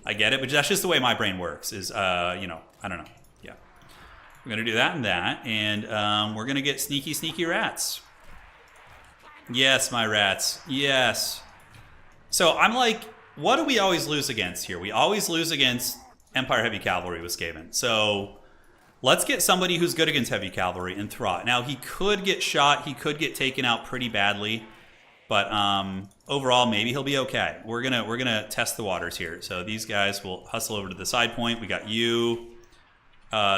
I get it, but that's just the way my brain works. Is I don't know. Yeah, we're gonna do that, and we're gonna get sneaky rats. Yes, my rats. Yes. So I'm like, what do we always lose against here? We always lose against Empire Heavy Cavalry with Skaven. So let's get somebody who's good against Heavy Cavalry and Throt. Now, he could get shot. He could get taken out pretty badly. But overall, maybe he'll be okay. We're gonna test the waters here. So these guys will hustle over to the side point. We got you.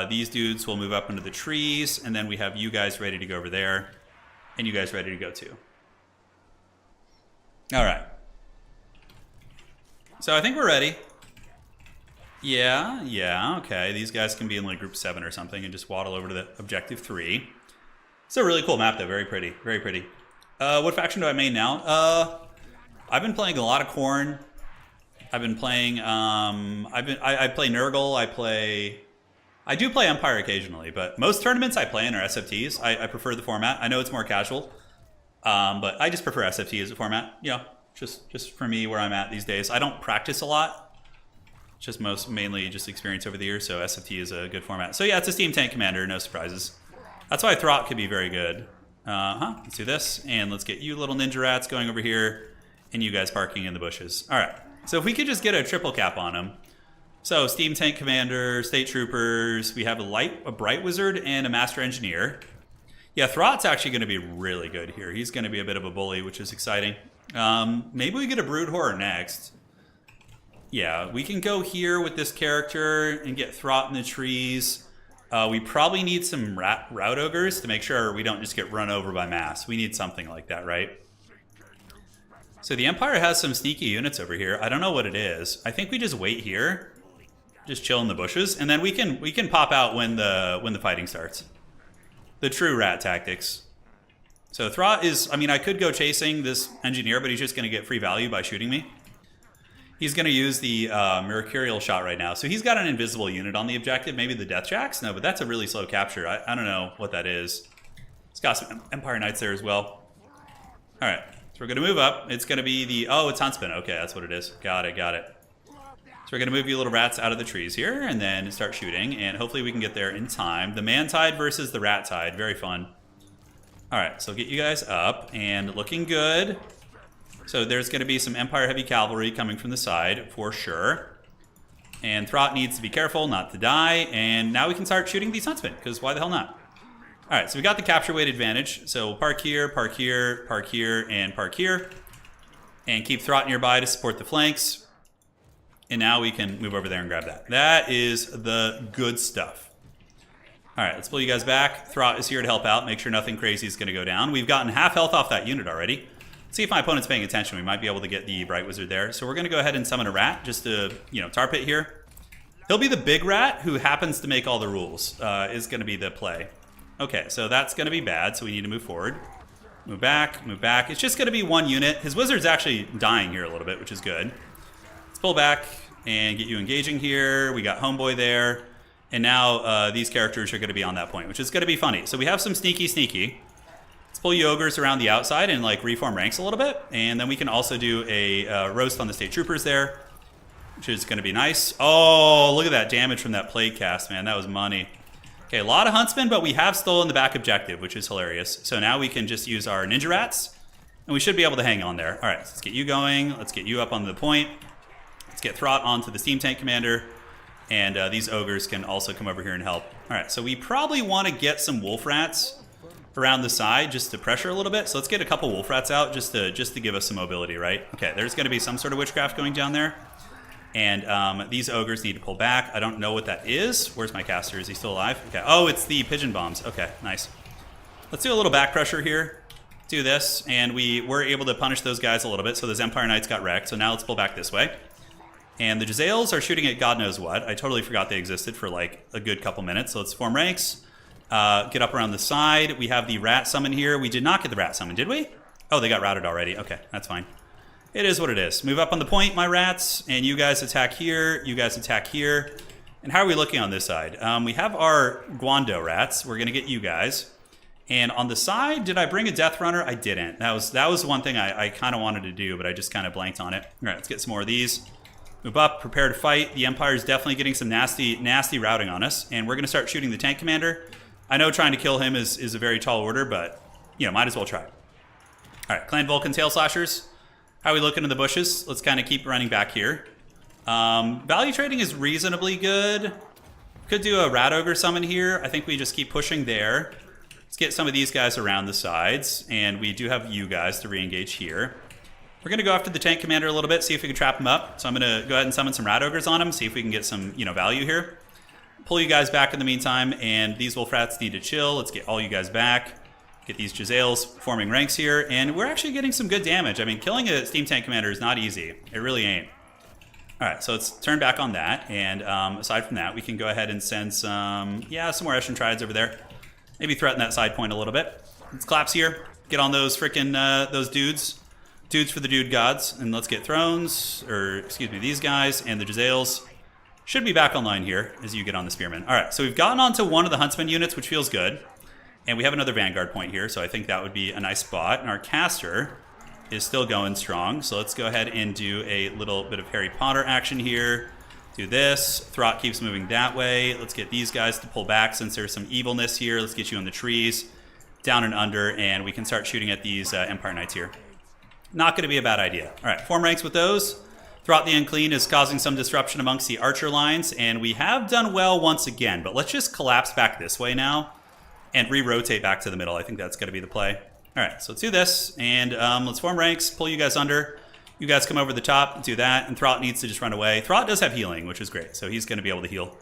These dudes will move up into the trees. And then we have you guys ready to go over there. And you guys ready to go too. All right. So I think we're ready. Yeah, okay. These guys can be in like group 7 or something and just waddle over to the objective 3. It's a really cool map though, very pretty, very pretty. What faction do I main now? I've been playing a lot of Korn. I've been playing, I play Nurgle, I do play Empire occasionally, but most tournaments I play in are SFTs. I prefer the format. I know it's more casual, but I just prefer SFT as a format, you know, just for me where I'm at these days. I don't practice a lot. Just mainly just experience over the years, so SFT is a good format. So yeah, it's a Steam Tank Commander, no surprises. That's why Throt could be very good. Let's do this, and let's get you little ninja rats going over here, and you guys parking in the bushes. All right, so if we could just get a triple cap on them. So Steam Tank Commander, State Troopers, we have a Bright Wizard, and a Master Engineer. Yeah, Throt's actually going to be really good here. He's going to be a bit of a bully, which is exciting. Maybe we get a Brood Horror next. Yeah, we can go here with this character and get Throt in the trees. We probably need some Rout Ogres to make sure we don't just get run over by mass. We need something like that, right? So the Empire has some sneaky units over here. I don't know what it is. I think we just wait here, just chill in the bushes, and then we can pop out when the fighting starts. The true rat tactics. So Throt is, I mean, I could go chasing this engineer, but he's just going to get free value by shooting me. He's going to use the Mercurial shot right now. So he's got an invisible unit on the objective. Maybe the Death Jacks? No, but that's a really slow capture. I don't know what that is. He's got some Empire Knights there as well. All right, so we're going to move up. It's going to be the... Oh, it's Huntsman. Okay, that's what it is. Got it, got it. So we're going to move you little rats out of the trees here and then start shooting. And hopefully we can get there in time. The Man Tide versus the Rat Tide. Very fun. All right, so get you guys up and looking good. So there's going to be some Empire Heavy Cavalry coming from the side for sure. And Throt needs to be careful not to die. And now we can start shooting these Huntsmen, because why the hell not? All right, so we got the capture weight advantage. So we'll park here, park here, park here, and park here. And keep Throt nearby to support the flanks. And now we can move over there and grab that. That is the good stuff. All right, let's pull you guys back. Throt is here to help out. Make sure nothing crazy is going to go down. We've gotten half health off that unit already. See if my opponent's paying attention. We might be able to get the Bright Wizard there. So we're going to go ahead and summon a rat just to, tar pit here. He'll be the big rat who happens to make all the rules, is going to be the play. Okay, so that's going to be bad, so we need to move forward. Move back, move back. It's just going to be one unit. His wizard's actually dying here a little bit, which is good. Let's pull back and get you engaging here. We got Homeboy there. And now these characters are going to be on that point, which is going to be funny. So we have some sneaky. Let's pull you ogres around the outside and reform ranks a little bit. And then we can also do a roast on the state troopers there, which is going to be nice. Oh, look at that damage from that plague cast, man. That was money. Okay, a lot of huntsmen, but we have stolen the back objective, which is hilarious. So now we can just use our ninja rats, and we should be able to hang on there. All right, so let's get you going. Let's get you up onto the point. Let's get Throt onto the steam tank commander. And these ogres can also come over here and help. All right, so we probably want to get some wolf rats around the side just to pressure a little bit. So let's get a couple wolf rats out just to give us some mobility, right? Okay, there's going to be some sort of witchcraft going down there. And these ogres need to pull back. I don't know what that is. Where's my caster? Is he still alive? Okay. Oh, it's the pigeon bombs. Okay, nice. Let's do a little back pressure here. Do this, and we were able to punish those guys a little bit. So those Empire Knights got wrecked. So now let's pull back this way. And the Jezzails are shooting at God knows what. I totally forgot they existed for a good couple minutes. So let's form ranks. Get up around the side. We have the rat summon here. We did not get the rat summon, did we? Oh, they got routed already. Okay, that's fine. It is what it is. Move up on the point, my rats, and you guys attack here. You guys attack here. And how are we looking on this side? We have our Guando rats. We're going to get you guys. And on the side, did I bring a Death Runner? I didn't. That was one thing I kind of wanted to do, but I just kind of blanked on it. All right, let's get some more of these. Move up, prepare to fight. The Empire is definitely getting some nasty routing on us. And we're going to start shooting the tank commander. I know trying to kill him is a very tall order, but, might as well try. All right, Clan Vulcan Tail Slashers. How are we looking in the bushes? Let's kind of keep running back here. Value trading is reasonably good. Could do a Rat Ogre summon here. I think we just keep pushing there. Let's get some of these guys around the sides. And we do have you guys to re-engage here. We're going to go after the tank commander a little bit, see if we can trap him up. So I'm going to go ahead and summon some Rat Ogres on him, see if we can get some value here. Pull you guys back in the meantime, and these Wolf Rats need to chill. Let's get all you guys back. Get these Jezzails forming ranks here, and we're actually getting some good damage. I mean, killing a steam tank commander is not easy. It really ain't. All right, so let's turn back on that, and aside from that, we can go ahead and send some more Eshin Triads over there. Maybe threaten that side point a little bit. Let's collapse here. Get on those frickin' those dudes. Dudes for the dude gods, and let's get thrones, or excuse me, these guys, and the Jezzails. Should be back online here as you get on the Spearmen. All right, so we've gotten onto one of the Huntsman units, which feels good. And we have another Vanguard point here, so I think that would be a nice spot. And our caster is still going strong. So let's go ahead and do a little bit of Harry Potter action here. Do this. Throt keeps moving that way. Let's get these guys to pull back since there's some evilness here. Let's get you in the trees, down and under, and we can start shooting at these Empire Knights here. Not going to be a bad idea. All right, form ranks with those. Throt the Unclean is causing some disruption amongst the archer lines, and we have done well once again. But let's just collapse back this way now and re-rotate back to the middle. I think that's going to be the play. All right, so let's do this, and let's form ranks, pull you guys under. You guys come over the top, do that, and Throt needs to just run away. Throt does have healing, which is great, so he's going to be able to heal.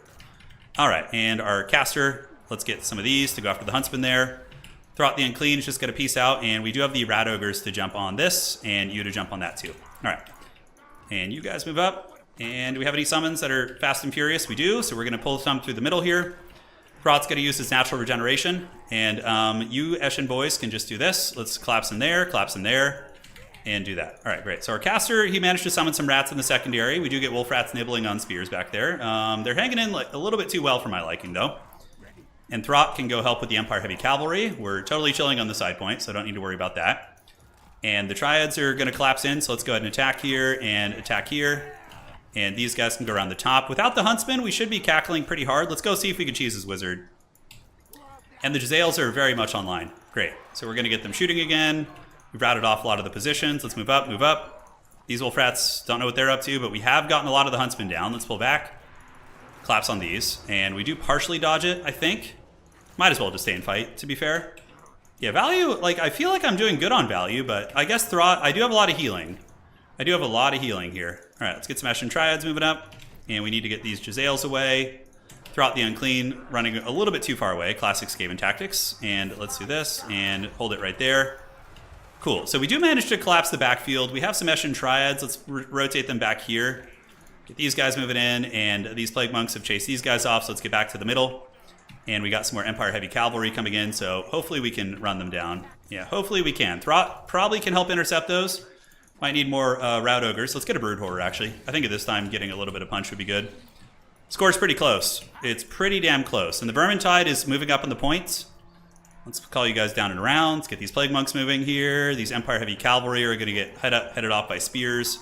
All right, and our caster, let's get some of these to go after the Huntsman there. Throt the Unclean is just going to peace out, and we do have the Rat Ogres to jump on this, and you to jump on that too. All right, and you guys move up, and do we have any summons that are fast and furious? We do, so we're going to pull some through the middle here. Throt's going to use his natural regeneration, and you Eshin boys can just do this. Let's collapse in there, and do that. All right, great. So our caster, he managed to summon some rats in the secondary. We do get wolf rats nibbling on spears back there. They're hanging in like a little bit too well for my liking, though. And Throt can go help with the Empire Heavy Cavalry. We're totally chilling on the side point, so I don't need to worry about that. And the Triads are going to collapse in, so let's go ahead and attack here and attack here. And these guys can go around the top. Without the Huntsman, we should be cackling pretty hard. Let's go see if we can cheese his wizard. And the Jezzails are very much online. Great. So we're going to get them shooting again. We've routed off a lot of the positions. Let's move up, move up. These wolf rats don't know what they're up to, but we have gotten a lot of the Huntsmen down. Let's pull back. Collapse on these. And we do partially dodge it, I think. Might as well just stay and fight, to be fair. Yeah, value, like, I feel like I'm doing good on value, but I guess Throt, I do have a lot of healing. I do have a lot of healing here. All right, let's get some Eshin Triads moving up. And we need to get these Jezzails away. Throt the Unclean running a little bit too far away. Classic Skaven tactics. And let's do this and hold it right there. Cool. So we do manage to collapse the backfield. We have some Eshin Triads. Let's rotate them back here. Get these guys moving in. And these Plague Monks have chased these guys off. So let's get back to the middle. And we got some more Empire Heavy Cavalry coming in. So hopefully we can run them down. Yeah, hopefully we can. Throt probably can help intercept those. Might need more Rout Ogres. Let's get a Brood Horror, actually. I think at this time getting a little bit of punch would be good. Score's pretty close. It's pretty damn close. And the Vermintide is moving up on the points. Let's call you guys down and around. Let's get these Plague Monks moving here. These Empire Heavy Cavalry are going to get headed off by spears,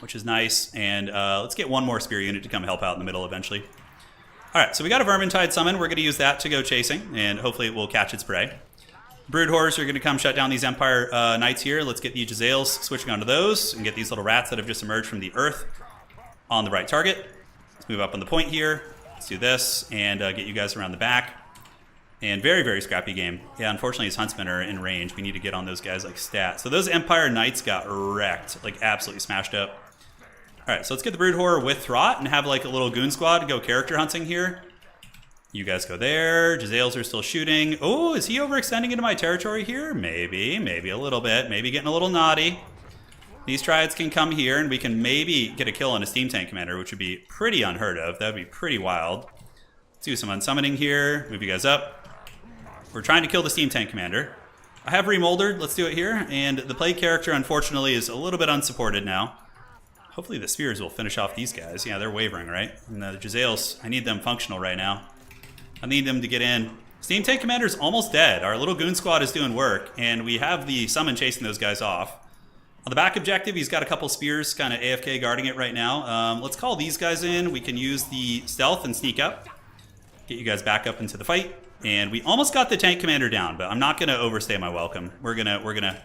which is nice. And let's get one more spear unit to come help out in the middle eventually. All right, so we got a Vermintide summon. We're going to use that to go chasing, and hopefully it will catch its prey. Brood Horrors are going to come shut down these Empire Knights here. Let's get the Jezzails switching onto those and get these little rats that have just emerged from the earth on the right target. Let's move up on the point here. Let's do this and get you guys around the back. And very, very scrappy game. Yeah, unfortunately his Huntsmen are in range. We need to get on those guys like stat. So those Empire Knights got wrecked, like absolutely smashed up. All right, so let's get the Brood Horror with Throt and have like a little goon squad to go character hunting here. You guys go there. Jezzails are still shooting. Oh, is he overextending into my territory here? Maybe a little bit. Maybe getting a little naughty. These Triads can come here and we can maybe get a kill on a Steam Tank Commander, which would be pretty unheard of. That would be pretty wild. Let's do some unsummoning here. Move you guys up. We're trying to kill the Steam Tank Commander. I have remoldered. Let's do it here. And the play character, unfortunately, is a little bit unsupported now. Hopefully the Spears will finish off these guys. Yeah, they're wavering, right? And the Jezzails, I need them functional right now. I need them to get in. Steam Tank Commander's almost dead. Our little goon squad is doing work, and we have the summon chasing those guys off. On the back objective, he's got a couple spears kind of AFK guarding it right now. Let's call these guys in. We can use the stealth and sneak up. Get you guys back up into the fight. And we almost got the tank commander down, but I'm not going to overstay my welcome. We're gonna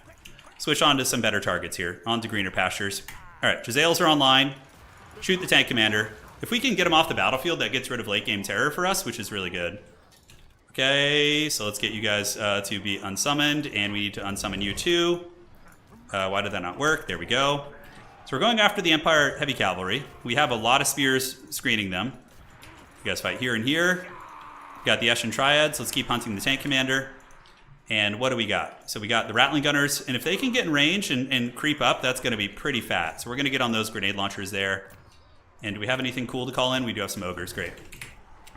switch on to some better targets here, on to greener pastures. All right, Jezzails are online. Shoot the tank commander. If we can get him off the battlefield, that gets rid of late game terror for us, which is really good. Okay, so let's get you guys to be unsummoned, and we need to unsummon you too. Why did that not work? There we go. So we're going after the Empire Heavy Cavalry. We have a lot of spears screening them. You guys fight here and here. We got the Eshin Triads. Let's keep hunting the tank commander. And what do we got? So we got the Rattling Gunners, and if they can get in range and creep up, that's going to be pretty fat. So we're going to get on those grenade launchers there. And do we have anything cool to call in? We do have some ogres. Great.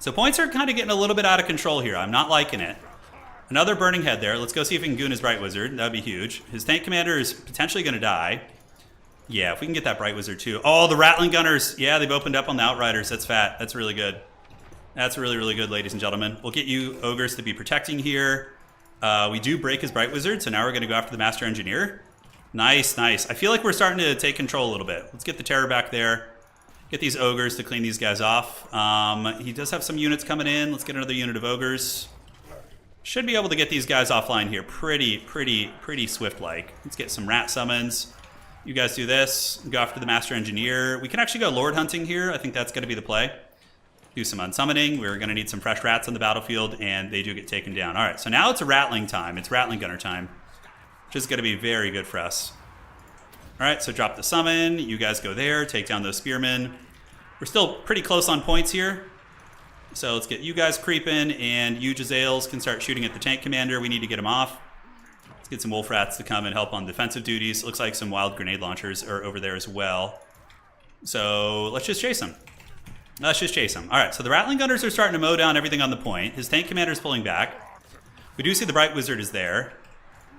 So points are kind of getting a little bit out of control here. I'm not liking it. Another Burning Head there. Let's go see if we can goon his Bright Wizard. That would be huge. His tank commander is potentially going to die. Yeah, if we can get that Bright Wizard too. Oh, the Rattling Gunners. Yeah, they've opened up on the Outriders. That's fat. That's really good. That's really, really good, ladies and gentlemen. We'll get you ogres to be protecting here. We do break his Bright Wizard, so now we're going to go after the Master Engineer. Nice, nice. I feel like we're starting to take control a little bit. Let's get the terror back there. Get these ogres to clean these guys off. He does have some units coming in. Let's get another unit of ogres. Should be able to get these guys offline here pretty swift-like. Let's get some rat summons. You guys do this. Go after the Master Engineer. We can actually go Lord Hunting here. I think that's going to be the play. Do some unsummoning. We're going to need some fresh rats on the battlefield, and they do get taken down. All right, so now it's a Rattling time. It's Rattling Gunner time, which is going to be very good for us. All right, so drop the summon. You guys go there, take down those spearmen. We're still pretty close on points here. So let's get you guys creeping, and you Jezzails can start shooting at the tank commander. We need to get him off. Let's get some wolf rats to come and help on defensive duties. Looks like some wild grenade launchers are over there as well. So let's just chase them. Let's just chase him. All right, so the Rattling Gunners are starting to mow down everything on the point. His tank commander is pulling back. We do see the Bright Wizard is there.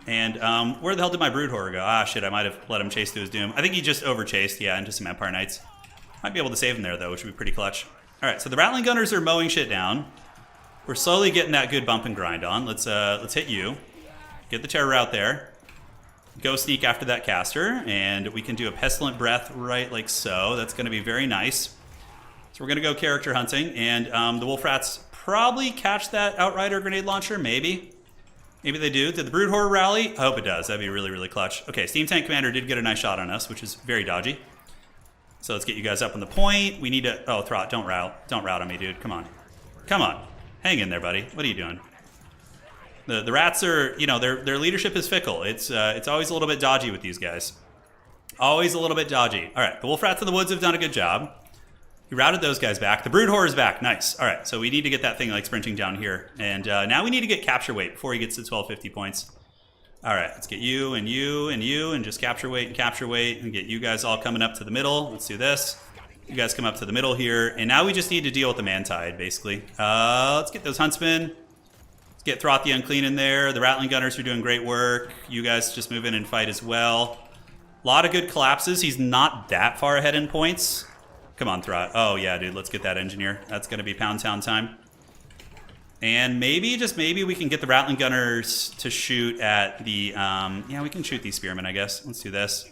And where the hell did my Brood Horror go? Ah, shit, I might have let him chase to his doom. I think he just over-chased, yeah, into some Empire Knights. Might be able to save him there, though, which would be pretty clutch. All right, so the Rattling Gunners are mowing shit down. We're slowly getting that good bump and grind on. Let's hit you. Get the Terror out there. Go sneak after that caster, and we can do a Pestilent Breath right like so. That's going to be very nice. So we're going to go character hunting, and the Wolf Rats probably catch that Outrider grenade launcher, maybe. Maybe they do. Did the Brood Horror rally? I hope it does. That'd be really, really clutch. Okay, Steam Tank Commander did get a nice shot on us, which is very dodgy. So let's get you guys up on the point. We need to... Oh, Throt, don't rout. Don't rout on me, dude. Come on. Come on. Hang in there, buddy. What are you doing? The rats are... You know, their leadership is fickle. It's always a little bit dodgy with these guys. Always a little bit dodgy. All right, the Wolf Rats in the Woods have done a good job. He routed those guys back. The Brood Horror is back. Nice. All right, so we need to get that thing like sprinting down here. And now we need to get capture weight before he gets to 1250 points. All right, let's get you and you and you and just capture weight and get you guys all coming up to the middle. Let's do this. You guys come up to the middle here. And now we just need to deal with the Man-Tide, basically. Let's get those Huntsmen. Let's get Throth the Unclean in there. The Rattling Gunners are doing great work. You guys just move in and fight as well. A lot of good collapses. He's not that far ahead in points. Come on, Throt. Oh, yeah, dude. Let's get that Engineer. That's going to be Pound Town time. And maybe, just maybe, we can get the Rattling Gunners to shoot at the... yeah, we can shoot these Spearmen, I guess. Let's do this.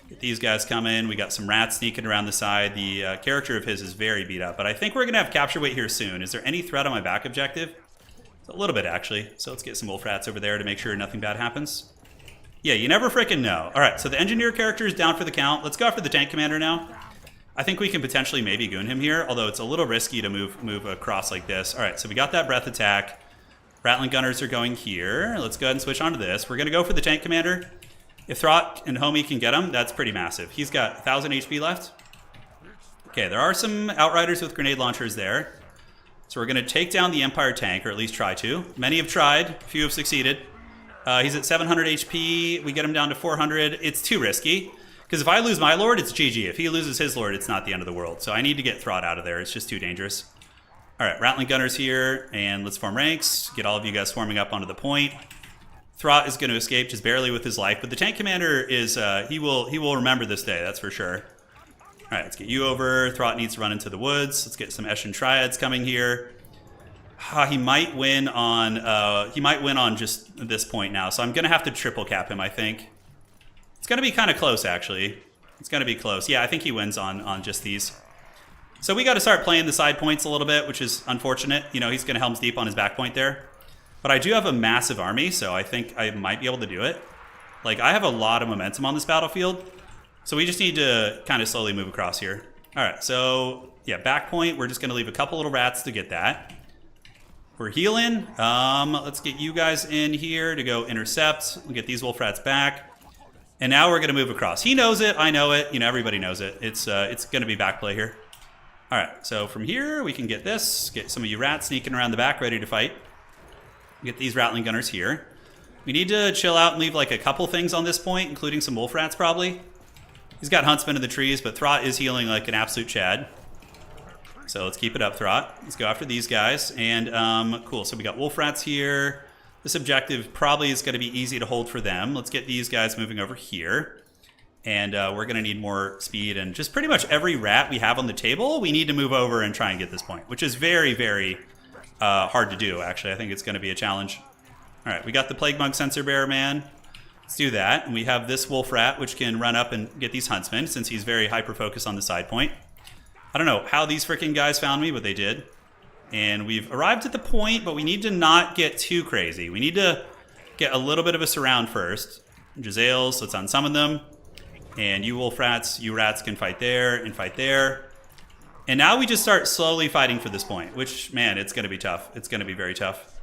Get these guys coming. We got some rats sneaking around the side. The character of his is very beat up. But I think we're going to have capture weight here soon. Is there any threat on my back objective? A little bit, actually. So let's get some Wolf Rats over there to make sure nothing bad happens. Yeah, you never frickin' know. All right, so the Engineer character is down for the count. Let's go after the Tank Commander now. I think we can potentially maybe goon him here, although it's a little risky to move across like this. All right, so we got that breath attack. Rattling Gunners are going here. Let's go ahead and switch onto this. We're going to go for the Tank Commander. If Throt and Homie can get him, that's pretty massive. He's got 1,000 HP left. Okay, there are some Outriders with grenade launchers there. So we're going to take down the Empire tank, or at least try to. Many have tried. Few have succeeded. He's at 700 HP. We get him down to 400. It's too risky. Because if I lose my Lord, it's GG. If he loses his Lord, it's not the end of the world. So I need to get Throt out of there. It's just too dangerous. All right, Rattling Gunners here. And let's form ranks. Get all of you guys swarming up onto the point. Throt is going to escape just barely with his life. But the Tank Commander is... he will remember this day, that's for sure. All right, let's get you over. Throt needs to run into the woods. Let's get some Eshin Triads coming here. He might win on just this point now. So I'm going to have to triple cap him, I think. It's going to be kind of close, actually. It's going to be close. Yeah, I think he wins on just these. So we got to start playing the side points a little bit, which is unfortunate. You know, he's going to Helm's Deep on his back point there. But I do have a massive army, so I think I might be able to do it. Like, I have a lot of momentum on this battlefield. So we just need to kind of slowly move across here. All right, so, yeah, back point. We're just going to leave a couple little rats to get that. We're healing. Let's get you guys in here to go intercept. We'll get these Wolf Rats back. And now we're going to move across. He knows it. I know it. You know, everybody knows it. It's going to be back play here. All right, so from here, we can get this. Get some of you rats sneaking around the back, ready to fight. Get these Rattling Gunners here. We need to chill out and leave like a couple things on this point, including some Wolf Rats probably. He's got Huntsmen in the trees, but Throt is healing like an absolute Chad. So let's keep it up, Throt. Let's go after these guys. And cool, so we got Wolf Rats here. This objective probably is going to be easy to hold for them. Let's get these guys moving over here. And we're going to need more speed. And just pretty much every rat we have on the table, we need to move over and try and get this point, which is very, very hard to do, actually. I think it's going to be a challenge. All right, we got the Plague Monk Sensor Bearer man. Let's do that. And we have this Wolf Rat, which can run up and get these Huntsmen, since he's very hyper-focused on the side point. I don't know how these freaking guys found me, but they did. And we've arrived at the point, but we need to not get too crazy. We need to get a little bit of a surround first. Jezzails, let's unsummon them. And you Wolf Rats, you rats can fight there and fight there. And now we just start slowly fighting for this point, which, man, it's going to be tough. It's going to be very tough.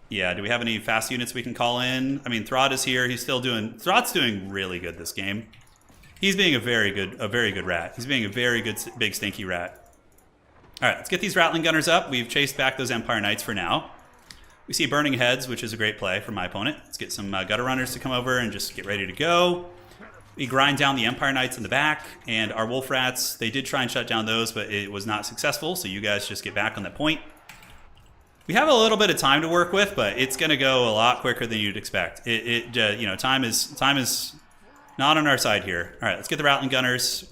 Yeah, do we have any fast units we can call in? I mean, Throt is here. He's still doing... Throt's doing really good this game. He's being a very good rat. He's being a very good, big, stinky rat. All right, let's get these Rattling Gunners up. We've chased back those Empire Knights for now. We see Burning Heads, which is a great play for my opponent. Let's get some Gutter Runners to come over and just get ready to go. We grind down the Empire Knights in the back, and our Wolf Rats, they did try and shut down those, but it was not successful, so you guys just get back on that point. We have a little bit of time to work with, but it's going to go a lot quicker than you'd expect. You know, time is not on our side here. All right, let's get the Rattling Gunners.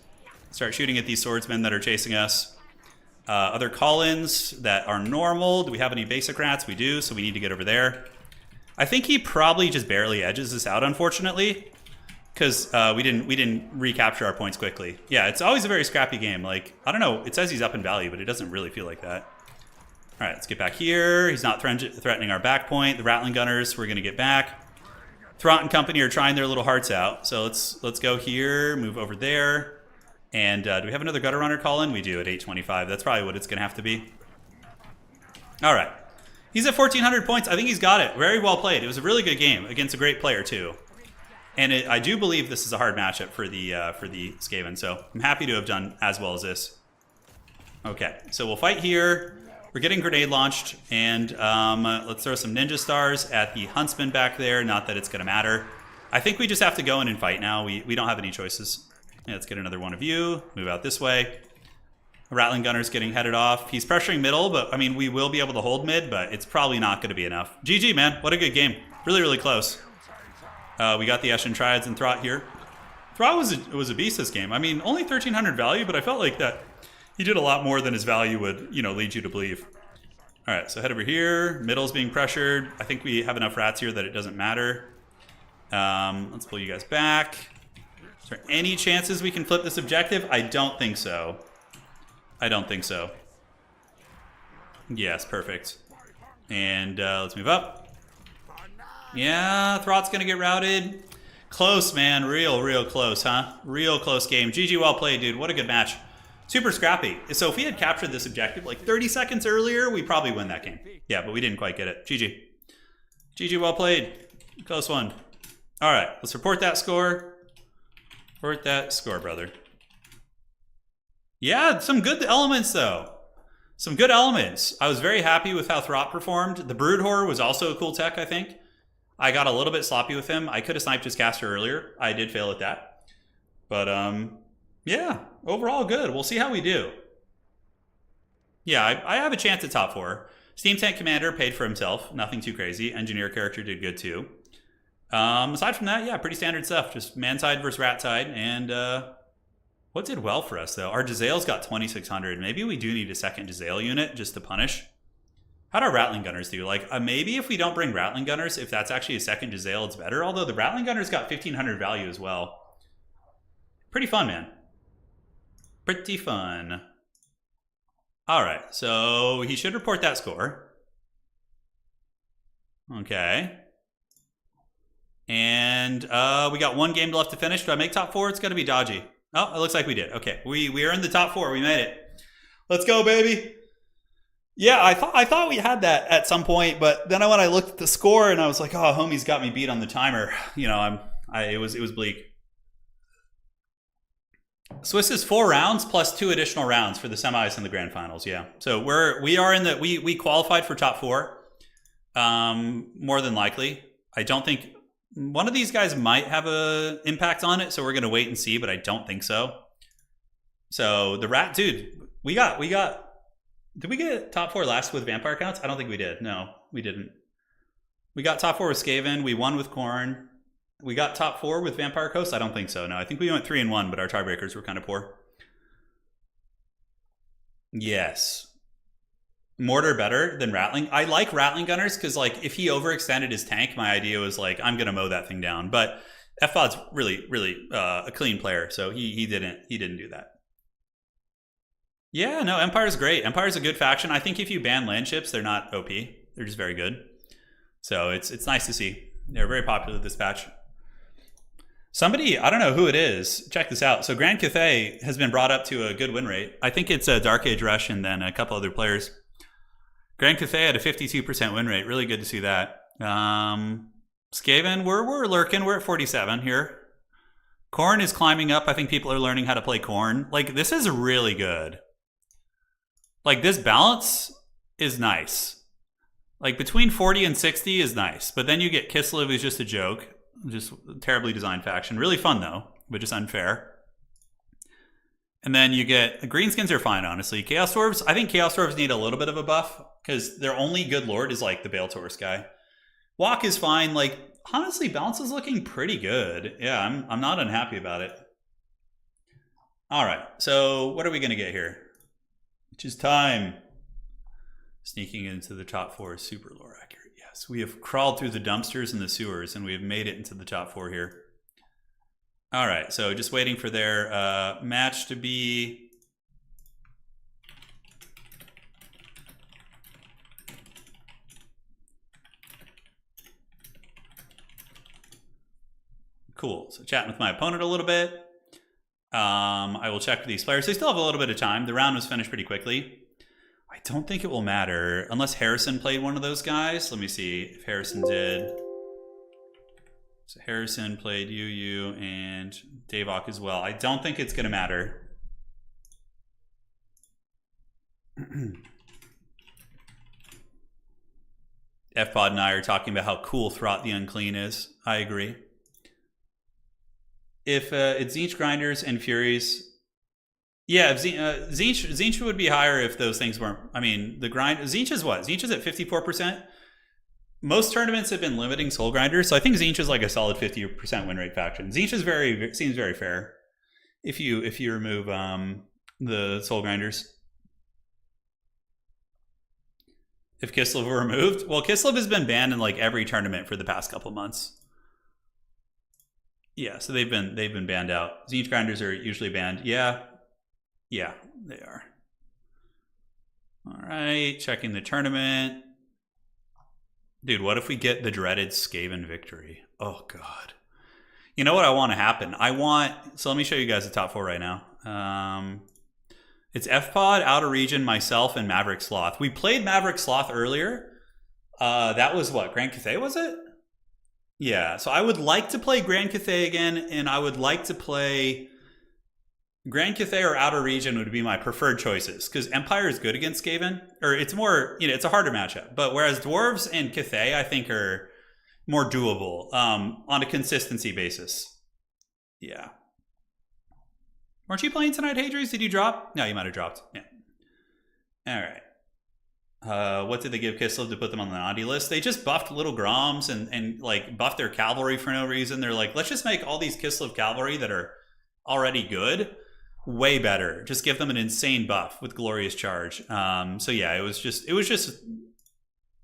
Start shooting at these swordsmen that are chasing us. Other call-ins that are normal. Do we have any basic rats? We do, so we need to get over there. I think he probably just barely edges us out, unfortunately, because we didn't recapture our points quickly. Yeah, it's always a very scrappy game. Like, I don't know, it says he's up in value, but it doesn't really feel like that. All right, let's get back here. He's not threatening our back point. The Rattling Gunners, we're gonna get back. Thront and company are trying their little hearts out. So let's go here, move over there. And do we have another Gutter Runner call in? We do at 825. That's probably what it's gonna have to be. All right. He's at 1,400 points. I think he's got it. Very well played. It was a really good game against a great player too. And I do believe this is a hard matchup for the Skaven. So I'm happy to have done as well as this. Okay, so we'll fight here. We're getting grenade launched, and let's throw some ninja stars at the huntsman back there. Not that it's gonna matter. I think we just have to go in and fight now. We don't have any choices. Yeah, let's get another one of you. Move out this way. The Rattling Gunner's getting headed off. He's pressuring middle, but I mean, we will be able to hold mid, but it's probably not going to be enough. GG, man. What a good game. Really, really close. We got the Eshin Triads and Throt here. Throt was a beast this game. I mean, only 1,300 value, but I felt like that he did a lot more than his value would, you know, lead you to believe. All right, so head over here. Middle's being pressured. I think we have enough rats here that it doesn't matter. Let's pull you guys back. Is there any chances we can flip this objective? I don't think so. I don't think so. Yes, perfect. And let's move up. Yeah, Throt's gonna get routed. Close, man. Real close, huh? Real close game. GG, well played, dude. What a good match. Super scrappy. So if we had captured this objective like 30 seconds earlier, we probably win that game. Yeah, but we didn't quite get it. GG. GG, well played. Close one. All right, let's report that score. Report that score, brother. Yeah, some good elements, though. Some good elements. I was very happy with how Throt performed. The Brood Horror was also a cool tech, I think. I got a little bit sloppy with him. I could have sniped his caster earlier. I did fail at that. But, yeah, overall good. We'll see how we do. Yeah, I have a chance at top 4. Steam Tank Commander paid for himself. Nothing too crazy. Engineer character did good, too. Aside from that, yeah, pretty standard stuff. Just man side versus rat side. And what did well for us, though? Our Jezzail's got 2,600. Maybe we do need a second Jezzail unit just to punish. How'd our Rattling Gunners do? Like, maybe if we don't bring Rattling Gunners, if that's actually a second Jezzail, it's better. Although the Rattling Gunners got 1,500 value as well. Pretty fun, man. Pretty fun. All right, so he should report that score. Okay. And we got one game left to finish. Do I make top 4? It's going to be dodgy. Oh, it looks like we did. Okay, we are in the top 4. We made it. Let's go, baby. Yeah, I thought we had that at some point, but then when I looked at the score and I was like, oh, homie's got me beat on the timer. You know, it was bleak. Swiss is 4 rounds plus 2 additional rounds for the semis and the grand finals. Yeah, so we are in the we qualified for top 4. More than likely, I don't think. One of these guys might have an impact on it, so we're going to wait and see, but I don't think so. So the rat, dude, we got, did we get top 4 last with vampire counts? I don't think we did. No, we didn't. We got top 4 with Skaven. We won with Korn. We got top 4 with Vampire Coast? I don't think so. No, I think we went 3-1, but our tiebreakers were kind of poor. Yes. Mortar better than Rattling. I like Rattling Gunners because, like, if he overextended his tank, my idea was like, I'm gonna mow that thing down. But FOD's really a clean player, so he didn't do that. Yeah, no, Empire's great. Empire's a good faction. I think if you ban land ships, they're not OP. They're just very good. So it's nice to see. They're very popular this patch. Somebody, I don't know who it is. Check this out. So Grand Cathay has been brought up to a good win rate. I think it's a Dark Age Rush and then a couple other players. Grand Cathay had a 52% win rate. Really good to see that. Skaven, we're lurking. We're at 47 here. Korn is climbing up. I think people are learning how to play Korn. Like, this is really good. Like, this balance is nice. Like, between 40 and 60 is nice. But then you get Kislev, who's just a joke. Just a terribly designed faction. Really fun, though, but just unfair. And then you get the greenskins are fine, honestly. Chaos Dwarves, I think Chaos Dwarves need a little bit of a buff because their only good lord is like the Bale Taurus guy. Walk is fine. Like honestly, balance is looking pretty good. Yeah, I'm not unhappy about it. All right, so what are we gonna get here? Which is time. Sneaking into the top 4 is super lore accurate. Yes, we have crawled through the dumpsters and the sewers, and we have made it into the top 4 here. All right, so just waiting for their match to be. Cool. So chatting with my opponent a little bit. I will check these players. They still have a little bit of time. The round was finished pretty quickly. I don't think it will matter unless Harrison played one of those guys. Let me see if Harrison did. So Harrison played UU and Davok as well. I don't think it's going to matter. FPod and I are talking about how cool Throt the Unclean is. I agree. If it's Tzeentch Grinders and Furies, yeah, Tzeentch would be higher if those things weren't. I mean, the grind. Tzeentch is what? Tzeentch is at 54%. Most tournaments have been limiting Soul Grinders, so I think Tzeentch is like a solid 50% win rate faction. Tzeentch is seems very fair if you remove the Soul Grinders. If Kislev were removed, well, Kislev has been banned in like every tournament for the past couple months. Yeah, so they've been banned out. Tzeentch Grinders are usually banned. Yeah, they are. All right, checking the tournament. Dude, what if we get the dreaded Skaven victory? Oh, God. You know what I want to happen? So let me show you guys the top 4 right now. It's FPod, Outer Region, myself, and Maverick Sloth. We played Maverick Sloth earlier. That was what? Grand Cathay, was it? Yeah, so I would like to play Grand Cathay again, and I would like to play Grand Cathay or Outer Region would be my preferred choices because Empire is good against Skaven, or it's more, it's a harder matchup. But whereas Dwarves and Cathay, I think, are more doable on a consistency basis. Yeah. Weren't you playing tonight, Hadries? Did you drop? No, you might have dropped. Yeah. All right. What did they give Kislev to put them on the naughty list? They just buffed little Groms and like buffed their cavalry for no reason. They're like, let's just make all these Kislev cavalry that are already good way better. Just give them an insane buff with Glorious Charge. So yeah, it was just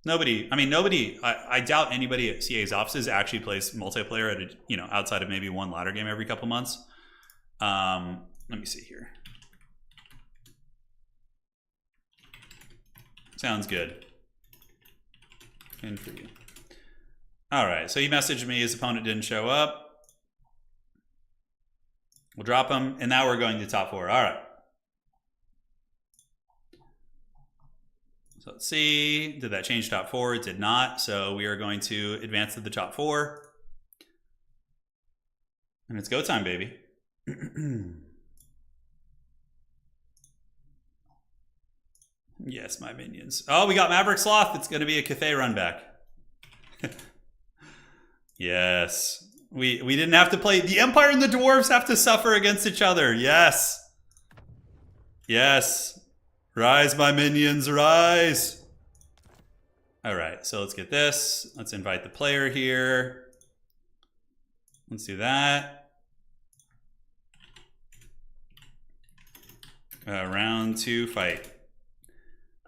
nobody. I doubt anybody at CA's offices actually plays multiplayer at outside of maybe one ladder game every couple months. Let me see here. Sounds good. Good for you. All right, so he messaged me. His opponent didn't show up. We'll drop him, and now we're going to top 4. All right. So let's see. Did that change top 4? It did not. So we are going to advance to the top 4. And it's go time, baby. Yes, my minions. Oh, we got Maverick Sloth. It's going to be a Cathay run back. Yes. We didn't have to play. The Empire and the Dwarves have to suffer against each other. Yes. Yes. Rise, my minions, rise. All right, so let's get this. Let's invite the player here. Let's do that. Round 2 fight.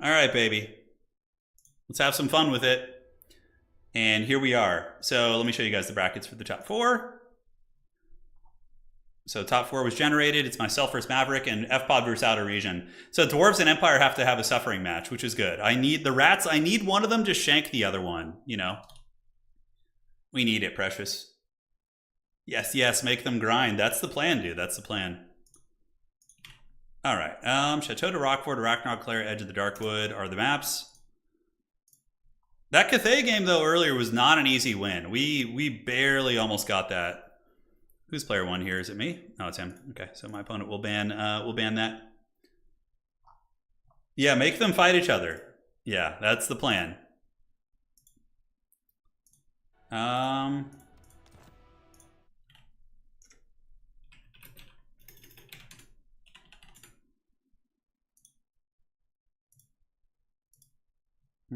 All right, baby. Let's have some fun with it. And here we are. So let me show you guys the brackets for the top 4. So top 4 was generated. It's myself versus Maverick and FPod versus Outer Region. So Dwarves and Empire have to have a suffering match, which is good. I need the rats. I need one of them to shank the other one, We need it, Precious. Yes, make them grind. That's the plan, dude. That's the plan. All right. Chateau de Rockford, Arachnod, Claire, Edge of the Darkwood are the maps. That Cathay game, though, earlier was not an easy win. We barely almost got that. Who's player 1 here? Is it me? No, it's him. Okay, so my opponent will ban that. Yeah, make them fight each other. Yeah, that's the plan.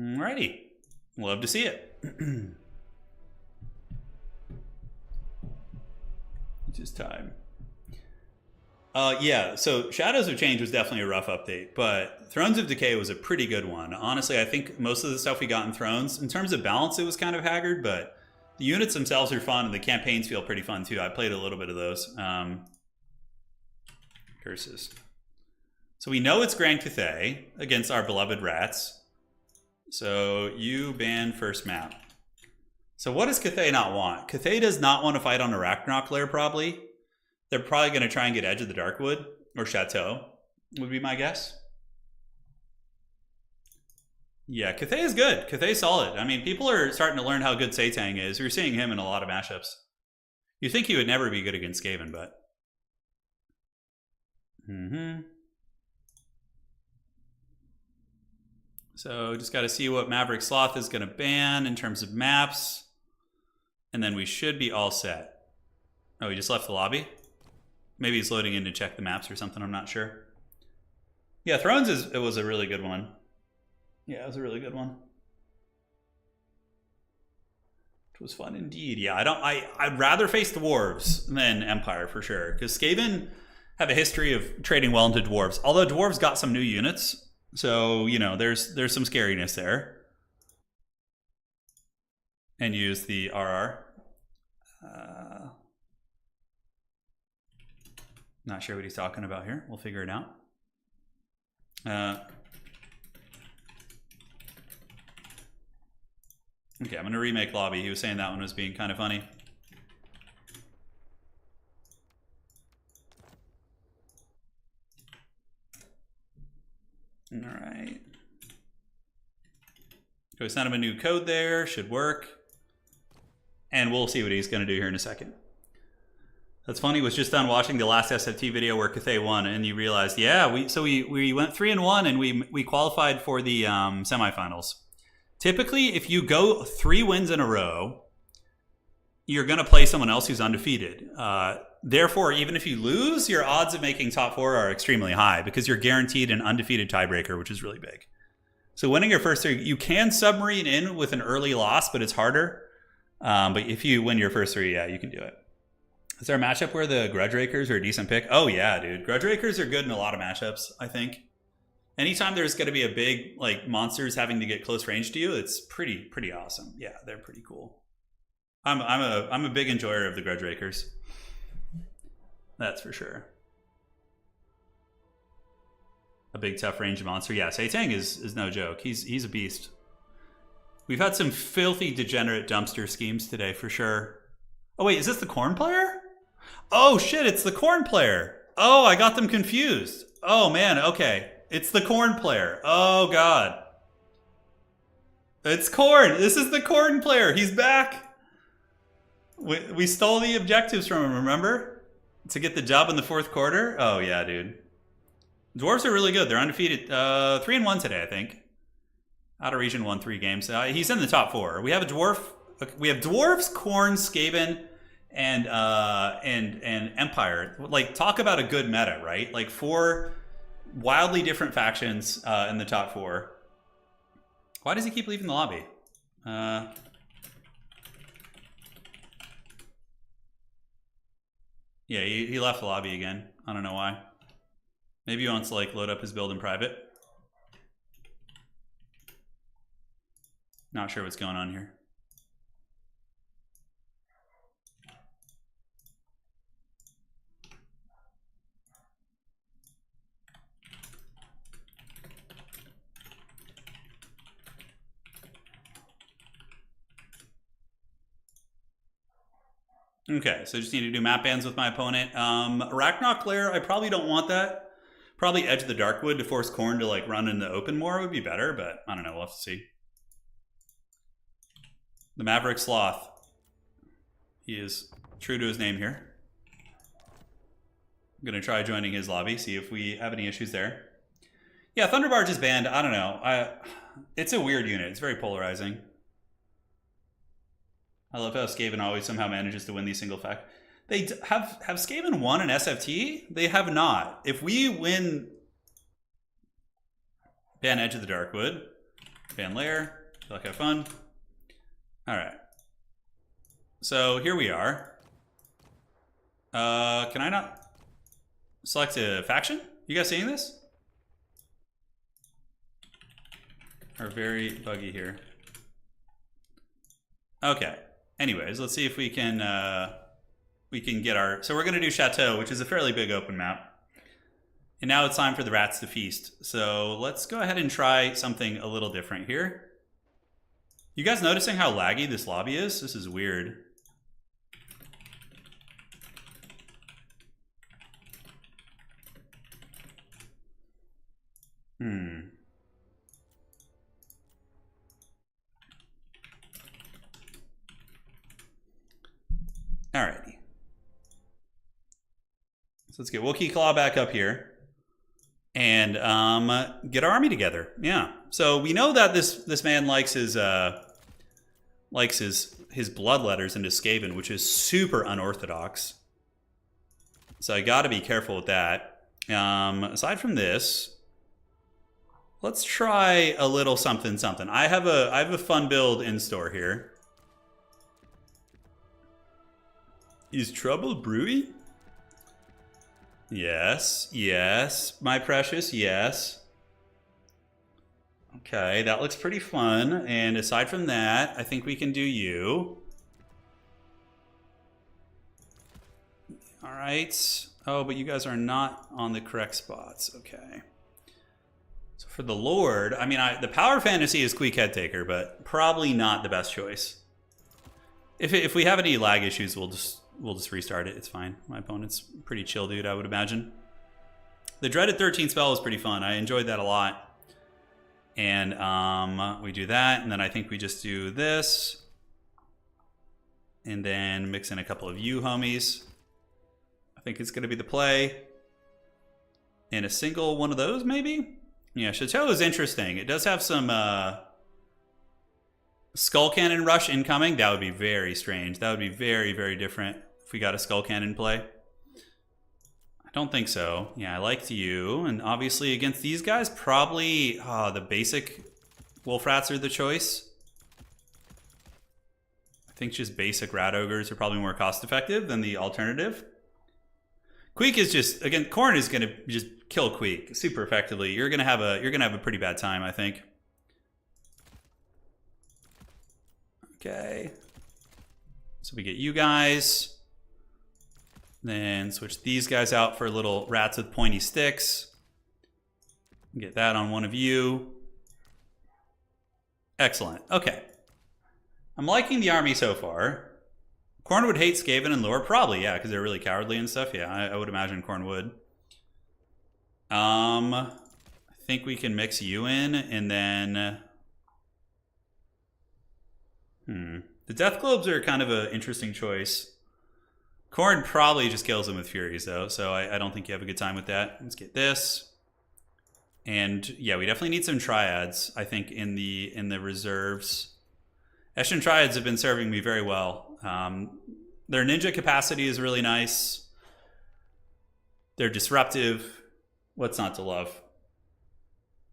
Alrighty. Love to see it. It's just time. Yeah, so Shadows of Change was definitely a rough update, but Thrones of Decay was a pretty good one. Honestly, I think most of the stuff we got in Thrones, in terms of balance, it was kind of haggard, but the units themselves are fun, and the campaigns feel pretty fun too. I played a little bit of those. Curses. So we know it's Grand Cathay against our beloved rats. So you ban first map. So what does Cathay not want? Cathay does not want to fight on a Ragnarok lair, probably. They're probably going to try and get Edge of the Darkwood or Chateau, would be my guess. Yeah, Cathay is good. Cathay's solid. I mean, people are starting to learn how good Satang is. We're seeing him in a lot of matchups. You'd think he would never be good against Skaven, but... So just got to see what Maverick Sloth is going to ban in terms of maps. And then we should be all set. Oh, he just left the lobby? Maybe he's loading in to check the maps or something. I'm not sure. Yeah, Thrones it was a really good one. Yeah, it was a really good one. It was fun indeed. Yeah, I'd rather face Dwarves than Empire for sure, because Skaven have a history of trading well into Dwarves. Although Dwarves got some new units, so you know there's some scariness there. And use the RR. Not sure what he's talking about here. We'll figure it out. Okay, I'm going to remake lobby. He was saying that one was being kind of funny. All right. So we sent him a new code there. Should work. And we'll see what he's going to do here in a second. That's funny. Was just done watching the last SFT video where Cathay won, and you realized, yeah, we went 3-1, and we qualified for the semifinals. Typically, if you go 3 wins in a row, you're going to play someone else who's undefeated. Therefore, even if you lose, your odds of making top 4 are extremely high because you're guaranteed an undefeated tiebreaker, which is really big. So winning your first 3, you can submarine in with an early loss, but it's harder. But if you win your first 3, yeah, you can do it. Is there a matchup where the Grudge Rakers are a decent pick? Oh yeah, dude. Grudge Rakers are good in a lot of matchups, I think. Anytime there's going to be a big, like, monsters having to get close range to you, it's pretty awesome. Yeah, they're pretty cool. I'm a big enjoyer of the Grudge Rakers. That's for sure. A big tough range monster. Yeah, Satang is no joke. He's a beast. We've had some filthy degenerate dumpster schemes today for sure. Oh wait, is this the Korn player? Oh shit, it's the Korn player. Oh, I got them confused. Oh man, okay. It's the Korn player. Oh god. It's Korn. This is the Korn player. He's back. We stole the objectives from him, remember? To get the job in the 4th quarter? Oh yeah, dude. Dwarves are really good. They're undefeated. 3-1 today, I think. Out of region won 3 games. He's in the top 4. We have a dwarf. We have Dwarves, Khorne, Skaven, and Empire. Like, talk about a good meta, right? Like 4 wildly different factions in the top 4. Why does he keep leaving the lobby? Yeah, he left the lobby again. I don't know why. Maybe he wants to like load up his build in private. Not sure what's going on here. Okay, so just need to do map bans with my opponent. Ragnarok lair, I probably don't want that. Probably Edge of the Darkwood to force Korn to like run in the open more would be better, but I don't know, we'll have to see. The Maverick Sloth. He is true to his name here. I'm gonna try joining his lobby, see if we have any issues there. Yeah, Thunderbarge is banned. I don't know. It's a weird unit. It's very polarizing. I love how Skaven always somehow manages to win these single fact. They have Skaven won an SFT? They have not. If we win ban Edge of the Darkwood, Fan layer. Feel like have fun. All right. So here we are. Can I not select a faction? You guys seeing this? Are very buggy here. Okay. Anyways, let's see if we can get our. So we're gonna do Chateau, which is a fairly big open map. And now it's time for the rats to feast. So let's go ahead and try something a little different here. You guys noticing how laggy this lobby is? This is weird. Alrighty. So let's get Wookiee Claw back up here. And get our army together. Yeah. So we know that this man likes his bloodletters into Skaven, which is super unorthodox. So I got to be careful with that. Aside from this, let's try a little something. I have a fun build in store here. Is trouble brewing? Yes, yes, my precious, yes. Okay, that looks pretty fun. And aside from that, I think we can do you. All right. Oh, but you guys are not on the correct spots. Okay. So for the Lord, I mean, the power fantasy is Queek Headtaker, but probably not the best choice. If we have any lag issues, we'll just restart it. It's fine. My opponent's pretty chill dude, I would imagine. The Dreaded 13 spell was pretty fun. I enjoyed that a lot. And we do that, and then I think we just do this. And then mix in a couple of you homies. I think it's going to be the play. And a single one of those, maybe? Yeah, Chateau is interesting. It does have some Skull Cannon Rush incoming. That would be very strange. That would be very, very different if we got a Skull Cannon play. I don't think so. Yeah, I liked you. And obviously against these guys, probably the basic Wolf Rats are the choice. I think just basic Rat Ogres are probably more cost effective than the alternative. Queek is just, again, Khorne is going to just kill Queek super effectively. You're going to have a pretty bad time, I think. Okay. So we get you guys. Then switch these guys out for little rats with pointy sticks. Get that on one of you. Excellent. Okay. I'm liking the army so far. Korn would hate Skaven and lore? Probably, yeah, because they're really cowardly and stuff. Yeah, I would imagine Korn would. I think we can mix you in, and then... The Death Globes are kind of an interesting choice. Korn probably just kills him with Furies, though, so I don't think you have a good time with that. Let's get this. And, yeah, we definitely need some Triads, I think, in the reserves. Eshin Triads have been serving me very well. Their ninja capacity is really nice. They're disruptive. What's not to love?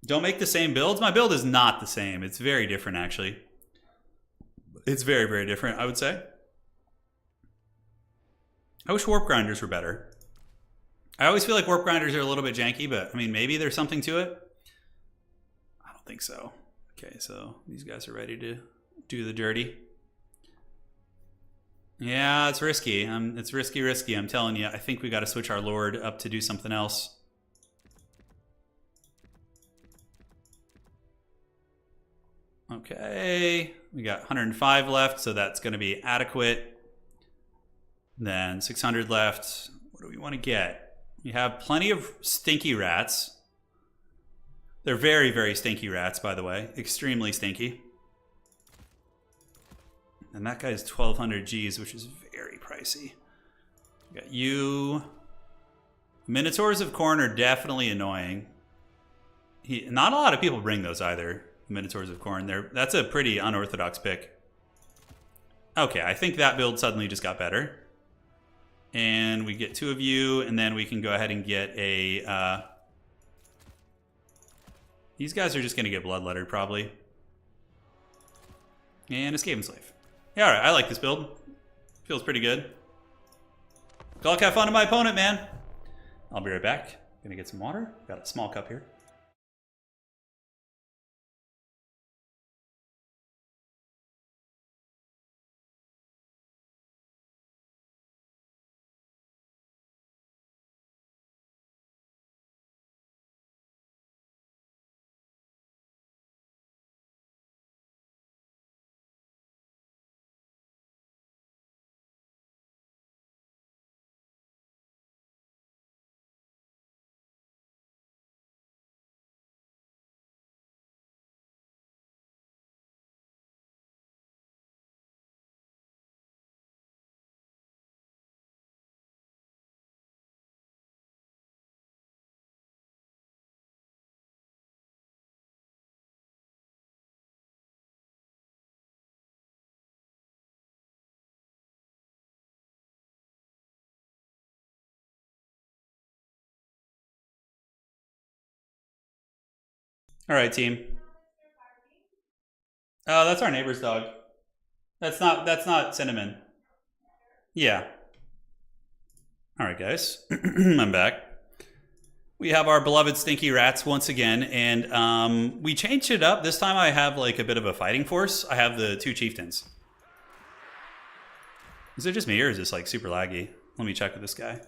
Don't make the same builds. My build is not the same. It's very different, actually. It's very, very different, I would say. I wish Warp Grinders were better. I always feel like Warp Grinders are a little bit janky, but, I mean, maybe there's something to it. I don't think so. Okay, so these guys are ready to do the dirty. Yeah, it's risky. It's risky. I'm telling you. I think we got to switch our Lord up to do something else. Okay, we got 105 left, so that's going to be adequate. Then 600 left. What do we want to get? We have plenty of stinky rats. They're very, very stinky rats, by the way. Extremely stinky. And that guy's 1,200 Gs, which is very pricey. We got you. Minotaurs of Korn are definitely annoying. Not a lot of people bring those either. Minotaurs of Korn. That's a pretty unorthodox pick. Okay, I think that build suddenly just got better. And we get two of you, and then we can go ahead and get a... these guys are just going to get bloodlettered, probably. And a Skaven Slave. Yeah, alright, I like this build. Feels pretty good. Good luck, have fun to my opponent, man. I'll be right back. Gonna get some water. Got a small cup here. All right, team. Oh, that's our neighbor's dog. That's not Cinnamon. Yeah. All right, guys. I'm back. We have our beloved stinky rats once again, and we changed it up. This time I have like a bit of a fighting force. I have the 2 chieftains. Is it just me or is this like super laggy? Let me check with this guy.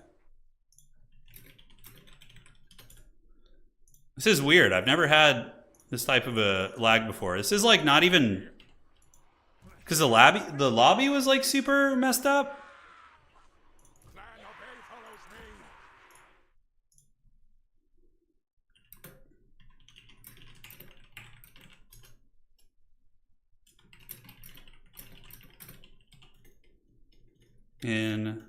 This is weird. I've never had this type of a lag before. This is like not even... Because the lobby was like super messed up. And...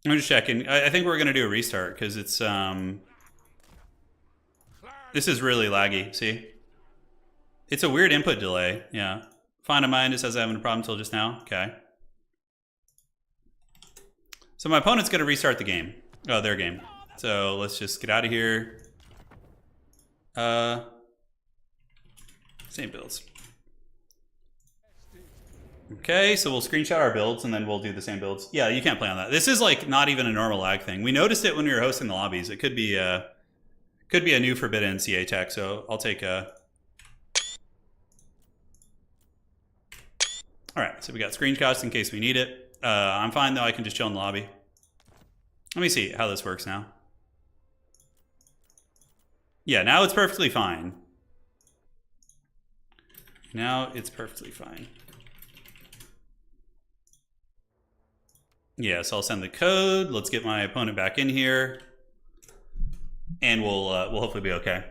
I'm just checking. I think we're going to do a restart because it's... This is really laggy, see? It's a weird input delay, yeah. Fine of mine, it says I haven't a problem until just now. Okay. So my opponent's going to restart the game. Oh, their game. So let's just get out of here. Same builds. Okay, so we'll screenshot our builds and then we'll do the same builds. Yeah, you can't play on that. This is like not even a normal lag thing. We noticed it when we were hosting the lobbies. It could be a new forbidden CA tech, so I'll take a... Alright, so we got screenshots in case we need it. I'm fine though, I can just chill in the lobby. Let me see how this works now. Yeah, now it's perfectly fine. Now it's perfectly fine. Yeah, so I'll send the code. Let's get my opponent back in here. And we'll hopefully be okay.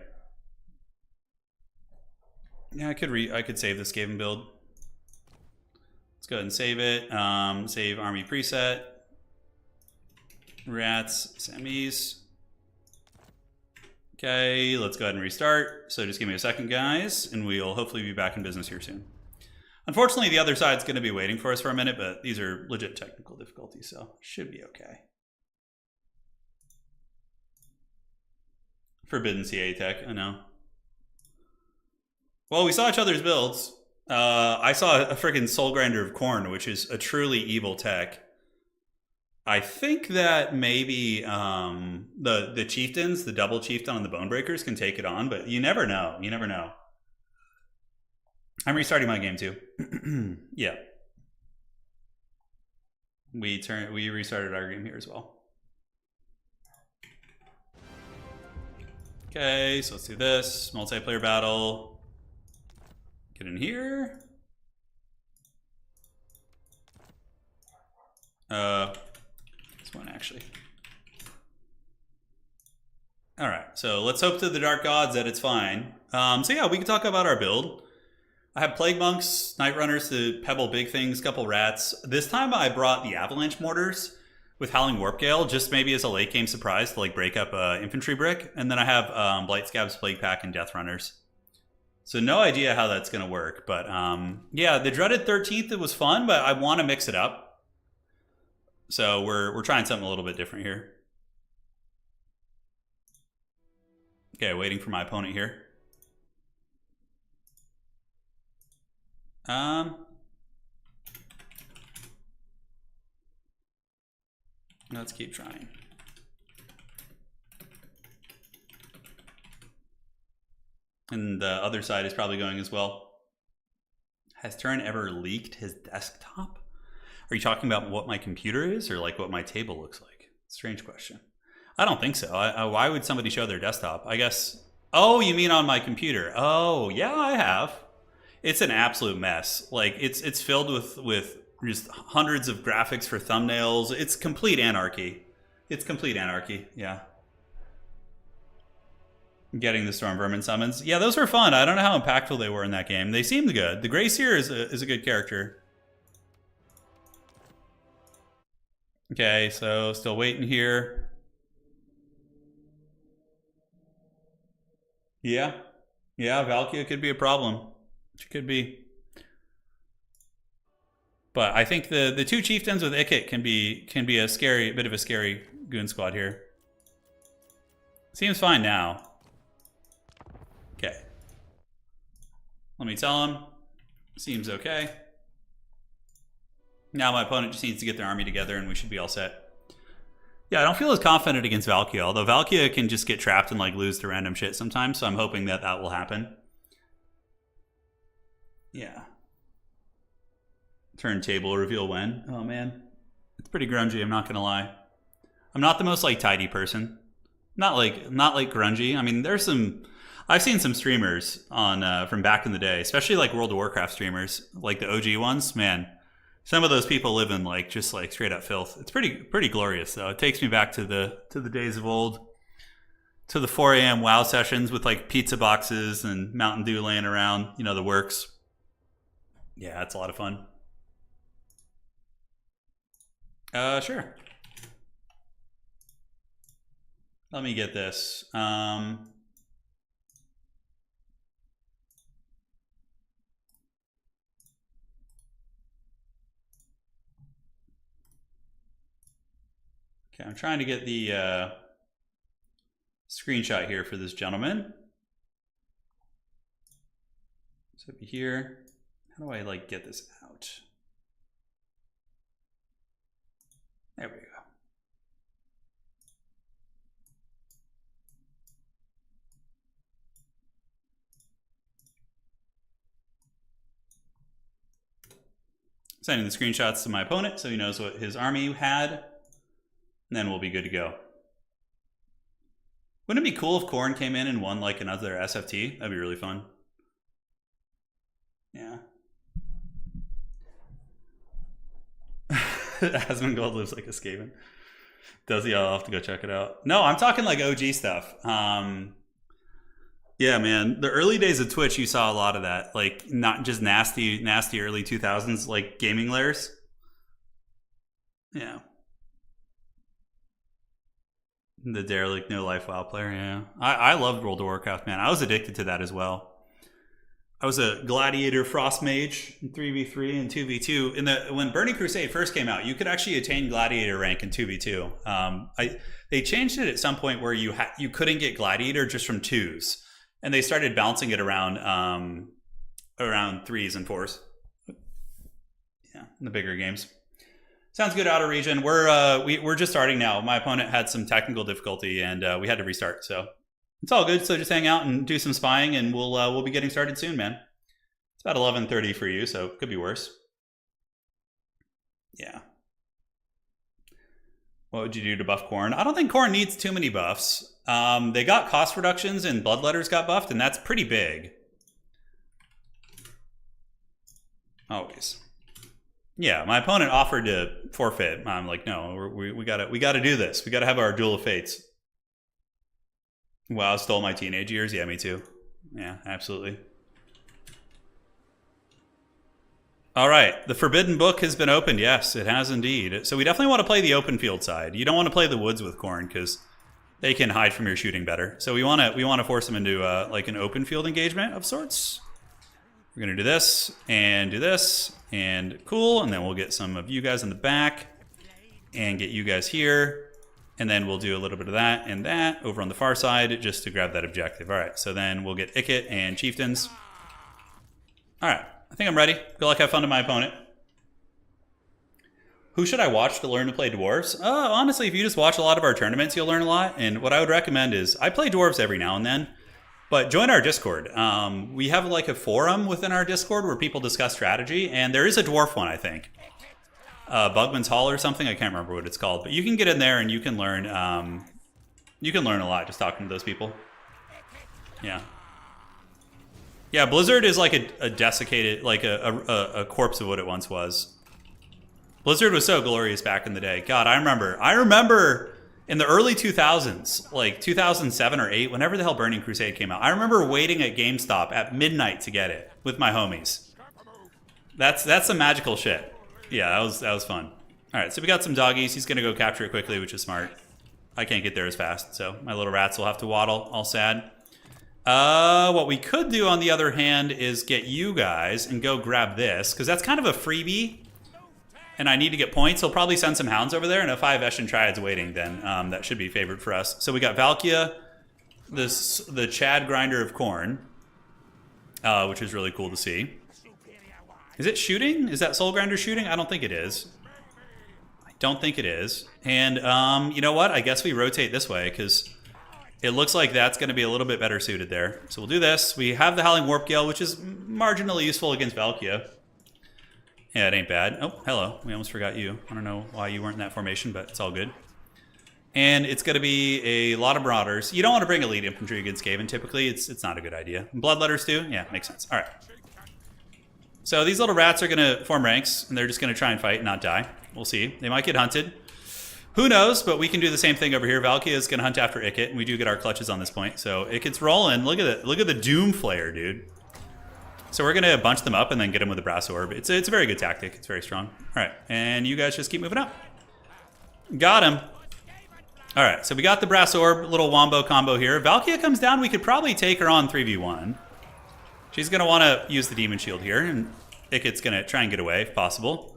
Yeah, I could save this Skaven build. Let's go ahead and save it. Save army preset. Rats, semis. Okay, let's go ahead and restart. So just give me a second, guys, and we'll hopefully be back in business here soon. Unfortunately, the other side's going to be waiting for us for a minute, but these are legit technical difficulties, so should be okay. Forbidden CA tech, I know. Well, we saw each other's builds. I saw a freaking Soul Grinder of Khorne, which is a truly evil tech. I think that maybe the chieftains, the double chieftain on the Bonebreakers can take it on, but you never know. You never know. I'm restarting my game too. Yeah. We restarted our game here as well. Okay, so let's do this. Multiplayer battle. Get in here. This one actually. All right, so let's hope to the dark gods that it's fine. So yeah, we can talk about our build. I have Plague Monks, Night Runners to pebble big things, couple rats. This time I brought the Avalanche Mortars with Howling Warp Gale, just maybe as a late game surprise to like break up Infantry Brick. And then I have Blight Scabs, Plague Pack, and Death Runners. So no idea how that's going to work. But yeah, the Dreaded 13th, it was fun, but I want to mix it up. So we're trying something a little bit different here. Okay, waiting for my opponent here. Let's keep trying. And the other side is probably going as well. Has Turin ever leaked his desktop? Are you talking about what my computer is, or like what my table looks like? Strange question. I don't think so. Why would somebody show their desktop? I guess. Oh, you mean on my computer? Oh, yeah, I have. It's an absolute mess. Like it's filled with just hundreds of graphics for thumbnails. It's complete anarchy. It's complete anarchy. Yeah. Getting the Storm Vermin summons. Yeah, those were fun. I don't know how impactful they were in that game. They seemed good. The Grey Seer is a good character. Okay, so still waiting here. Yeah. Yeah, Valkia could be a problem. She could be. But I think the two chieftains with Ikit can be a bit of a scary goon squad here. Seems fine now. Okay. Let me tell him. Seems okay. Now my opponent just needs to get their army together and we should be all set. Yeah, I don't feel as confident against Valkia, although Valkia can just get trapped and like lose to random shit sometimes, so I'm hoping that that will happen. Yeah. Turntable reveal when? Oh man. It's pretty grungy, I'm not gonna lie. I'm not the most like tidy person. Not like grungy. I mean, there's some I've seen some streamers on from back in the day, especially like World of Warcraft streamers, like the OG ones, man. Some of those people live in like just like straight up filth. It's pretty glorious though. It takes me back to the days of old, to the 4 a.m. WoW sessions with like pizza boxes and Mountain Dew laying around. You know, the works. Yeah, it's a lot of fun. Sure. Let me get this. Okay, I'm trying to get the screenshot here for this gentleman. So over here, how do I like get this out? There we go. Sending the screenshots to my opponent so he knows what his army had, and then we'll be good to go. Wouldn't it be cool if Korn came in and won like another SFT? That'd be really fun. Yeah. Asmongold lives like a Skaven. Does he? I'll have to go check it out. No, I'm talking like OG stuff. Yeah, man. The early days of Twitch, you saw a lot of that. Like, not just nasty early 2000s, like gaming layers. Yeah. The derelict no life WoW player, yeah. I loved World of Warcraft, man. I was addicted to that as well. I was a Gladiator Frost Mage in 3v3 and 2v2. When Burning Crusade first came out, you could actually attain Gladiator rank in 2v2. They changed it at some point where you couldn't get Gladiator just from 2s. And they started bouncing it around 3s and 4s. Yeah, in the bigger games. Sounds good out of region. We're just starting now. My opponent had some technical difficulty and we had to restart, so it's all good. So just hang out and do some spying, and we'll be getting started soon, man. It's about 11:30 for you, so it could be worse. Yeah. What would you do to buff Khorne? I don't think Khorne needs too many buffs. They got cost reductions and Bloodletters got buffed, and that's pretty big. Always. Yeah, my opponent offered to forfeit. I'm like, no, we gotta do this. We gotta have our Duel of Fates. WoW stole my teenage years. Yeah, me too. Yeah, absolutely. All right, the Forbidden Book has been opened. Yes, it has indeed. So we definitely want to play the open field side. You don't want to play the woods with Korn because they can hide from your shooting better. So we want to force them into like an open field engagement of sorts. We're gonna do this and cool, and then we'll get some of you guys in the back. and get you guys here. And then we'll do a little bit of that and that over on the far side just to grab that objective. All right, so then we'll get Ikit and Chieftains. All right, I think I'm ready. Good luck, have fun to my opponent. Who should I watch to learn to play Dwarves? Honestly, if you just watch a lot of our tournaments, you'll learn a lot. And what I would recommend is, I play Dwarves every now and then, but join our Discord. We have like a forum within our Discord where people discuss strategy, and there is a Dwarf one, I think. Bugman's Hall or something, I can't remember what it's called. But you can get in there and you can learn a lot just talking to those people. Yeah. Yeah, Blizzard is like a desiccated, like a corpse of what it once was. Blizzard was so glorious back in the day. God, I remember in the early 2000s, like 2007 or 8, whenever the hell Burning Crusade came out, I remember waiting at GameStop at midnight to get it with my homies. That's some magical shit. Yeah, that was fun. All right, so we got some doggies. He's going to go capture it quickly, which is smart. I can't get there as fast, so my little rats will have to waddle, all sad. What we could do, on the other hand, is get you guys and go grab this, because that's kind of a freebie. And I need to get points. He'll probably send some hounds over there, and if I have Eshin Triads waiting, then that should be favored for us. So we got Valkia, the Chad Grinder of Khorne, which is really cool to see. Is it shooting? Is that Soul Grinder shooting? I don't think it is. I don't think it is. And you know what? I guess we rotate this way, because it looks like that's going to be a little bit better suited there. So we'll do this. We have the Howling Warp Gale, which is marginally useful against Valkia. Yeah, it ain't bad. Oh, hello. We almost forgot you. I don't know why you weren't in that formation, but it's all good. And it's going to be a lot of Marauders. You don't want to bring elite infantry against Skaven. Typically, it's not a good idea. Bloodletters too? Yeah, makes sense. All right. So these little rats are going to form ranks, and they're just going to try and fight and not die. We'll see. They might get hunted. Who knows, but we can do the same thing over here. Valkia is going to hunt after Ikit, and we do get our clutches on this point. So Ikit's rolling. Look at it. Look at the Doom Flare, dude. So we're going to bunch them up and then get them with a Brass Orb. It's a very good tactic. It's very strong. All right, and you guys just keep moving up. Got him. All right, so we got the Brass Orb, little wombo combo here. Valkia comes down. We could probably take her on 3v1. She's going to want to use the Demon Shield here, and Ikit's going to try and get away if possible.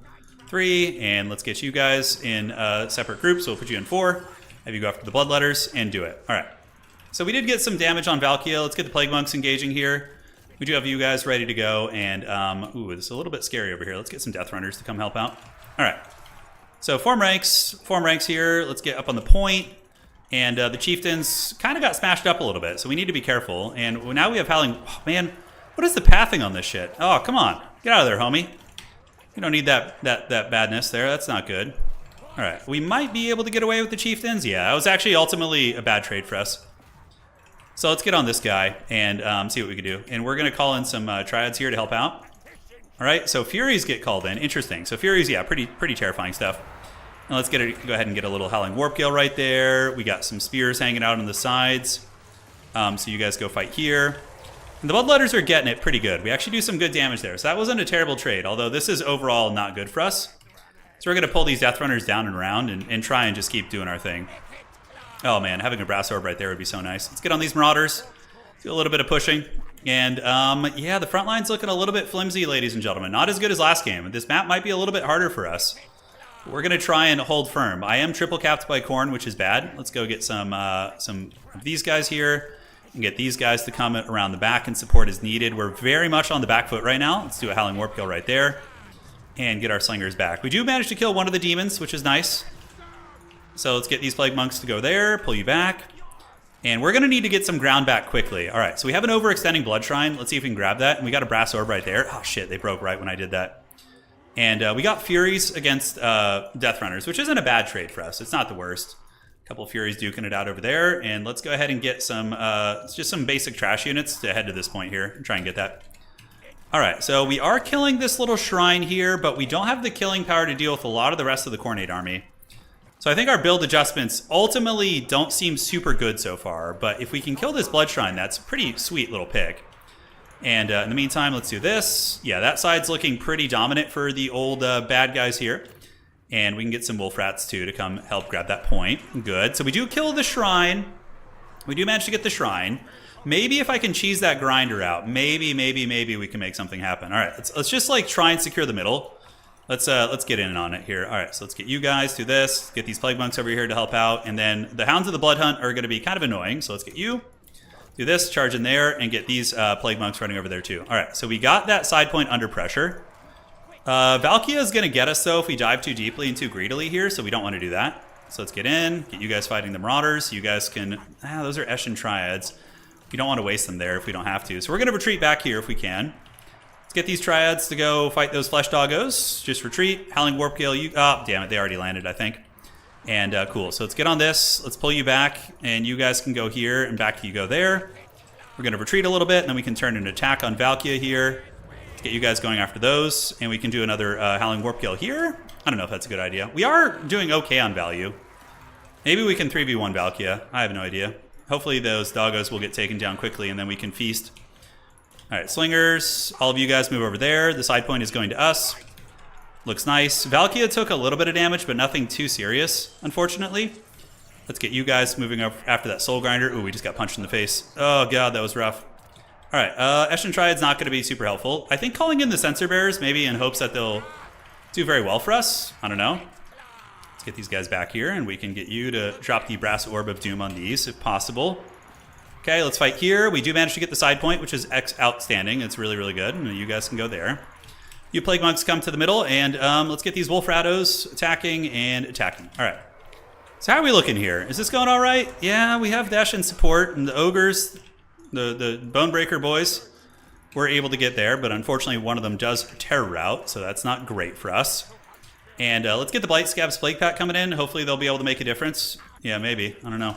3, and let's get you guys in separate groups. So we'll put you in 4, have you go after the Bloodletters, and do it. All right, so we did get some damage on Valkia. Let's get the Plague Monks engaging here. We do have you guys ready to go, and ooh, this is a little bit scary over here. Let's get some Death Runners to come help out. All right, so form ranks here. Let's get up on the point, and the Chieftains kind of got smashed up a little bit, so we need to be careful. And now we have Howling. Oh, man, what is the pathing on this shit? Oh, come on, get out of there, homie. You don't need that badness there. That's not good. All right, we might be able to get away with the Chieftains. Yeah, that was actually ultimately a bad trade for us. So let's get on this guy and see what we can do. And we're going to call in some Triads here to help out. All right, so Furies get called in. Interesting. So Furies, yeah, pretty terrifying stuff. And let's go ahead and get a little Howling Warp Gale right there. We got some Spears hanging out on the sides. So you guys go fight here. And the Bloodletters are getting it pretty good. We actually do some good damage there. So that wasn't a terrible trade, although this is overall not good for us. So we're going to pull these Death Runners down and around and try and just keep doing our thing. Oh man, having a Brass Orb right there would be so nice. Let's get on these Marauders, do a little bit of pushing. And yeah, the front line's looking a little bit flimsy, ladies and gentlemen. Not as good as last game. This map might be a little bit harder for us. We're going to try and hold firm. I am triple capped by Korn, which is bad. Let's go get some of these guys here and get these guys to come around the back and support as needed. We're very much on the back foot right now. Let's do a Howling Warp Gale right there and get our Slingers back. We do manage to kill one of the demons, which is nice. So let's get these Plague Monks to go there, pull you back. And we're going to need to get some ground back quickly. All right, so we have an overextending Blood Shrine. Let's see if we can grab that. And we got a Brass Orb right there. Oh, shit, they broke right when I did that. And we got Furies against Death Runners, which isn't a bad trade for us. It's not the worst. A couple of Furies duking it out over there. And let's go ahead and get some, just some basic trash units to head to this point here and try and get that. All right, so we are killing this little shrine here, but we don't have the killing power to deal with a lot of the rest of the Khornate army. So I think our build adjustments ultimately don't seem super good so far, but if we can kill this Blood Shrine, that's a pretty sweet little pick. And in the meantime, let's do this. Yeah, that side's looking pretty dominant for the old bad guys here. And we can get some Wolf Rats too to come help grab that point. Good, so we do kill the Shrine. We do manage to get the Shrine. Maybe if I can cheese that Grinder out, maybe we can make something happen. All right, let's just like try and secure the middle. Let's get in on it here. All right, so let's get you guys to this. Get these plague monks over here to help out, and then the Hounds of the Blood Hunt are going to be kind of annoying. So let's get you, do this, charge in there, and get these plague monks running over there too. All right, so we got that side point under pressure. Valkia is going to get us though if we dive too deeply and too greedily here, so we don't want to do that. So let's get in, get you guys fighting the Marauders. You guys can, those are Eshin Triads. We don't want to waste them there if we don't have to. So we're going to retreat back here if we can. Let's get these Triads to go fight those Flesh Doggos. Just retreat. Howling Warp Gale. Oh, damn it. They already landed, I think. And cool. So let's get on this. Let's pull you back. And you guys can go here and back you go there. We're going to retreat a little bit. And then we can turn an attack on Valkia here. Let's get you guys going after those. And we can do another Howling Warp Gale here. I don't know if that's a good idea. We are doing okay on value. Maybe we can 3v1 Valkia. I have no idea. Hopefully those Doggos will get taken down quickly. And then we can feast. All right, Slingers, all of you guys move over there. The side point is going to us. Looks nice. Valkia took a little bit of damage, but nothing too serious, unfortunately. Let's get you guys moving up after that Soul Grinder. Ooh, we just got punched in the face. Oh, God, that was rough. All right, Eshin Triad's not going to be super helpful. I think calling in the Censer Bearers, maybe in hopes that they'll do very well for us. I don't know. Let's get these guys back here, and we can get you to drop the Brass Orb of Doom on these, if possible. Okay, let's fight here. We do manage to get the side point, which is outstanding. It's really, really good. And you guys can go there. You Plague Monks come to the middle, and let's get these Wolf Rattos attacking and attacking. All right. So how are we looking here? Is this going all right? Yeah, we have Dash in support, and the Ogres, the Bonebreaker boys, were able to get there, but unfortunately one of them does Terror Route, so that's not great for us. And let's get the Blight Scabs Plague Pack coming in. Hopefully they'll be able to make a difference. Yeah, maybe. I don't know.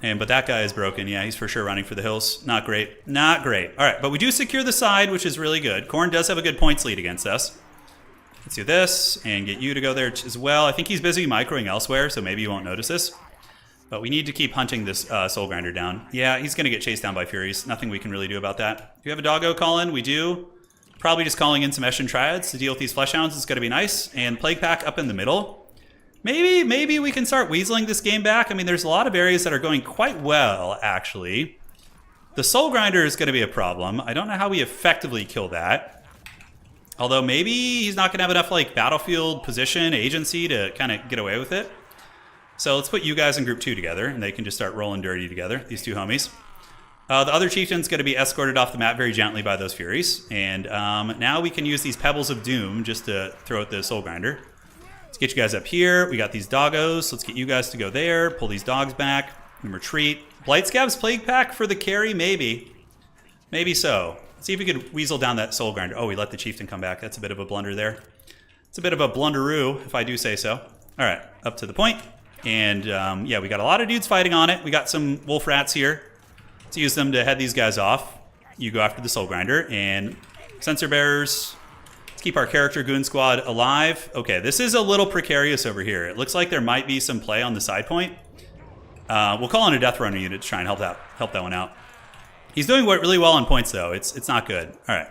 But that guy is broken. Yeah, he's for sure running for the hills. Not great. Not great. All right, but we do secure the side, which is really good. Khorne does have a good points lead against us. Let's do this and get you to go there as well. I think he's busy microing elsewhere, so maybe you won't notice this. But we need to keep hunting this Soul Grinder down. Yeah, he's going to get chased down by Furies. Nothing we can really do about that. Do you have a Doggo call in? We do. Probably just calling in some Eshin Triads to deal with these Flesh Hounds is going to be nice. And Plague Pack up in the middle. Maybe we can start weaseling this game back. I mean, there's a lot of areas that are going quite well, actually. The Soul Grinder is going to be a problem. I don't know how we effectively kill that. Although maybe he's not going to have enough like battlefield position, agency to kind of get away with it. So let's put you guys in group 2 together, and they can just start rolling dirty together, these two homies. The other chieftain's going to be escorted off the map very gently by those Furies. And now we can use these Pebbles of Doom just to throw at the Soul Grinder. Let's get you guys up here. We got these Doggos. Let's get you guys to go there. Pull these dogs back and retreat. Blight Scab's Plague Pack for the carry? Maybe. Maybe so. Let's see if we could weasel down that Soul Grinder. Oh, we let the Chieftain come back. That's a bit of a blunder there. It's a bit of a blunderoo, if I do say so. All right, up to the point. And yeah, we got a lot of dudes fighting on it. We got some Wolf Rats here. Let's use them to head these guys off. You go after the Soul Grinder. And Censer Bearers... keep our character Goon Squad alive. Okay, this is a little precarious over here. It looks like there might be some play on the side point. We'll call in a Death Runner unit to try and help that one out. He's doing really well on points, though. It's not good. All right.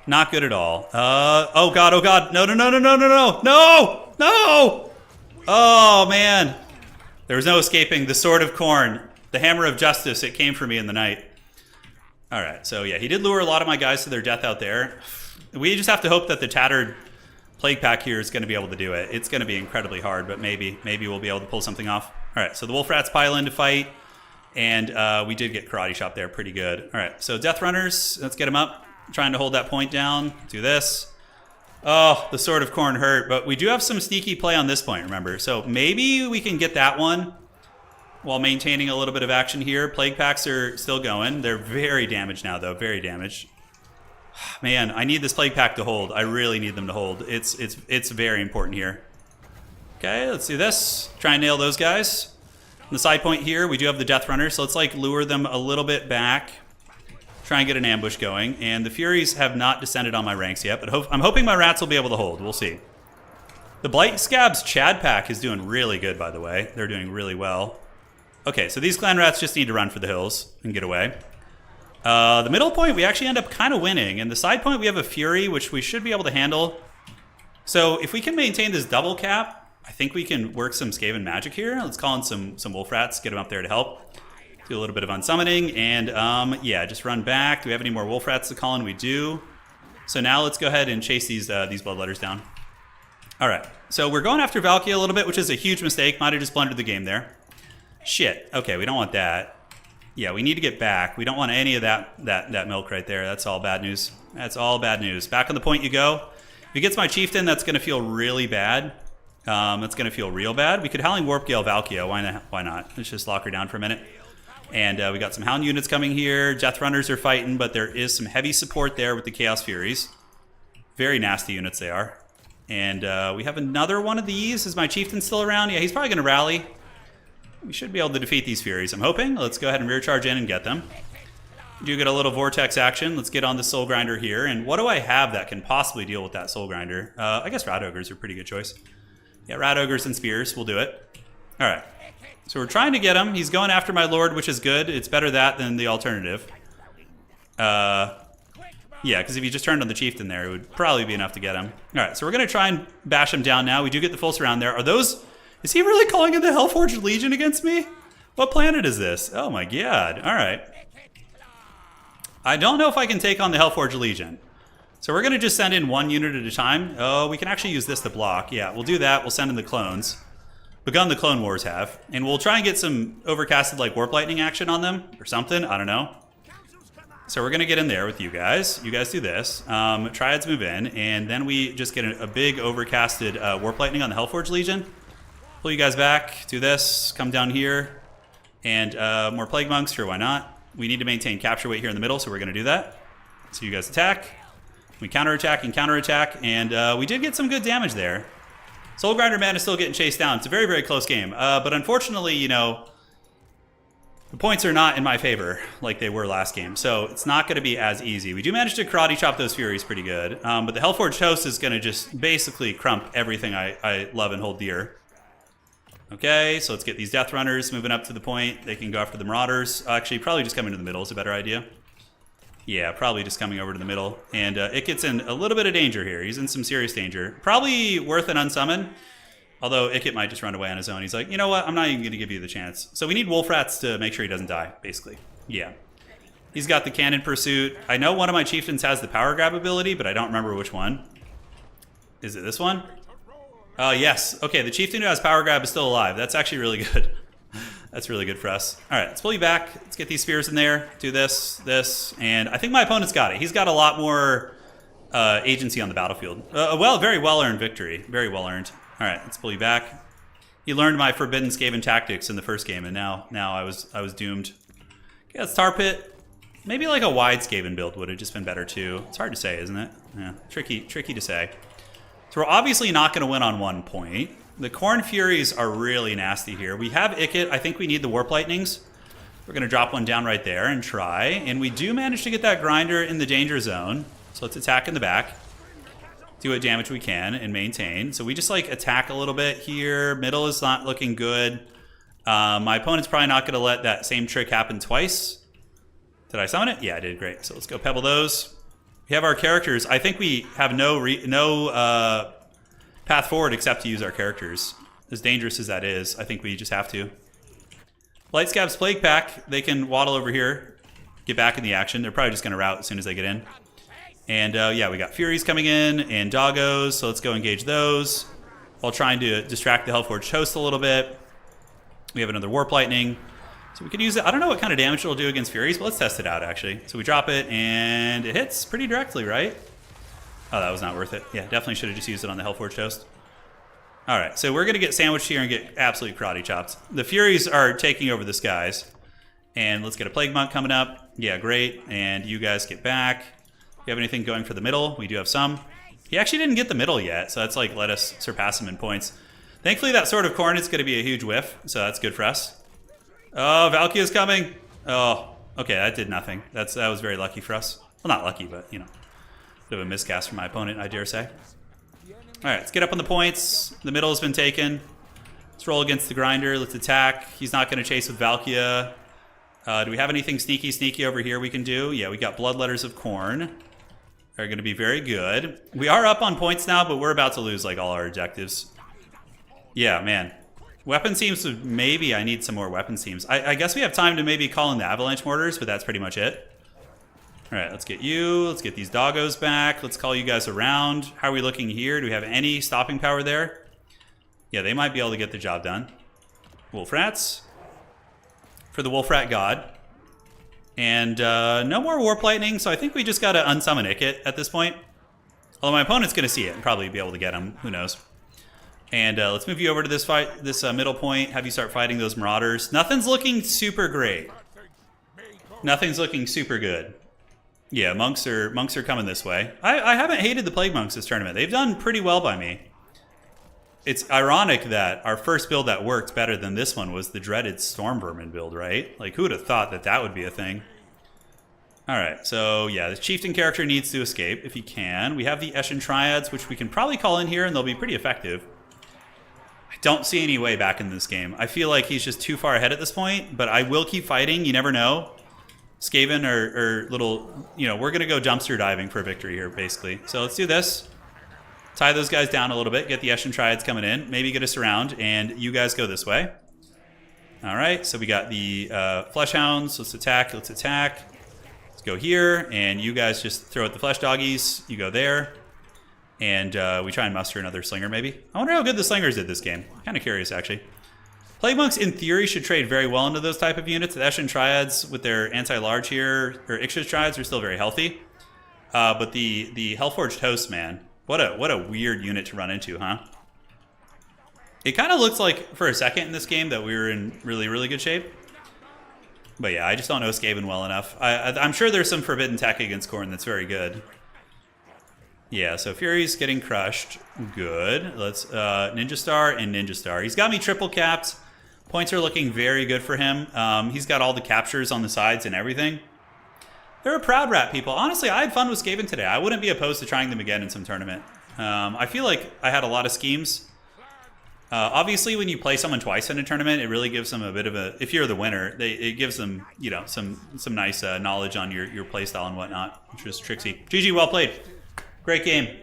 Not good at all. Oh, God, oh, God. No, no, no, no, no, no, no. No! No! Oh, man. There was no escaping the Sword of Khorne. The Hammer of Justice. It came for me in the night. All right, so yeah, he did lure a lot of my guys to their death out there. We just have to hope that the Tattered Plague Pack here is going to be able to do it. It's going to be incredibly hard, but maybe we'll be able to pull something off. All right, so the Wolf Rats pile in to fight, and we did get Karate Chop there pretty good. All right, so Death Runners, let's get them up. Trying to hold that point down. Do this. Oh, the Sword of Khorne hurt, but we do have some sneaky play on this point, remember. So maybe we can get that one while maintaining a little bit of action here. Plague Packs are still going. They're very damaged now, though. Very damaged. Man, I need this Plague Pack to hold. I really need them to hold. It's very important here. Okay, let's do this. Try and nail those guys. On the side point here, we do have the Death Runner, so let's like lure them a little bit back. Try and get an ambush going. And the Furies have not descended on my ranks yet, but I'm hoping my Rats will be able to hold. We'll see. The Blight Scabs Chad Pack is doing really good, by the way. They're doing really well. Okay, so these Clan Rats just need to run for the hills and get away. The middle point, we actually end up kind of winning. And the side point, we have a Fury, which we should be able to handle. So if we can maintain this double cap, I think we can work some Skaven magic here. Let's call in some Wolf Rats, get them up there to help. Do a little bit of unsummoning, and yeah, just run back. Do we have any more Wolf Rats to call in? We do. So now let's go ahead and chase these bloodletters down. All right, so we're going after Valkyrie a little bit, which is a huge mistake. Might have just blundered the game there. Shit. Okay, we don't want that. Yeah, we need to get back. We don't want any of that milk right there. That's all bad news. That's all bad news. Back on the point you go. If he gets my chieftain, that's going to feel really bad. That's going to feel real bad. We could Howling Warp Gale Valkyrie. Why not? Let's just lock her down for a minute. And we got some Hound units coming here. Death Runners are fighting, but there is some heavy support there with the Chaos Furies. Very nasty units they are. And we have another one of these. Is my chieftain still around? Yeah, he's probably going to rally. We should be able to defeat these Furies, I'm hoping. Let's go ahead and rear charge in and get them. We do get a little Vortex action. Let's get on the Soul Grinder here. And what do I have that can possibly deal with that Soul Grinder? I guess Rat Ogres are a pretty good choice. Yeah, Rat Ogres and Spears will do it. All right. So we're trying to get him. He's going after my Lord, which is good. It's better that than the alternative. Yeah, because if you just turned on the Chieftain there, it would probably be enough to get him. All right, so we're going to try and bash him down now. We do get the full surround there. Are those... Is he really calling in the Hellforged Legion against me? What planet is this? Oh my god. All right. I don't know if I can take on the Hellforged Legion. So we're going to just send in one unit at a time. Oh, we can actually use this to block. Yeah, we'll do that. We'll send in the clones. Begun the Clone Wars have. And we'll try and get some overcasted like Warp Lightning action on them or something. I don't know. So we're going to get in there with you guys. You guys do this. Triads move in. And then we just get a big overcasted Warp Lightning on the Hellforged Legion. Pull you guys back. Do this. Come down here. And more Plague Monks. Sure, why not? We need to maintain capture weight here in the middle, so we're going to do that. So you guys attack. We counterattack and counterattack. And we did get some good damage there. Soul Grinder Man is still getting chased down. It's a very, very close game. But unfortunately, you know, the points are not in my favor like they were last game. So it's not going to be as easy. We do manage to karate chop those Furies pretty good. But the Hellforged Host is going to just basically crump everything I love and hold dear. Okay, so let's get these Death Runners moving up to the point. They can go after the Marauders. Actually, probably just coming to the middle is a better idea. Yeah, probably just coming over to the middle. And it gets in a little bit of danger here. He's in some serious danger. Probably worth an unsummon. Although Ikit might just run away on his own. He's like, you know what? I'm not even going to give you the chance. So we need Wolf Rats to make sure he doesn't die, basically. Yeah. He's got the Cannon Pursuit. I know one of my Chieftains has the Power Grab ability, but I don't remember which one. Is it this one? Yes. Okay, the Chieftain who has Power Grab is still alive. That's actually really good. That's really good for us. All right, let's pull you back. Let's get these Spears in there. Do this, and I think my opponent's got it. He's got a lot more agency on the battlefield. Very well-earned victory. Very well-earned. All right, let's pull you back. He learned my forbidden Skaven tactics in the first game, and now I was doomed. Okay, let's Tar Pit. Maybe like a wide Skaven build would have just been better too. It's hard to say, isn't it? Yeah, tricky to say. So we're obviously not going to win on 1 point. The Khorne Furies are really nasty here. We have Ikit. I think we need the Warp Lightnings. We're going to drop one down right there and try. And we do manage to get that Grinder in the danger zone. So let's attack in the back. Do what damage we can and maintain. So we just like attack a little bit here. Middle is not looking good. My opponent's probably not going to let that same trick happen twice. Did I summon it? Yeah, I did. Great. So let's go Pebble those. We have our characters. I think we have no path forward except to use our characters. As dangerous as that is, I think we just have to. Light Scab's Plague Pack, they can waddle over here, get back in the action. They're probably just going to rout as soon as they get in. And yeah, we got Furies coming in and Doggos, so let's go engage those while trying to distract the Hellforged Host a little bit. We have another Warp Lightning. So we could use it. I don't know what kind of damage it'll do against Furies, but let's test it out, actually. So we drop it, and it hits pretty directly, right? Oh, that was not worth it. Yeah, definitely should have just used it on the Hellforged Host. All right, so we're going to get sandwiched here and get absolutely karate chopped. The Furies are taking over the skies. And let's get a Plague Monk coming up. Yeah, great. And you guys get back. Do you have anything going for the middle? We do have some. He actually didn't get the middle yet, so that's like let us surpass him in points. Thankfully, that Sword of Korn is going to be a huge whiff, so that's good for us. Oh, Valkyria's coming. Oh, okay, that did nothing. That was very lucky for us. Well, not lucky, but, you know, bit of a miscast from my opponent, I dare say. All right, let's get up on the points. The middle has been taken. Let's roll against the Grinder. Let's attack. He's not going to chase with Valkyria. Do we have anything sneaky over here we can do? Yeah, we got Bloodletters of Khorne. They're going to be very good. We are up on points now, but we're about to lose like all our objectives. Yeah, man. Weapon teams, maybe I need some more weapon teams. I guess we have time to maybe call in the Avalanche Mortars, but that's pretty much it. All right, let's get you. Let's get these doggos back. Let's call you guys around. How are we looking here? Do we have any stopping power there? Yeah, they might be able to get the job done. Wolf rats. For the wolf rat god. And no more warp lightning, so I think we just got to unsummon Ikit at this point. Although my opponent's going to see it and probably be able to get him. Who knows? And let's move you over to this fight, this middle point. Have you start fighting those marauders. Nothing's looking super great. Nothing's looking super good. Yeah, monks are coming this way. I haven't hated the Plague Monks this tournament. They've done pretty well by me. It's ironic that our first build that worked better than this one was the dreaded Storm Vermin build, right? Like, who would have thought that that would be a thing? All right, so yeah, the Chieftain character needs to escape if he can. We have the Eshin Triads, which we can probably call in here, and they'll be pretty effective. I don't see any way back in this game. I feel like he's just too far ahead at this point, but I will keep fighting. You never know. Skaven or little, you know, we're going to go dumpster diving for a victory here, basically. So let's do this. Tie those guys down a little bit. Get the Eshin Triads coming in. Maybe get us around, and you guys go this way. All right, so we got the Flesh Hounds. Let's attack. Let's attack. Let's go here, and you guys just throw out the Flesh Doggies. You go there, and we try and muster another Slinger, maybe. I wonder how good the Slingers did this game. I'm kind of curious, actually. Plague Monks, in theory, should trade very well into those type of units. The Eshin Triads, with their anti-large here, or Ixchis Triads, are still very healthy. But the Hellforged Host, man, what a weird unit to run into, huh? It kind of looks like, for a second in this game, that we were in really, really good shape. But yeah, I just don't know Skaven well enough. I'm sure there's some forbidden tech against Khorne that's very good. Yeah, so Fury's getting crushed. Good. Let's Ninja Star and Ninja Star. He's got me triple capped. Points are looking very good for him. He's got all the captures on the sides and everything. They're a proud rat, people. Honestly, I had fun with Skaven today. I wouldn't be opposed to trying them again in some tournament. I feel like I had a lot of schemes. Obviously, when you play someone twice in a tournament, it really gives them a bit of a... If you're the winner, it gives them, you know, some nice knowledge on your play style and whatnot, which was tricksy. GG, well played. Great game.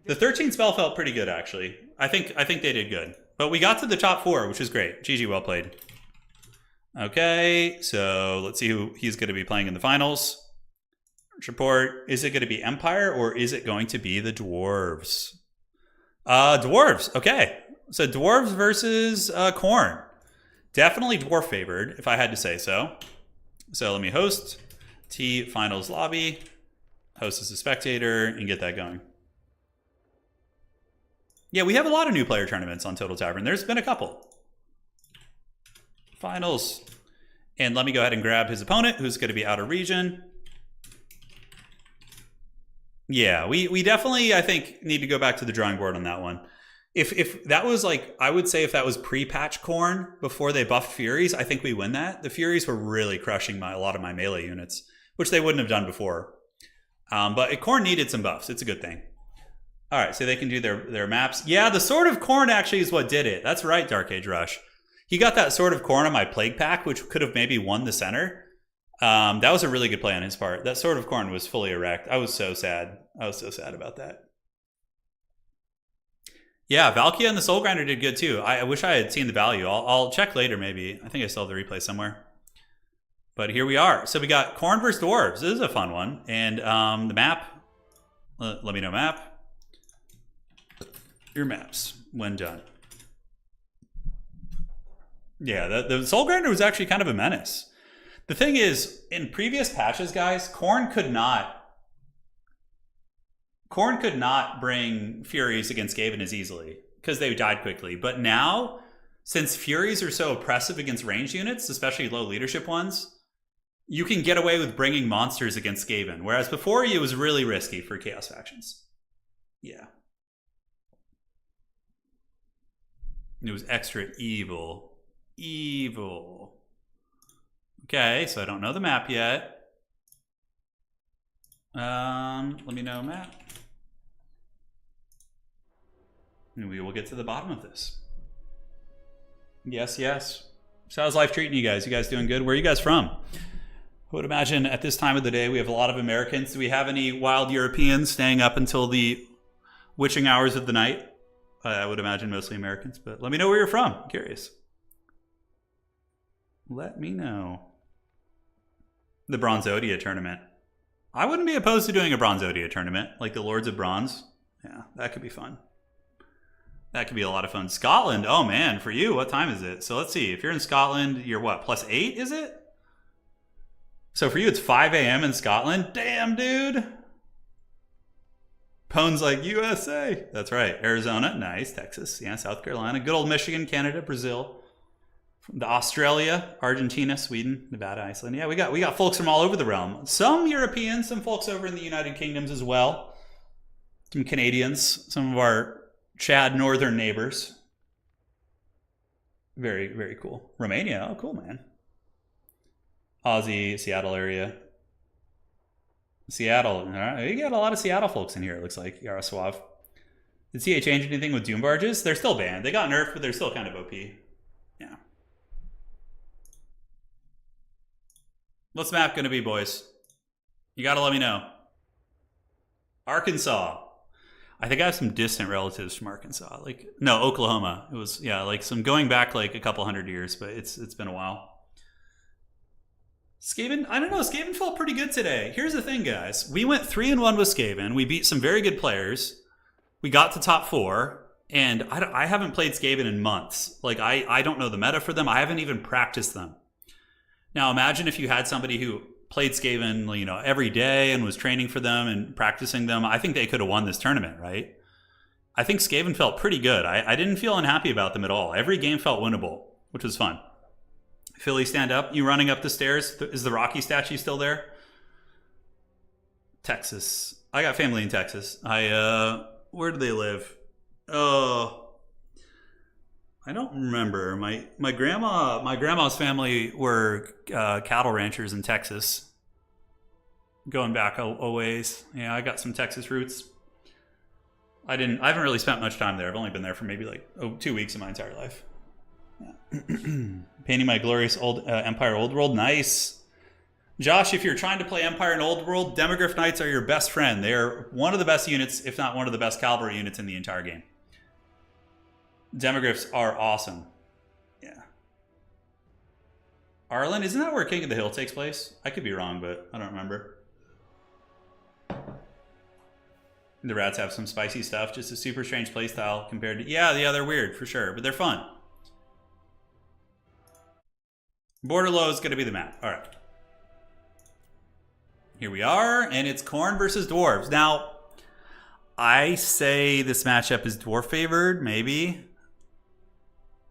The 13 spell felt pretty good, actually. I think they did good. But we got to the top 4, which is great. GG, well played. Okay, so let's see who he's going to be playing in the finals. Report, is it going to be Empire or is it going to be the Dwarves? Dwarves, okay. So Dwarves versus Korn. Definitely Dwarf favored, if I had to say so. So let me host T Finals Lobby. Host as a spectator and get that going. Yeah, we have a lot of new player tournaments on Total Tavern. There's been a couple. Finals. And let me go ahead and grab his opponent, who's going to be out of region. Yeah, we definitely, I think, need to go back to the drawing board on that one. If that was like, I would say if that was pre-patch Khorne, before they buffed Furies, I think we win that. The Furies were really crushing a lot of my melee units, which they wouldn't have done before. But Khorne needed some buffs. It's a good thing. All right, so they can do their maps. Yeah, the Sword of Khorne actually is what did it. That's right, Dark Age Rush. He got that Sword of Khorne on my Plague Pack, which could have maybe won the center. That was a really good play on his part. That Sword of Khorne was fully erect. I was so sad. I was so sad about that. Yeah, Valkia and the Soul Grinder did good too. I wish I had seen the value. I'll check later maybe. I think I still have the replay somewhere. But here we are. So we got Khorne versus Dwarves. This is a fun one. And the map. Let me know map. Your maps when done. Yeah, the Soul Grinder was actually kind of a menace. The thing is, in previous patches, guys, Khorne could not bring Furies against Skaven as easily because they died quickly. But now, since Furies are so oppressive against ranged units, especially low leadership ones, you can get away with bringing monsters against Skaven. Whereas before, it was really risky for Chaos factions. Yeah. It was extra evil. Evil. Okay, so I don't know the map yet. Let me know map. And we will get to the bottom of this. Yes, yes. So how's life treating you guys? You guys doing good? Where are you guys from? I would imagine at this time of the day we have a lot of Americans. Do we have any wild Europeans staying up until the witching hours of the night? I would imagine mostly Americans, but let me know where you're from. I'm curious. Let me know. The Bronzodia tournament. I wouldn't be opposed to doing a Bronze Odia tournament, like the Lords of Bronze. Yeah, that could be fun. That could be a lot of fun. Scotland, oh man, for you, what time is it? So let's see, if you're in Scotland, you're what, +8, is it? So for you, it's 5 a.m. in Scotland? Damn, dude. Pone's like, USA. That's right. Arizona, nice. Texas, yeah, South Carolina. Good old Michigan, Canada, Brazil. The Australia, Argentina, Sweden, Nevada, Iceland. Yeah, we got folks from all over the realm. Some Europeans, some folks over in the United Kingdoms as well. Some Canadians, some of our Chad northern neighbors. Very, very cool. Romania, oh cool, man. Aussie, Seattle area. Seattle, all right. You got a lot of Seattle folks in here, it looks like. Yaroslav. Did CA change anything with Doom Barges? They're still banned. They got nerfed, but they're still kind of OP. Yeah. What's the map going to be, boys? You got to let me know. Arkansas. I think I have some distant relatives from Arkansas. Like, no, Oklahoma. It was, yeah, like some going back like a couple hundred years, but it's been a while. Skaven, I don't know. Skaven felt pretty good today. Here's the thing, guys. We went 3-1 with Skaven. We beat some very good players. We got to top 4. And I haven't played Skaven in months. Like, I don't know the meta for them. I haven't even practiced them. Now, imagine if you had somebody who played Skaven, you know, every day and was training for them and practicing them. I think they could have won this tournament, right? I think Skaven felt pretty good. I didn't feel unhappy about them at all. Every game felt winnable, which was fun. Philly, stand up. You running up the stairs? Is the Rocky statue still there? Texas. I got family in Texas. Where do they live? Oh, I don't remember. My grandma's family were cattle ranchers in Texas. Going back a ways. Yeah, I got some Texas roots. I haven't really spent much time there. I've only been there for maybe like 2 weeks in my entire life. Yeah. Painting my glorious old Empire Old World. Nice. Josh, if you're trying to play Empire and Old World, Demogryph Knights are your best friend. They are one of the best units, if not one of the best cavalry units in the entire game. Demogryphs are awesome. Yeah. Arlen, isn't that where King of the Hill takes place? I could be wrong, but I don't remember. The rats have some spicy stuff. Just a super strange playstyle compared to... Yeah, they're weird, for sure. But they're fun. Border low is going to be the map. All right. Here we are, and it's Khorne versus Dwarves. Now, I say this matchup is Dwarf favored, maybe.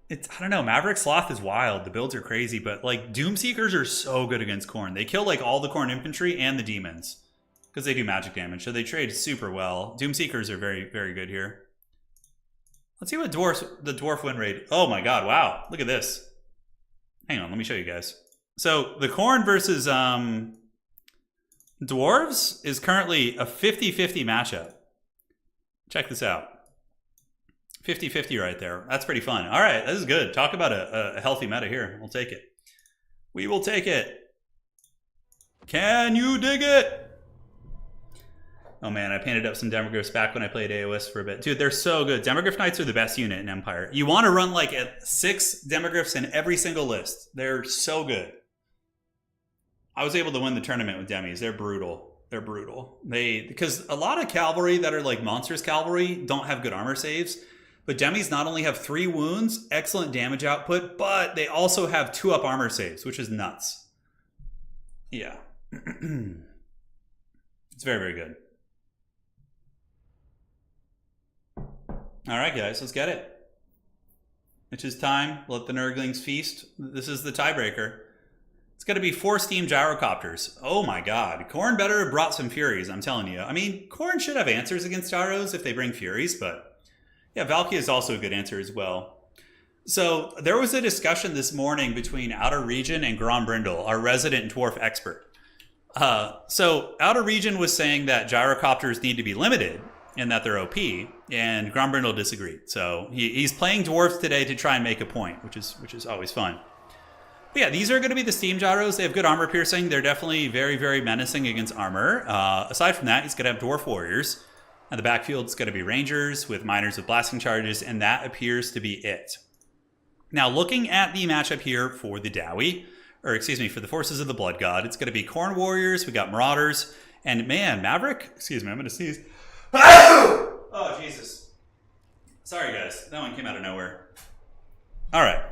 I don't know. Maverick Sloth is wild. The builds are crazy, but like Doomseekers are so good against Khorne. They kill like all the Khorne infantry and the demons because they do magic damage, so they trade super well. Doomseekers are very, very good here. Let's see what the dwarf win rate. Oh my god! Wow, look at this. Hang on, let me show you guys. So the Khorne versus Dwarves is currently a 50-50 matchup. Check this out. 50-50 right there. That's pretty fun. All right, this is good. Talk about a healthy meta here. We'll take it. We will take it. Can you dig it? Oh man, I painted up some Demogryphs back when I played AOS for a bit. Dude, they're so good. Demogryph Knights are the best unit in Empire. You want to run like 6 Demogryphs in every single list. They're so good. I was able to win the tournament with Demis. They're brutal. They're brutal. Because a lot of cavalry that are like monstrous cavalry don't have good armor saves. But Demis not only have 3 wounds, excellent damage output, but they also have 2-up armor saves, which is nuts. Yeah. It's very, very good. All right, guys, let's get it. It's just time. Let the Nurglings feast. This is the tiebreaker. It's going to be 4 steam gyrocopters. Oh my god. Korn better have brought some Furies, I'm telling you. I mean, Korn should have answers against gyros if they bring Furies, but... yeah, Valky is also a good answer as well. So there was a discussion this morning between Outer Region and Gron Brindle, our resident dwarf expert. So Outer Region was saying that gyrocopters need to be limited and that they're OP, and Gron Brindle disagreed. So he's playing dwarves today to try and make a point, which is always fun. But yeah, these are going to be the steam gyros. They have good armor piercing. They're definitely very, very menacing against armor. Aside from that, he's going to have dwarf warriors. And the backfield's going to be rangers with miners with blasting charges, and that appears to be it. Now, looking at the matchup here for the Dowie, or excuse me, for the Forces of the Blood God, it's going to be Khorne warriors, we got marauders, And man, Maverick, excuse me, I'm going to sneeze. Oh, Jesus. Sorry, guys. That one came out of nowhere. All right.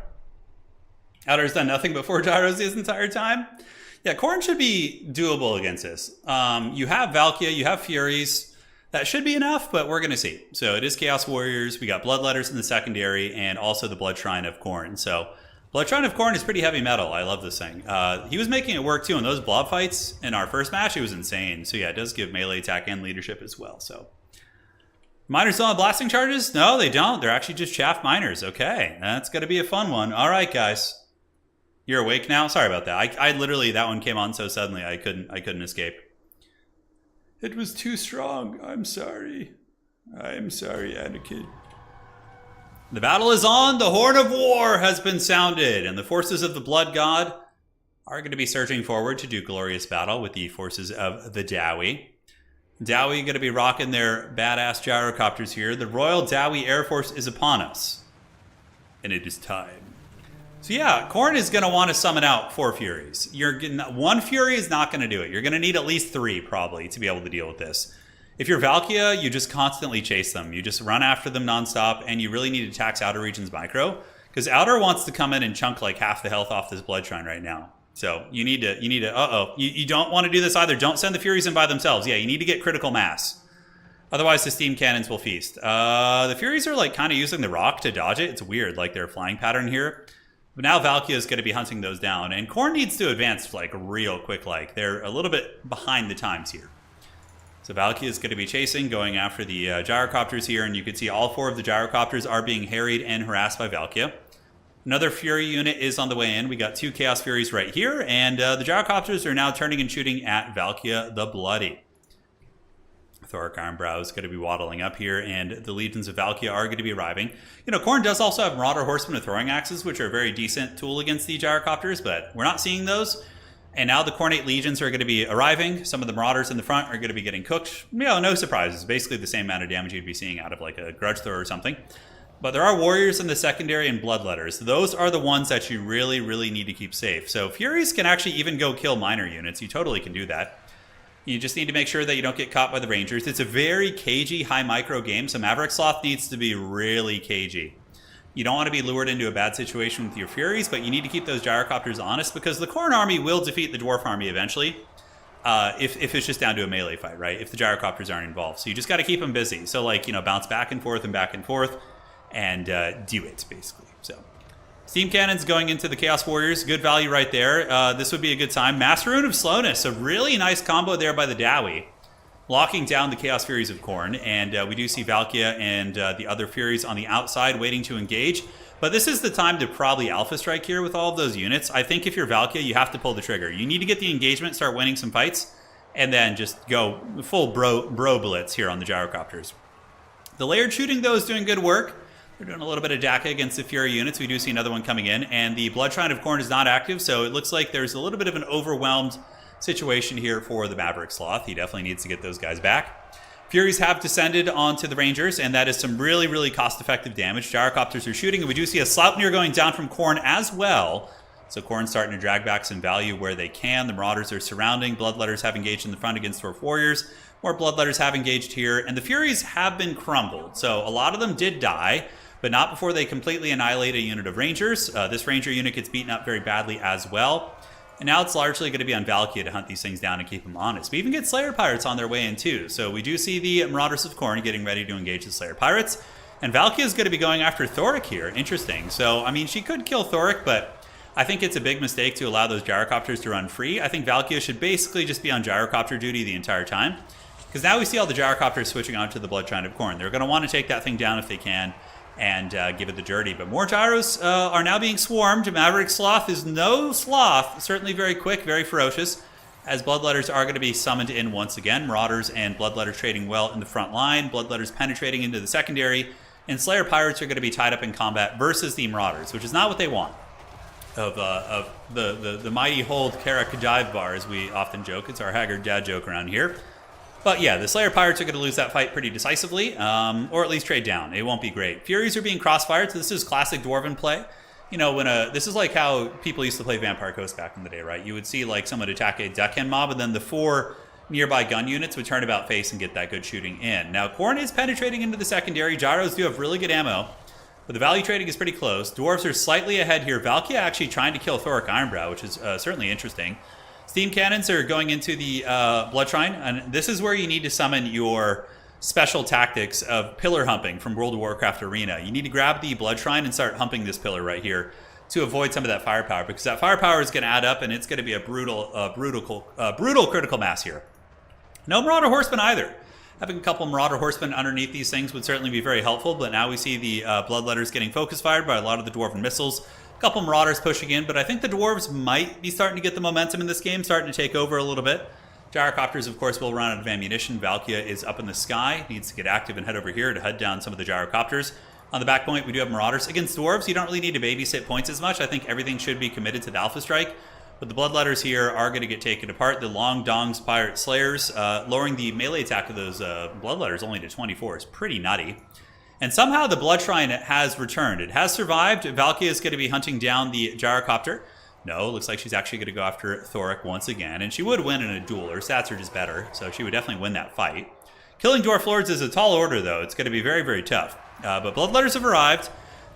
Outer's done nothing but 4 gyros this entire time. Yeah, Khorne should be doable against this. You have Valkia, you have Furies. That should be enough, but we're going to see. So it is Chaos Warriors. We got Bloodletters in the secondary and also the Blood Shrine of Korn. So Blood Shrine of Korn is pretty heavy metal. I love this thing. He was making it work too. In those blob fights in our first match, it was insane. So yeah, it does give melee attack and leadership as well. So miners don't have blasting charges? No, they don't. They're actually just chaff miners. Okay, that's going to be a fun one. All right, guys. You're awake now? Sorry about that. I literally, that one came on so suddenly I couldn't escape. It was too strong. I'm sorry. I'm sorry, Anakin. The battle is on. The horn of war has been sounded, and the forces of the Blood God are going to be surging forward to do glorious battle with the forces of the Dowie. Dowie going to be rocking their badass gyrocopters here. The Royal Dowie Air Force is upon us, and it is time. So yeah, Khorne is going to want to summon out 4 Furies. One Fury is not going to do it. You're going to need at least 3 probably to be able to deal with this. If you're Valkia, you just constantly chase them. You just run after them nonstop, and you really need to tax Outer Regions Micro, because Outer wants to come in and chunk like half the health off this Blood Shrine right now. So you need to, you don't want to do this either. Don't send the Furies in by themselves. Yeah, you need to get critical mass. Otherwise, the steam cannons will feast. The Furies are like kind of using the rock to dodge it. It's weird, like their flying pattern here. But now Valkia is going to be hunting those down, and Korn needs to advance like real quick. Like they're a little bit behind the times here. So Valkia is going to be chasing, going after the gyrocopters here, and you can see all 4 of the gyrocopters are being harried and harassed by Valkia. Another Fury unit is on the way in. We got 2 Chaos Furies right here, and the gyrocopters are now turning and shooting at Valkia the Bloody. Thoric Ironbrow is going to be waddling up here, and the legions of Valkia are going to be arriving. You know, Korn does also have Marauder Horsemen with throwing axes, which are a very decent tool against the gyrocopters, but we're not seeing those. And now the Khornate legions are going to be arriving. Some of the Marauders in the front are going to be getting cooked. You know, no surprises. Basically the same amount of damage you'd be seeing out of like a Grudge Thrower or something. But there are Warriors in the secondary and Bloodletters. Those are the ones that you really, really need to keep safe. So Furies can actually even go kill minor units. You totally can do that. You just need to make sure that you don't get caught by the Rangers. It's a very cagey, high micro game, so Maverick Sloth needs to be really cagey. You don't want to be lured into a bad situation with your Furies, but you need to keep those gyrocopters honest, because the Khorne army will defeat the Dwarf army eventually, if it's just down to a melee fight, right? If the gyrocopters aren't involved. So you just got to keep them busy. So, like, you know, bounce back and forth, and do it, basically. So steam cannons going into the Chaos Warriors. Good value right there. This would be a good time. Master Rune of Slowness. A really nice combo there by the Dowie, locking down the Chaos Furies of Khorne. And we do see Valkia and the other Furies on the outside waiting to engage. But this is the time to probably Alpha Strike here with all of those units. I think if you're Valkia, you have to pull the trigger. You need to get the engagement, start winning some fights, and then just go full bro blitz here on the gyrocopters. The layered shooting, though, is doing good work. They're doing a little bit of Daka against the Fury units. We do see another one coming in, and the Blood Shrine of Khorne is not active, so it looks like there's a little bit of an overwhelmed situation here for the Maverick Sloth. He definitely needs to get those guys back. Furies have descended onto the Rangers, and that is some really, really cost-effective damage. Gyrocopters are shooting, and we do see a Sleipnir going down from Khorne as well. So Khorne's starting to drag back some value where they can. The Marauders are surrounding. Bloodletters have engaged in the front against Dwarf Warriors. More Bloodletters have engaged here, and the Furies have been crumbled. So a lot of them did die, but not before they completely annihilate a unit of Rangers. This Ranger unit gets beaten up very badly as well. And now it's largely going to be on Valkia to hunt these things down and keep them honest. We even get Slayer Pirates on their way in too. So we do see the Marauders of Khorne getting ready to engage the Slayer Pirates. And Valkia is going to be going after Thoric here. Interesting. So, I mean, she could kill Thoric, but I think it's a big mistake to allow those gyrocopters to run free. I think Valkia should basically just be on gyrocopter duty the entire time. Because now we see all the gyrocopters switching on to the Blood Shrine of Khorne. They're going to want to take that thing down if they can and give it the dirty. But more gyros are now being swarmed. Maverick Sloth is no sloth. Certainly very quick, very ferocious, as Bloodletters are going to be summoned in once again. Marauders and Bloodletters trading well in the front line. Bloodletters penetrating into the secondary. And Slayer Pirates are going to be tied up in combat versus the Marauders, which is not what they want. Of the mighty hold Kara Kajive bar, as we often joke. It's our haggard dad joke around here. But yeah, the Slayer Pirates are going to lose that fight pretty decisively, or at least trade down. It won't be great. Furies are being crossfired, so this is classic Dwarven play. You know, when this is like how people used to play Vampire Coast back in the day, right? You would see like someone attack a Deccan mob, and then the 4 nearby gun units would turn about face and get that good shooting in. Now, Khorne is penetrating into the secondary. Gyros do have really good ammo, but the value trading is pretty close. Dwarves are slightly ahead here. Valkia actually trying to kill Thoric Ironbrow, which is certainly interesting. Steam cannons are going into the Blood Shrine, and this is where you need to summon your special tactics of pillar humping from World of Warcraft Arena. You need to grab the Blood Shrine and start humping this pillar right here to avoid some of that firepower, because that firepower is going to add up, and it's going to be a brutal critical mass here. No Marauder Horsemen either. Having a couple Marauder Horsemen underneath these things would certainly be very helpful, but now we see the Bloodletters getting focus fired by a lot of the Dwarven missiles. A couple Marauders pushing in, but I think the Dwarves might be starting to get the momentum in this game, starting to take over a little bit. Gyrocopters, of course, will run out of ammunition. Valkia is up in the sky, needs to get active and head over here to head down some of the Gyrocopters. On the back point, we do have Marauders. Against Dwarves, you don't really need to babysit points as much. I think everything should be committed to the Alpha Strike. But the Bloodletters here are going to get taken apart. The Long Dongs Pirate Slayers, lowering the melee attack of those Bloodletters only to 24 is pretty nutty. And somehow the Blood Shrine has returned. It has survived. Valkia is going to be hunting down the Gyrocopter. No, looks like she's actually going to go after Thoric once again. And she would win in a duel. Her stats are just better, so she would definitely win that fight. Killing Dwarf Lords is a tall order, though. It's going to be very, very tough. But Bloodletters have arrived.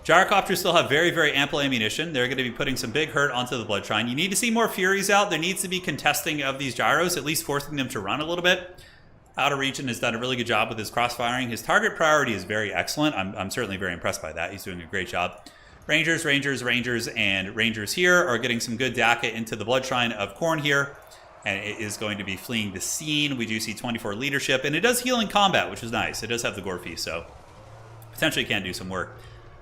Gyrocopters still have very, very ample ammunition. They're going to be putting some big hurt onto the Blood Shrine. You need to see more Furies out. There needs to be contesting of these Gyros, at least forcing them to run a little bit. Outer Region has done a really good job with his crossfiring. His target priority is very excellent. I'm certainly very impressed by that. He's doing a great job. Rangers, and Rangers here are getting some good DACA into the Blood Shrine of Khorne here. And it is going to be fleeing the scene. We do see 24 leadership, and it does heal in combat, which is nice. It does have the Gore Feast, so potentially can do some work.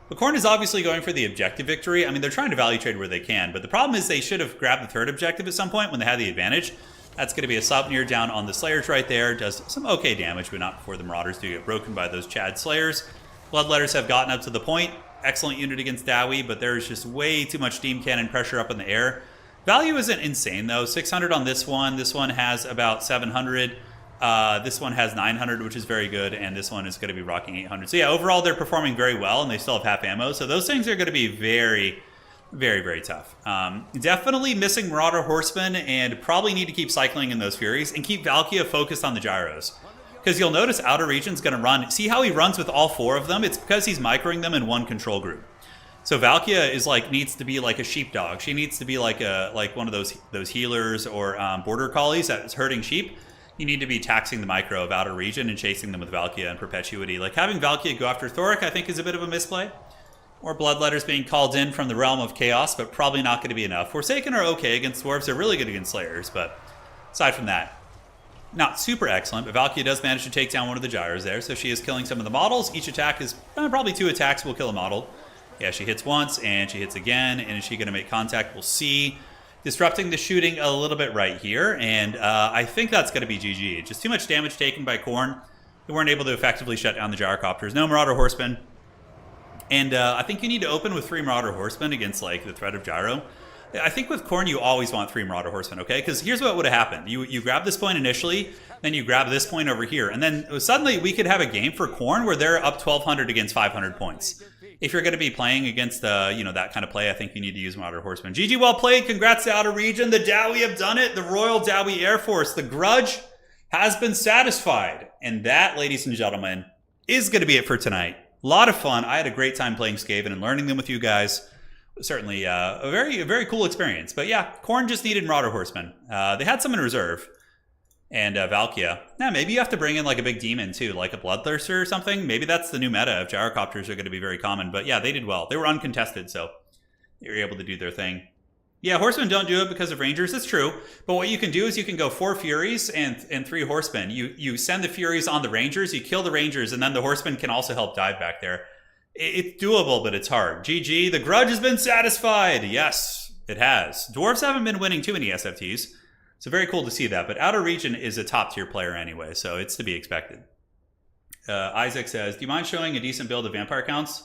But Khorne is obviously going for the objective victory. I mean, they're trying to value trade where they can, but the problem is they should have grabbed the third objective at some point when they had the advantage. That's going to be a Souvenir down on the Slayers right there. Does some okay damage, but not before the Marauders do get broken by those Chad Slayers. Bloodletters have gotten up to the point. Excellent unit against Dowie, but there's just way too much steam cannon pressure up in the air. Value isn't insane, though. 600 on this one. This one has about 700. This one has 900, which is very good, and this one is going to be rocking 800. So yeah, overall they're performing very well, and they still have half ammo. So those things are going to be very, very, very tough. Definitely missing Marauder Horsemen, and probably need to keep cycling in those Furies, and keep Valkia focused on the Gyros. Because you'll notice Outer Region's going to run. See how he runs with all four of them? It's because he's microing them in one control group. So Valkia is needs to be like a sheepdog. She needs to be like one of those healers or border collies that's herding sheep. You need to be taxing the micro of Outer Region and chasing them with Valkia and Perpetuity. Like having Valkia go after Thoric, I think, is a bit of a misplay. Or Bloodletters being called in from the realm of chaos, but probably not going to be enough. Forsaken are okay against Dwarves. They're really good against Slayers, but aside from that, not super excellent. But Valkia does manage to take down one of the Gyros there, so she is killing some of the models. Each attack is probably 2 attacks will kill a model. Yeah, she hits once, and she hits again, and is she going to make contact? We'll see. Disrupting the shooting a little bit right here, and I think that's going to be GG. Just too much damage taken by Korn. They weren't able to effectively shut down the Gyrocopters. No Marauder Horsemen. And I think you need to open with 3 Marauder Horsemen against the threat of Gyro. I think with Korn, you always want 3 Marauder Horsemen, okay? Because here's what would have happened. You grab this point initially, then you grab this point over here, and then suddenly we could have a game for Korn where they're up 1,200 against 500 points. If you're going to be playing against that kind of play, I think you need to use Marauder Horsemen. GG, well played. Congrats to Outer Region. The Dowie have done it. The Royal Dowie Air Force. The grudge has been satisfied. And that, ladies and gentlemen, is going to be it for tonight. A lot of fun. I had a great time playing Skaven and learning them with you guys. Certainly a very cool experience. But yeah, Korn just needed Marauder Horsemen. They had some in reserve. And Valkia. Yeah, maybe you have to bring in a big demon too, like a Bloodthirster or something. Maybe that's the new meta of Gyrocopters are going to be very common. But yeah, they did well. They were uncontested, so they were able to do their thing. Yeah, Horsemen don't do it because of Rangers. It's true. But what you can do is you can go 4 Furies and 3 Horsemen. You send the Furies on the Rangers, you kill the Rangers, and then the Horsemen can also help dive back there. It's doable, but it's hard. GG, the grudge has been satisfied. Yes, it has. Dwarves haven't been winning too many SFTs. So very cool to see that. But Outer Region is a top-tier player anyway, so it's to be expected. Isaac says, do you mind showing a decent build of Vampire counts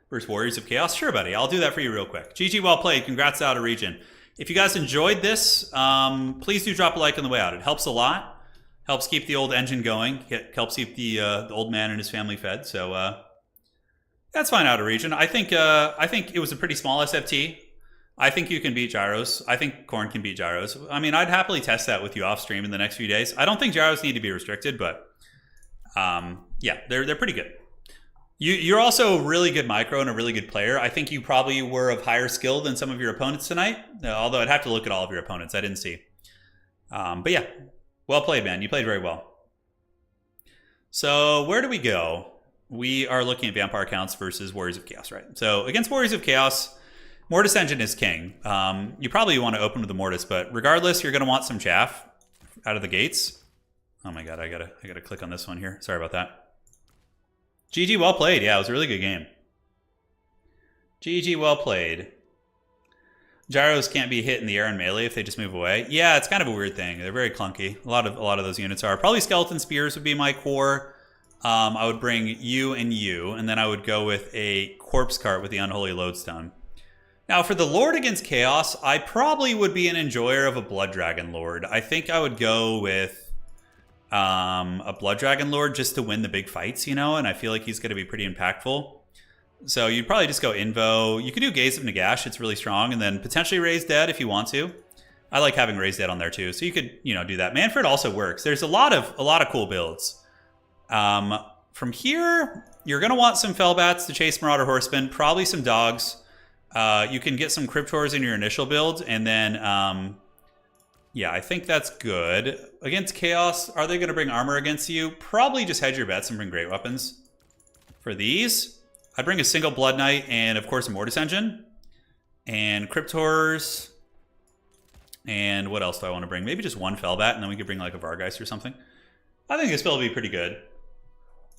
versus Warriors of Chaos? Sure, buddy. I'll do that for you real quick. GG, well played. Congrats to Outer Region. If you guys enjoyed this, please do drop a like on the way out. It helps a lot. Helps keep the old engine going. Helps keep the old man and his family fed. So that's fine, Outer Region. I think it was a pretty small SFT. I think you can beat Gyros. I think Khorne can beat Gyros. I mean, I'd happily test that with you off stream in the next few days. I don't think Gyros need to be restricted, but yeah, they're pretty good. You're also a really good micro and a really good player. I think you probably were of higher skill than some of your opponents tonight, although I'd have to look at all of your opponents. I didn't see. But yeah, well played, man. You played very well. So where do we go? We are looking at Vampire Counts versus Warriors of Chaos, right? So against Warriors of Chaos, Mortis Engine is king. You probably want to open with the Mortis, but regardless, you're going to want some chaff out of the gates. Oh my god, I gotta click on this one here. Sorry about that. GG, well played. Yeah, it was a really good game. GG, well played. Gyros can't be hit in the air and melee if they just move away. Yeah, it's kind of a weird thing. They're very clunky. A lot of those units are. Probably Skeleton Spears would be my core. I would bring you, and then I would go with a Corpse Cart with the Unholy Lodestone. Now, for the Lord against Chaos, I probably would be an enjoyer of a Blood Dragon Lord. I think I would go with a Blood Dragon Lord just to win the big fights, you know, and I feel like he's going to be pretty impactful. So you'd probably just go Invo. You could do Gaze of Nagash, it's really strong, and then potentially Raise Dead if you want to. I like having Raise Dead on there too, so you could, you know, do that. Manfred also works. There's a lot of cool builds. From here, you're going to want some Fellbats to chase Marauder Horsemen, probably some dogs. You can get some Cryptors in your initial build, and then, yeah, I think that's good. Against Chaos, are they going to bring armor against you? Probably just hedge your bets and bring great weapons. For these, I'd bring a single Blood Knight and, of course, a Mortis Engine. And Cryptors. And what else do I want to bring? Maybe just one Fellbat, and then we could bring, like, a Vargeist or something. I think this build will be pretty good.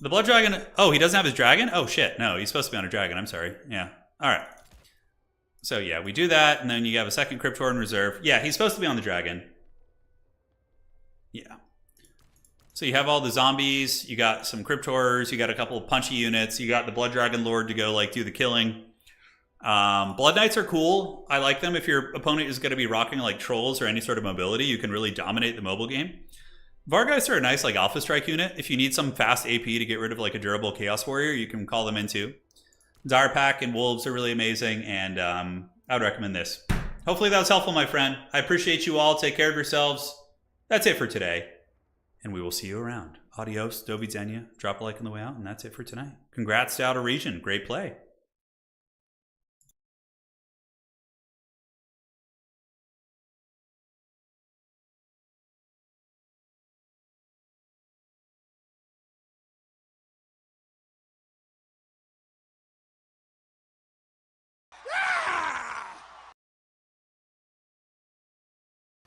The Blood Dragon... Oh, he doesn't have his dragon? Oh, shit. No, he's supposed to be on a dragon. I'm sorry. Yeah. All right. So, yeah, we do that, and then you have a second Cryptor in reserve. Yeah, he's supposed to be on the dragon. Yeah. So you have all the zombies, you got some Cryptors, you got a couple of punchy units, you got the Blood Dragon Lord to go, like, do the killing. Blood Knights are cool. I like them if your opponent is going to be rocking, like, Trolls or any sort of mobility. You can really dominate the mobile game. Vargeists are a nice, like, Alpha Strike unit. If you need some fast AP to get rid of, like, a durable Chaos Warrior, you can call them in, too. Dire Pack and Wolves are really amazing, and I would recommend this. Hopefully that was helpful, my friend. I appreciate you all. Take care of yourselves. That's it for today, and we will see you around. Adios, do widzenia. Drop a like on the way out, and that's it for tonight. Congrats to Outer Region. Great play.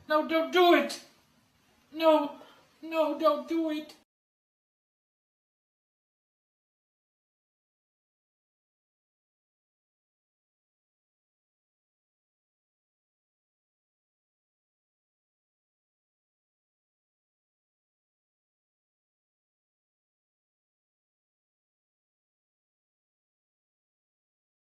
No, don't do it! No, don't do it!